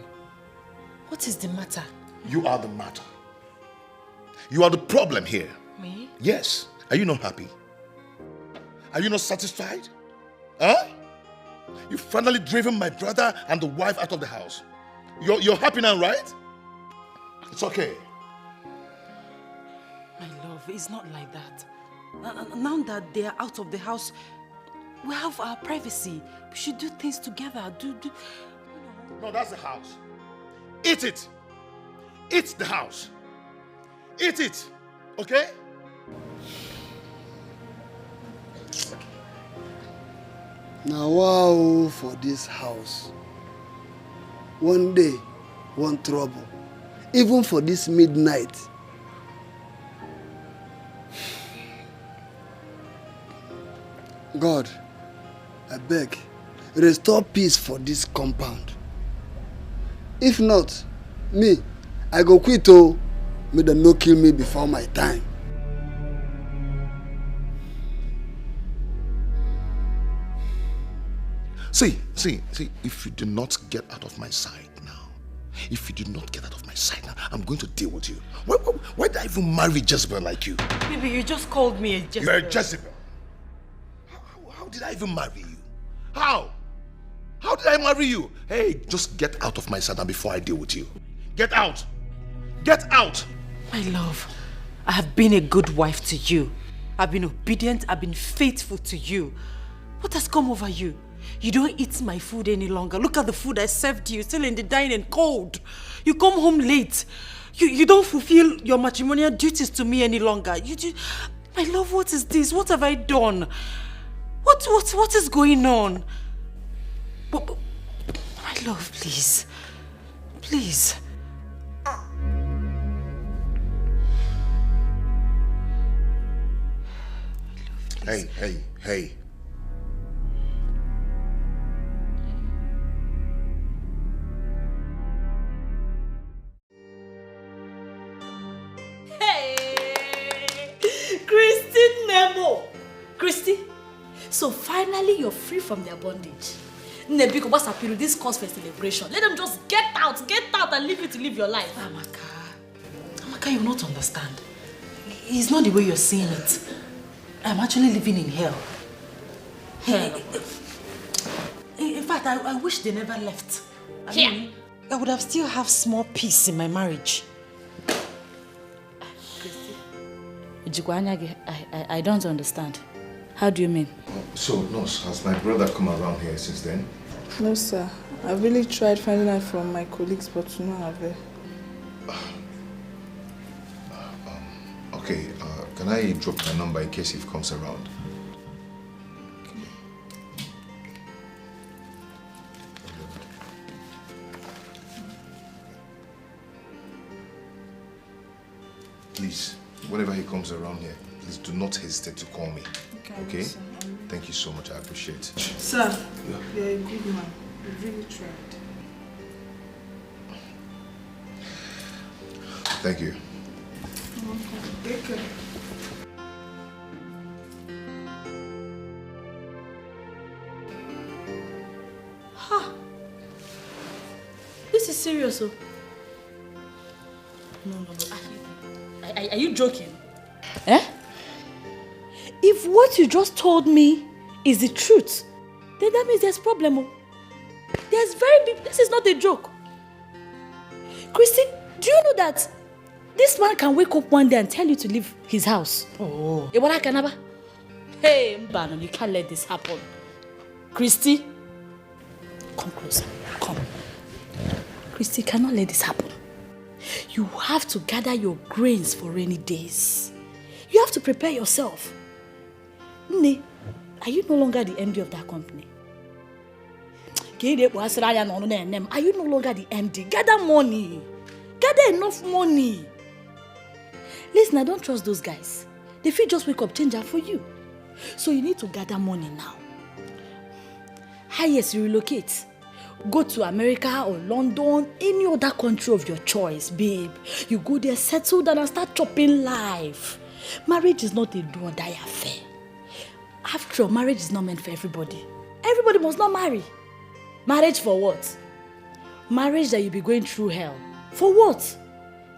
What is the matter? You are the matter. You are the problem here. Me? Yes. Are you not happy? Are you not satisfied? Huh? You've finally driven my brother and the wife out of the house. You're happy now, right? It's okay. My love, it's not like that. Now that they are out of the house, we have our privacy. We should do things together. No, that's the house. Eat it. Eat the house. Eat it. Okay? Now, wow, for this house. One day, one trouble. Even for this midnight. God, I beg, restore peace for this compound. If not, me, I go quit, oh. May them no kill me before my time. See, if you do not get out of my sight now, I'm going to deal with you. Why did I even marry Jezebel like you? Baby, you just called me a Jezebel. You're a Jezebel. How did I even marry you? How? How did I marry you? Hey, just get out of my sight now before I deal with you. Get out! Get out! My love, I have been a good wife to you. I've been obedient, I've been faithful to you. What has come over you? You don't eat my food any longer. Look at the food I served you, still in the dining, cold. You come home late. You don't fulfill your matrimonial duties to me any longer. My love, what is this? What have I done? What is going on? But, my love, please. Please. Hey. Hey! Christy Nemo! Christy, so finally you're free from their bondage. Nebiko Basapiru, this calls for celebration. Let them just get out and leave you to live your life. Amaka, you not understand. It's not the way you're seeing it. I'm actually living in hell. In fact, I wish they never left. I mean, I would have still have small peace in my marriage. I don't understand. How do you mean? So, Nurse, has my brother come around here since then? No, sir. I really tried finding out from my colleagues, but no avail. Okay, can I drop my number in case he comes around? Please, whenever he comes around here, please do not hesitate to call me. Okay? Sir. Thank you so much. I appreciate it. Sir, you're a good man. You really tried. Thank you. You're welcome. Take care. Ha! This is serious, oh. No. Are you joking? Eh? If what you just told me is the truth, then that means there's a problem. Oh. There's very big. This is not a joke. Christy, do you know that this man can wake up one day and tell you to leave his house? Oh. Hey, Mbano, you can't let this happen. Christy, come closer. Come. Christy, cannot let this happen. You have to gather your grains for rainy days. You have to prepare yourself. Nne, are you no longer the MD of that company? Are you no longer the MD? Gather money. Gather enough money. Listen, I don't trust those guys. They feel just wake up, change up for you. So you need to gather money now. Highest, you relocate. Go to America or London, any other country of your choice, babe. You go there, settle down and start chopping life. Marriage is not a do or die affair. After all, marriage is not meant for everybody. Everybody must not marry. Marriage for what? Marriage that you'll be going through hell. For what?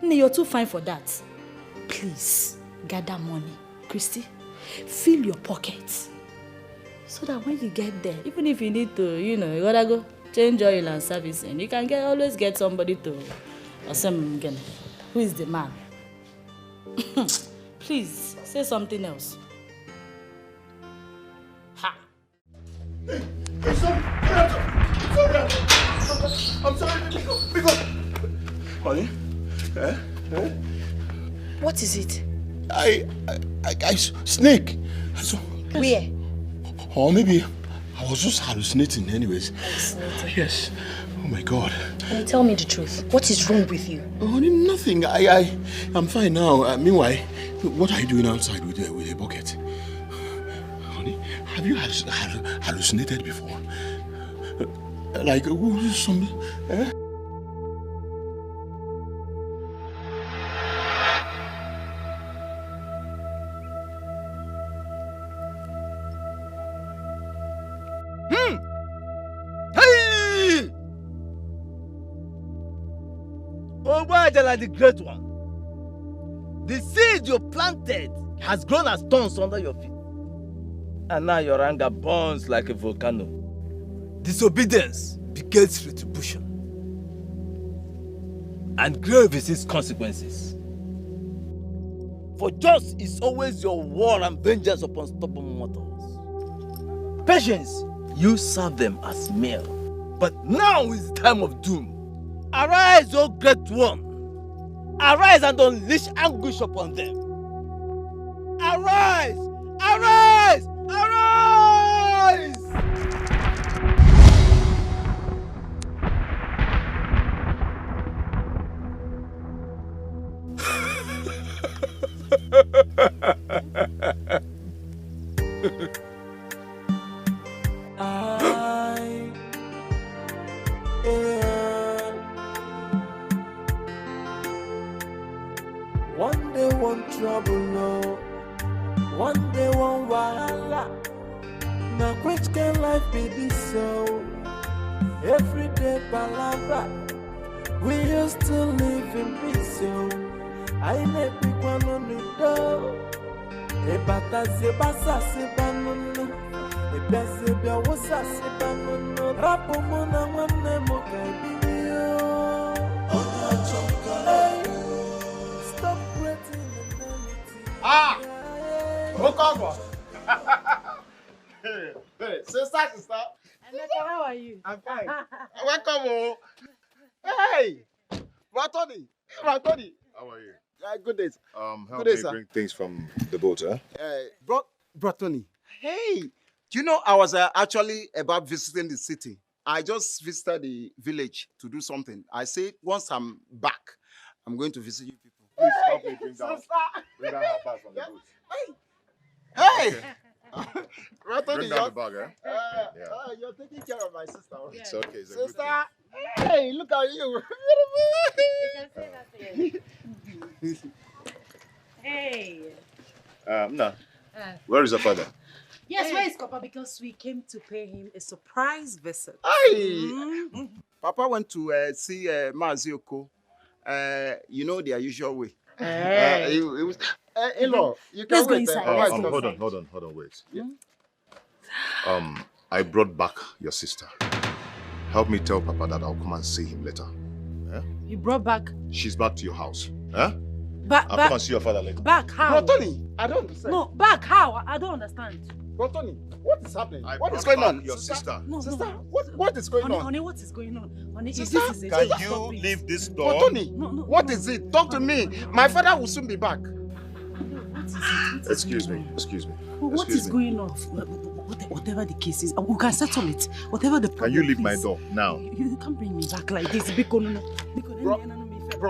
You're too fine for that. Please, gather money. Christy, fill your pockets. So that when you get there, even if you need to, you gotta go change oil and service, and you can always get somebody to again. Who is the man? Please, say something else. Ha! Hey, sorry. I'm sorry. Because... Honey? What is it? I snake. So, where? Or maybe I was just hallucinating anyways. Hallucinating? Yes. Oh my God. Honey, tell me the truth. What is wrong with you? Honey, nothing. I'm fine now. Meanwhile, what are you doing outside with a bucket? Honey, have you hallucinated before? Like some... Eh? The great one. The seed you planted has grown as thorns under your feet. And now your anger burns like a volcano. Disobedience begets retribution. And grave is its consequences. For just is always your war and vengeance upon stubborn mortals. Patience, you serve them as meal. But now is the time of doom. Arise, O great one. Arise and unleash anguish upon them. Arise! Arise! Arise! One day one trouble, no. One day one wahala. Now which can life be this so? Every day palava. We used to live in peace, so I let me one on the door. E bata se basa se banana. E bese bia wasa se banana. Rapo mona wane mo kai biyo. Onya chonka. Stop creating Ah! Okongwa. Hey, sister. Emeka, how are you? I'm fine. Welcome. Hey! Ratoni. How are you? Good days. Help Good day, me sir. bring things from the boat, huh? Bro, Tony. Hey, do you know I was actually about visiting the city. I just visited the village to do something. I said once I'm back, I'm going to visit you people. Please help me bring down her bag from the boat. Hey! Bring Tony, down the bag, eh? You're taking care of my sister. It's okay. It's a good Sister, thing. hey, look at you. Hey. Nah. Where is your father? Yes, where is Papa? Because we came to pay him a surprise visit. Hey! Papa went to see Mazioko. You know their usual way. Hey. It was, in-law, you Let's can go wait. inside. Hold on, wait. Yeah. I brought back your sister. Help me tell Papa that I'll come and see him later. Yeah? You brought back? She's back to your house. Huh? Back, I'll come and see your father later. Back how? Bro, Tony, I don't understand. No, back how? I don't understand. Bro, Tony, what is happening? What is going on? Your sister. No, sister, what is going on? Honey, what is going on? Honey, Sister, this is a can joke. you Stop it. leave this Bro, door? Tony, what is it? Talk to me. My father will soon be back. What is it? Excuse me. What is going on? Whatever the case is, we can settle it. Whatever the problem Can you leave is. my door now? You can't bring me back like this. Bro,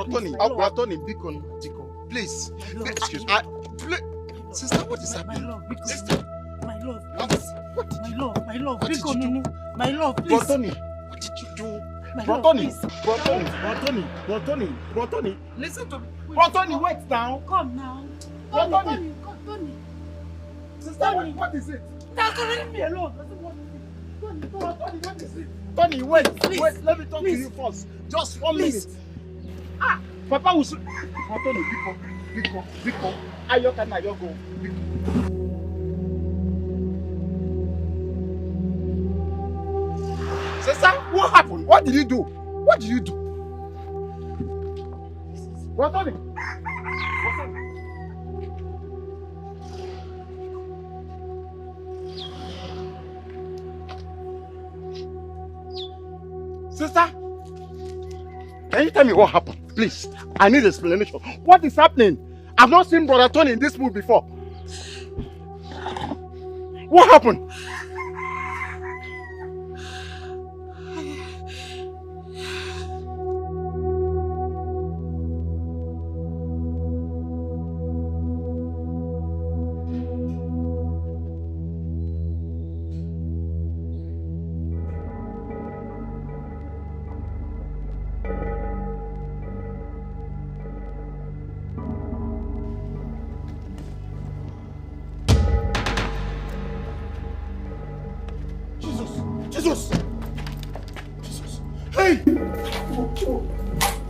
Tony, Biko, please. Excuse me. Sister, what is happening? My love, please. My love, please. Bro, Tony, what did you do? Bro, Tony, listen to me. Bro, Tony, wait now. Come now. Tony. Tony. Sister, what is it? Leave me alone. Tony, what is it? Tony, wait, please. Wait, let me talk to you first. Just 1 minute. Papa will soon. Tony, Biko. Ayoka na yogo. Sister, what happened? What did you do? What, Tony? Sister, can you tell me what happened? Please, I need explanation. What is happening? I've not seen Brother Tony in this mood before. What happened? Jesus! Hey!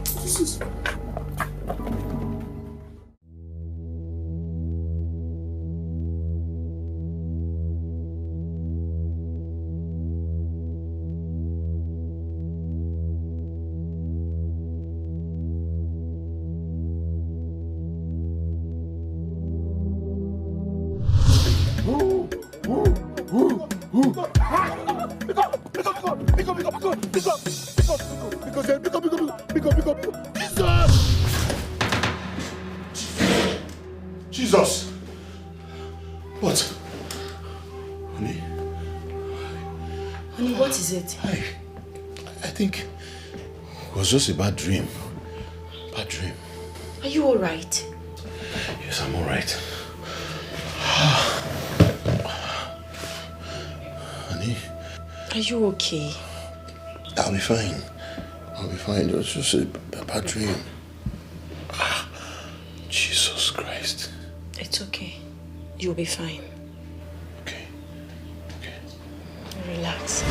Jesus! Jesus! What? Honey? Honey, what is it? I think it was just a bad dream. Bad dream. Are you alright? Yes, I'm alright. Honey? Are you okay? I'll be fine. It was just a bad dream. Jesus Christ. It's okay. You'll be fine. Okay. Relax.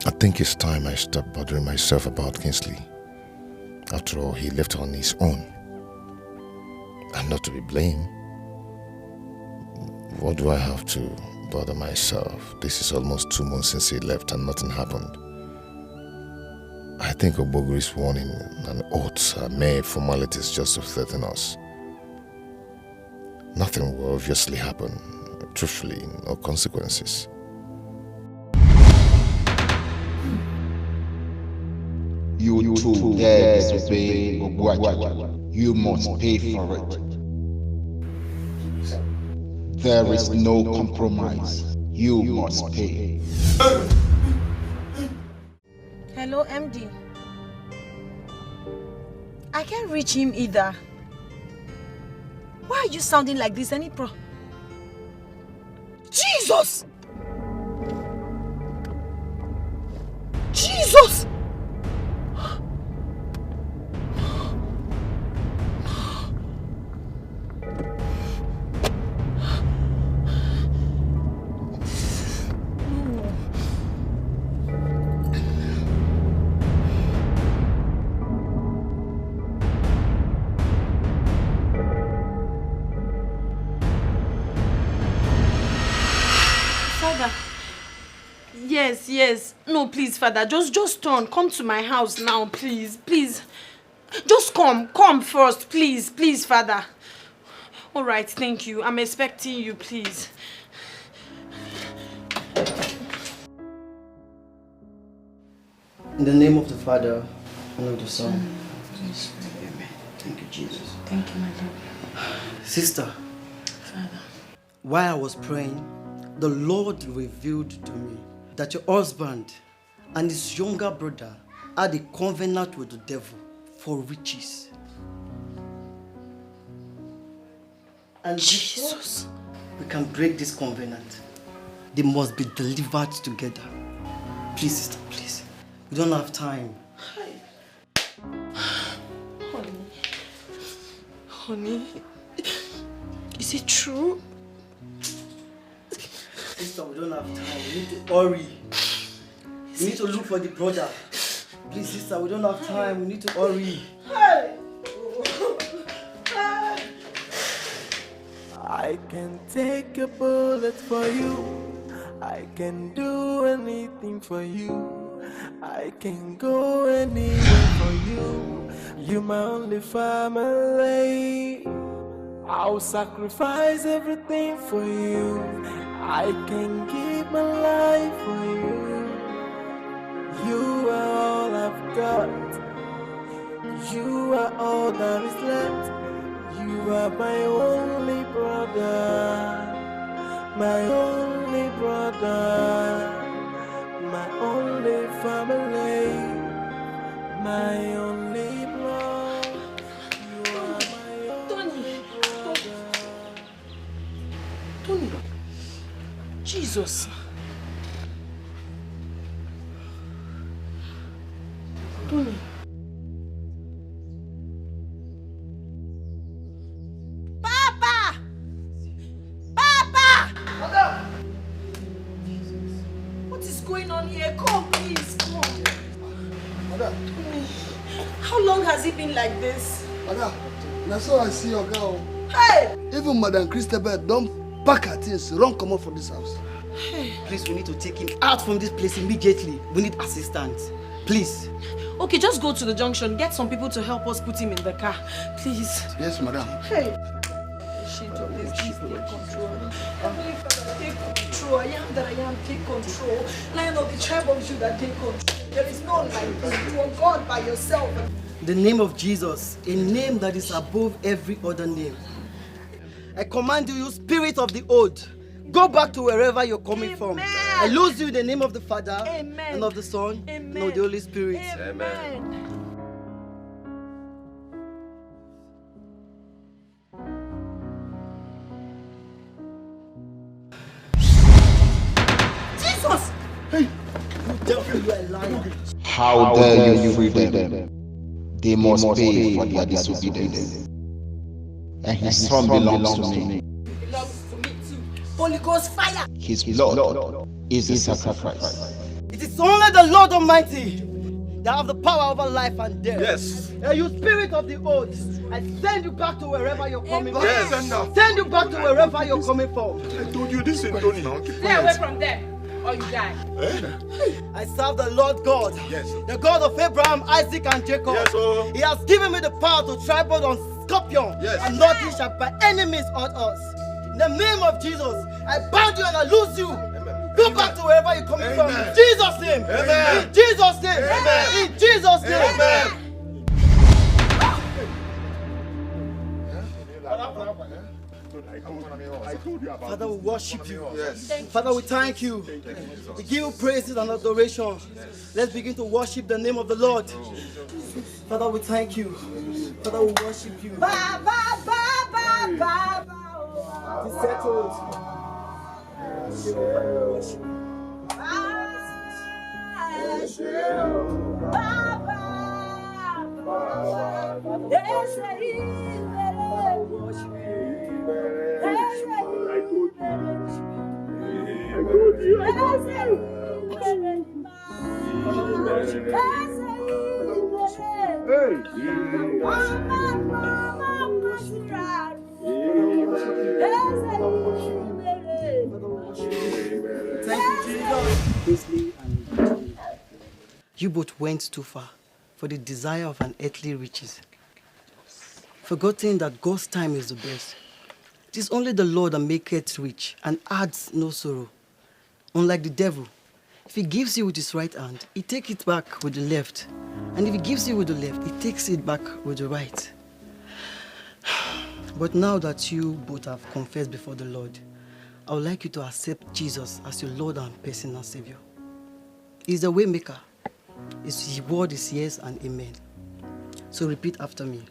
I think it's time I stop bothering myself about Kingsley. After all, he left on his own. I'm not to be blamed. What do I have to bother myself? This is almost 2 months since he left and nothing happened. I think Obogri's warning and oaths are mere formalities just to threaten us. Nothing will obviously happen. Truthfully, no consequences. You too dare disobey Ogbuachi. You must pay for it. There is no compromise. You must pay. Hello, MD. I can't reach him either. Why are you sounding like this? Any Jesus! Jesus! Yes. No, please, Father. Just turn. Come to my house now, please. Please. Just come. Come first, please. Please, Father. All right, thank you. I'm expecting you, please. In the name of the Father, and of the Son, Amen. Thank you, Jesus. Thank you, my Lord. Sister, Father. While I was praying, the Lord revealed to me that your husband and his younger brother had a covenant with the devil for riches. And Jesus, we can break this covenant. They must be delivered together. Please, sister, please. We don't have time. Honey, is it true? Sister, we don't have time. We need to hurry. We need to look for the brother. Please, sister, we don't have time. We need to hurry. I can take a bullet for you. I can do anything for you. I can go anywhere for you. You're my only family. I'll sacrifice everything for you. I can give my life for you. You are all I've got. You are all that is left. You are my only brother. My only brother. My only family. My only blood. You are my only brother. Tony. Jesus. Tony. Papa! Papa! Madam! What is going on here? Come, please, come. Madam. Tony, how long has it been like this? Madam, that's all I see your girl. Hey! Even Madam Christabel don't pack her things, run come out from this house. Hey. Please, we need to take him out from this place immediately. We need assistance. Please. Okay, just go to the junction. Get some people to help us put him in the car. Please. Yes, madam. Hey. Shit of this, please take control. Heavenly Father, take control. I am that I am, take control. Lion of the tribe of Judah, take control. There is none like this. You are God by yourself. The name of Jesus, a name that is above every other name. I command you, spirit of the old, go back to wherever you're coming from. I lose you in the name of the Father, and of the Son, and of the Holy Spirit. Amen. Jesus! Hey! You devil, you are lying. How dare you free them? They must pay for their disobedience. And his son belongs to me. It belongs to me too. Holy Ghost fire! His blood is a sacrifice. It is only the Lord Almighty that have the power over life and death. Yes. And you spirit of the old, I send you back to wherever you're coming from. Yes. Send you back to wherever you're coming from. I told you this is Tony now. Stay away from there, or you die. I serve the Lord God, the God of Abraham, Isaac, and Jacob. Yes, He has given me the power to trample on scorpion, and nothing shall by any means hurt us. In the name of Jesus, I bind you and I loose you. Go back to wherever you're coming from. In Jesus' name. Amen. In Jesus' name. Amen. In Jesus' name. Amen. Father, we worship you. Yes. Father, we thank you. We give you praises and adoration. Let's begin to worship the name of the Lord. Father, we thank you. Father, we worship you. Ba, ba, ba, ba, ba, ba. It's settled. You both went too far for the desire of an earthly riches, forgetting that God's time is the best. It is only the Lord that maketh rich and adds no sorrow. Unlike the devil, if he gives you with his right hand, he takes it back with the left. And if he gives you with the left, he takes it back with the right. But now that you both have confessed before the Lord, I would like you to accept Jesus as your Lord and personal Savior. He's the way maker. His word is yes and amen. So repeat after me.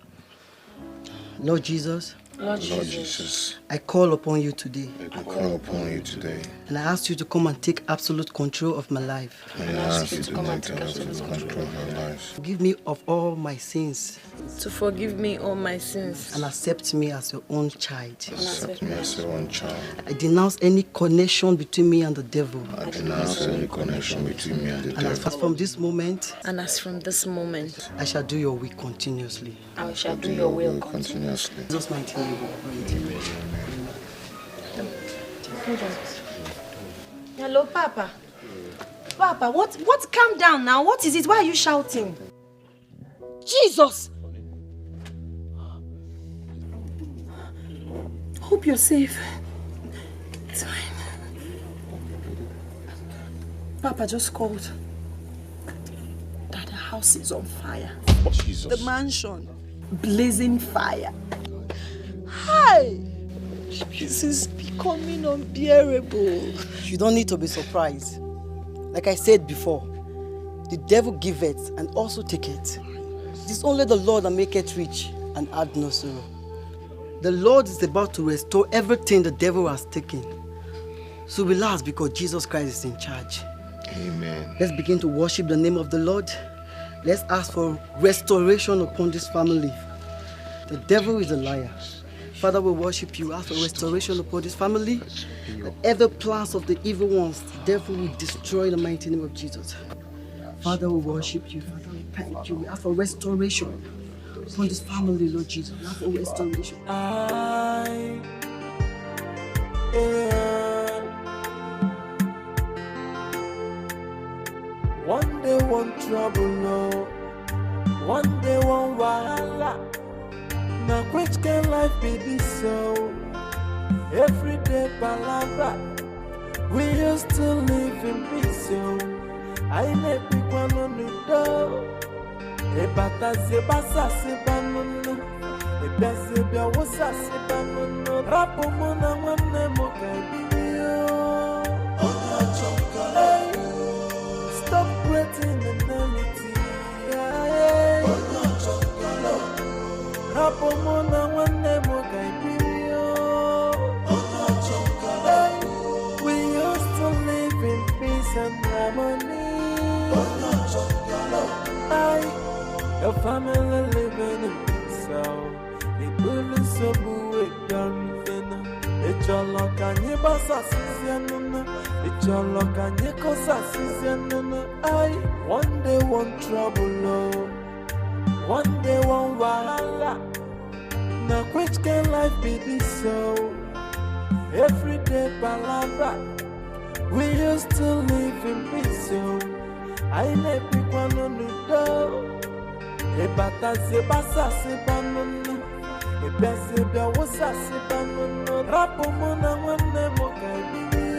Lord Jesus. Lord Jesus, I call upon you today. I call upon you today. And I ask you to come and take absolute control of my life. And I ask you to come and take absolute control of my life. Forgive me of all my sins. To forgive me all my sins. And accept me as your own child. Accept me as your own child. I denounce any connection between me and the devil. I denounce any connection between me and the devil. And as from this moment, I shall do your will continuously. I shall do your will continuously. In Jesus' mighty name. Hello, Papa. Papa, what? Calm down now. What is it? Why are you shouting? Jesus! Hope you're safe. It's fine. Papa just called that the house is on fire. Jesus. The mansion. Blazing fire. Hi! This is becoming unbearable. You don't need to be surprised. Like I said before, the devil giveth and also taketh. It is only the Lord that maketh rich and add no sorrow. The Lord is about to restore everything the devil has taken. So relax because Jesus Christ is in charge. Amen. Let's begin to worship the name of the Lord. Let's ask for restoration upon this family. The devil is a liar. Father, we worship you. Ask for restoration upon this family. That every plans of the evil ones, the devil will destroy in the mighty name of Jesus. Father, we worship you. Father, we thank you. We ask for restoration upon this family, Lord Jesus. We ask for restoration. One day, one trouble, no. One day, one wahala. Now, which can life be this so? Everyday palabra. We used to live in peace, so I let people on the door. A bata zebasa sebanunu. A bezebia was a sebanunu. Rapomona one nemo kabio. Stop waiting eternity. Rapomona one nemo kabio. We used to live in peace and harmony. Your family living in peace. The bullies so good done. It's your luck and your boss assistant. It's your luck and your cause assistant. One day one trouble, one day one wahala. Now which can life be this so? Everyday palabra. We used to live in peace, so I let people on the door. A bata zebasa sebanunu. A bezebia was a sebanunu. Rapomona one nemo kabio.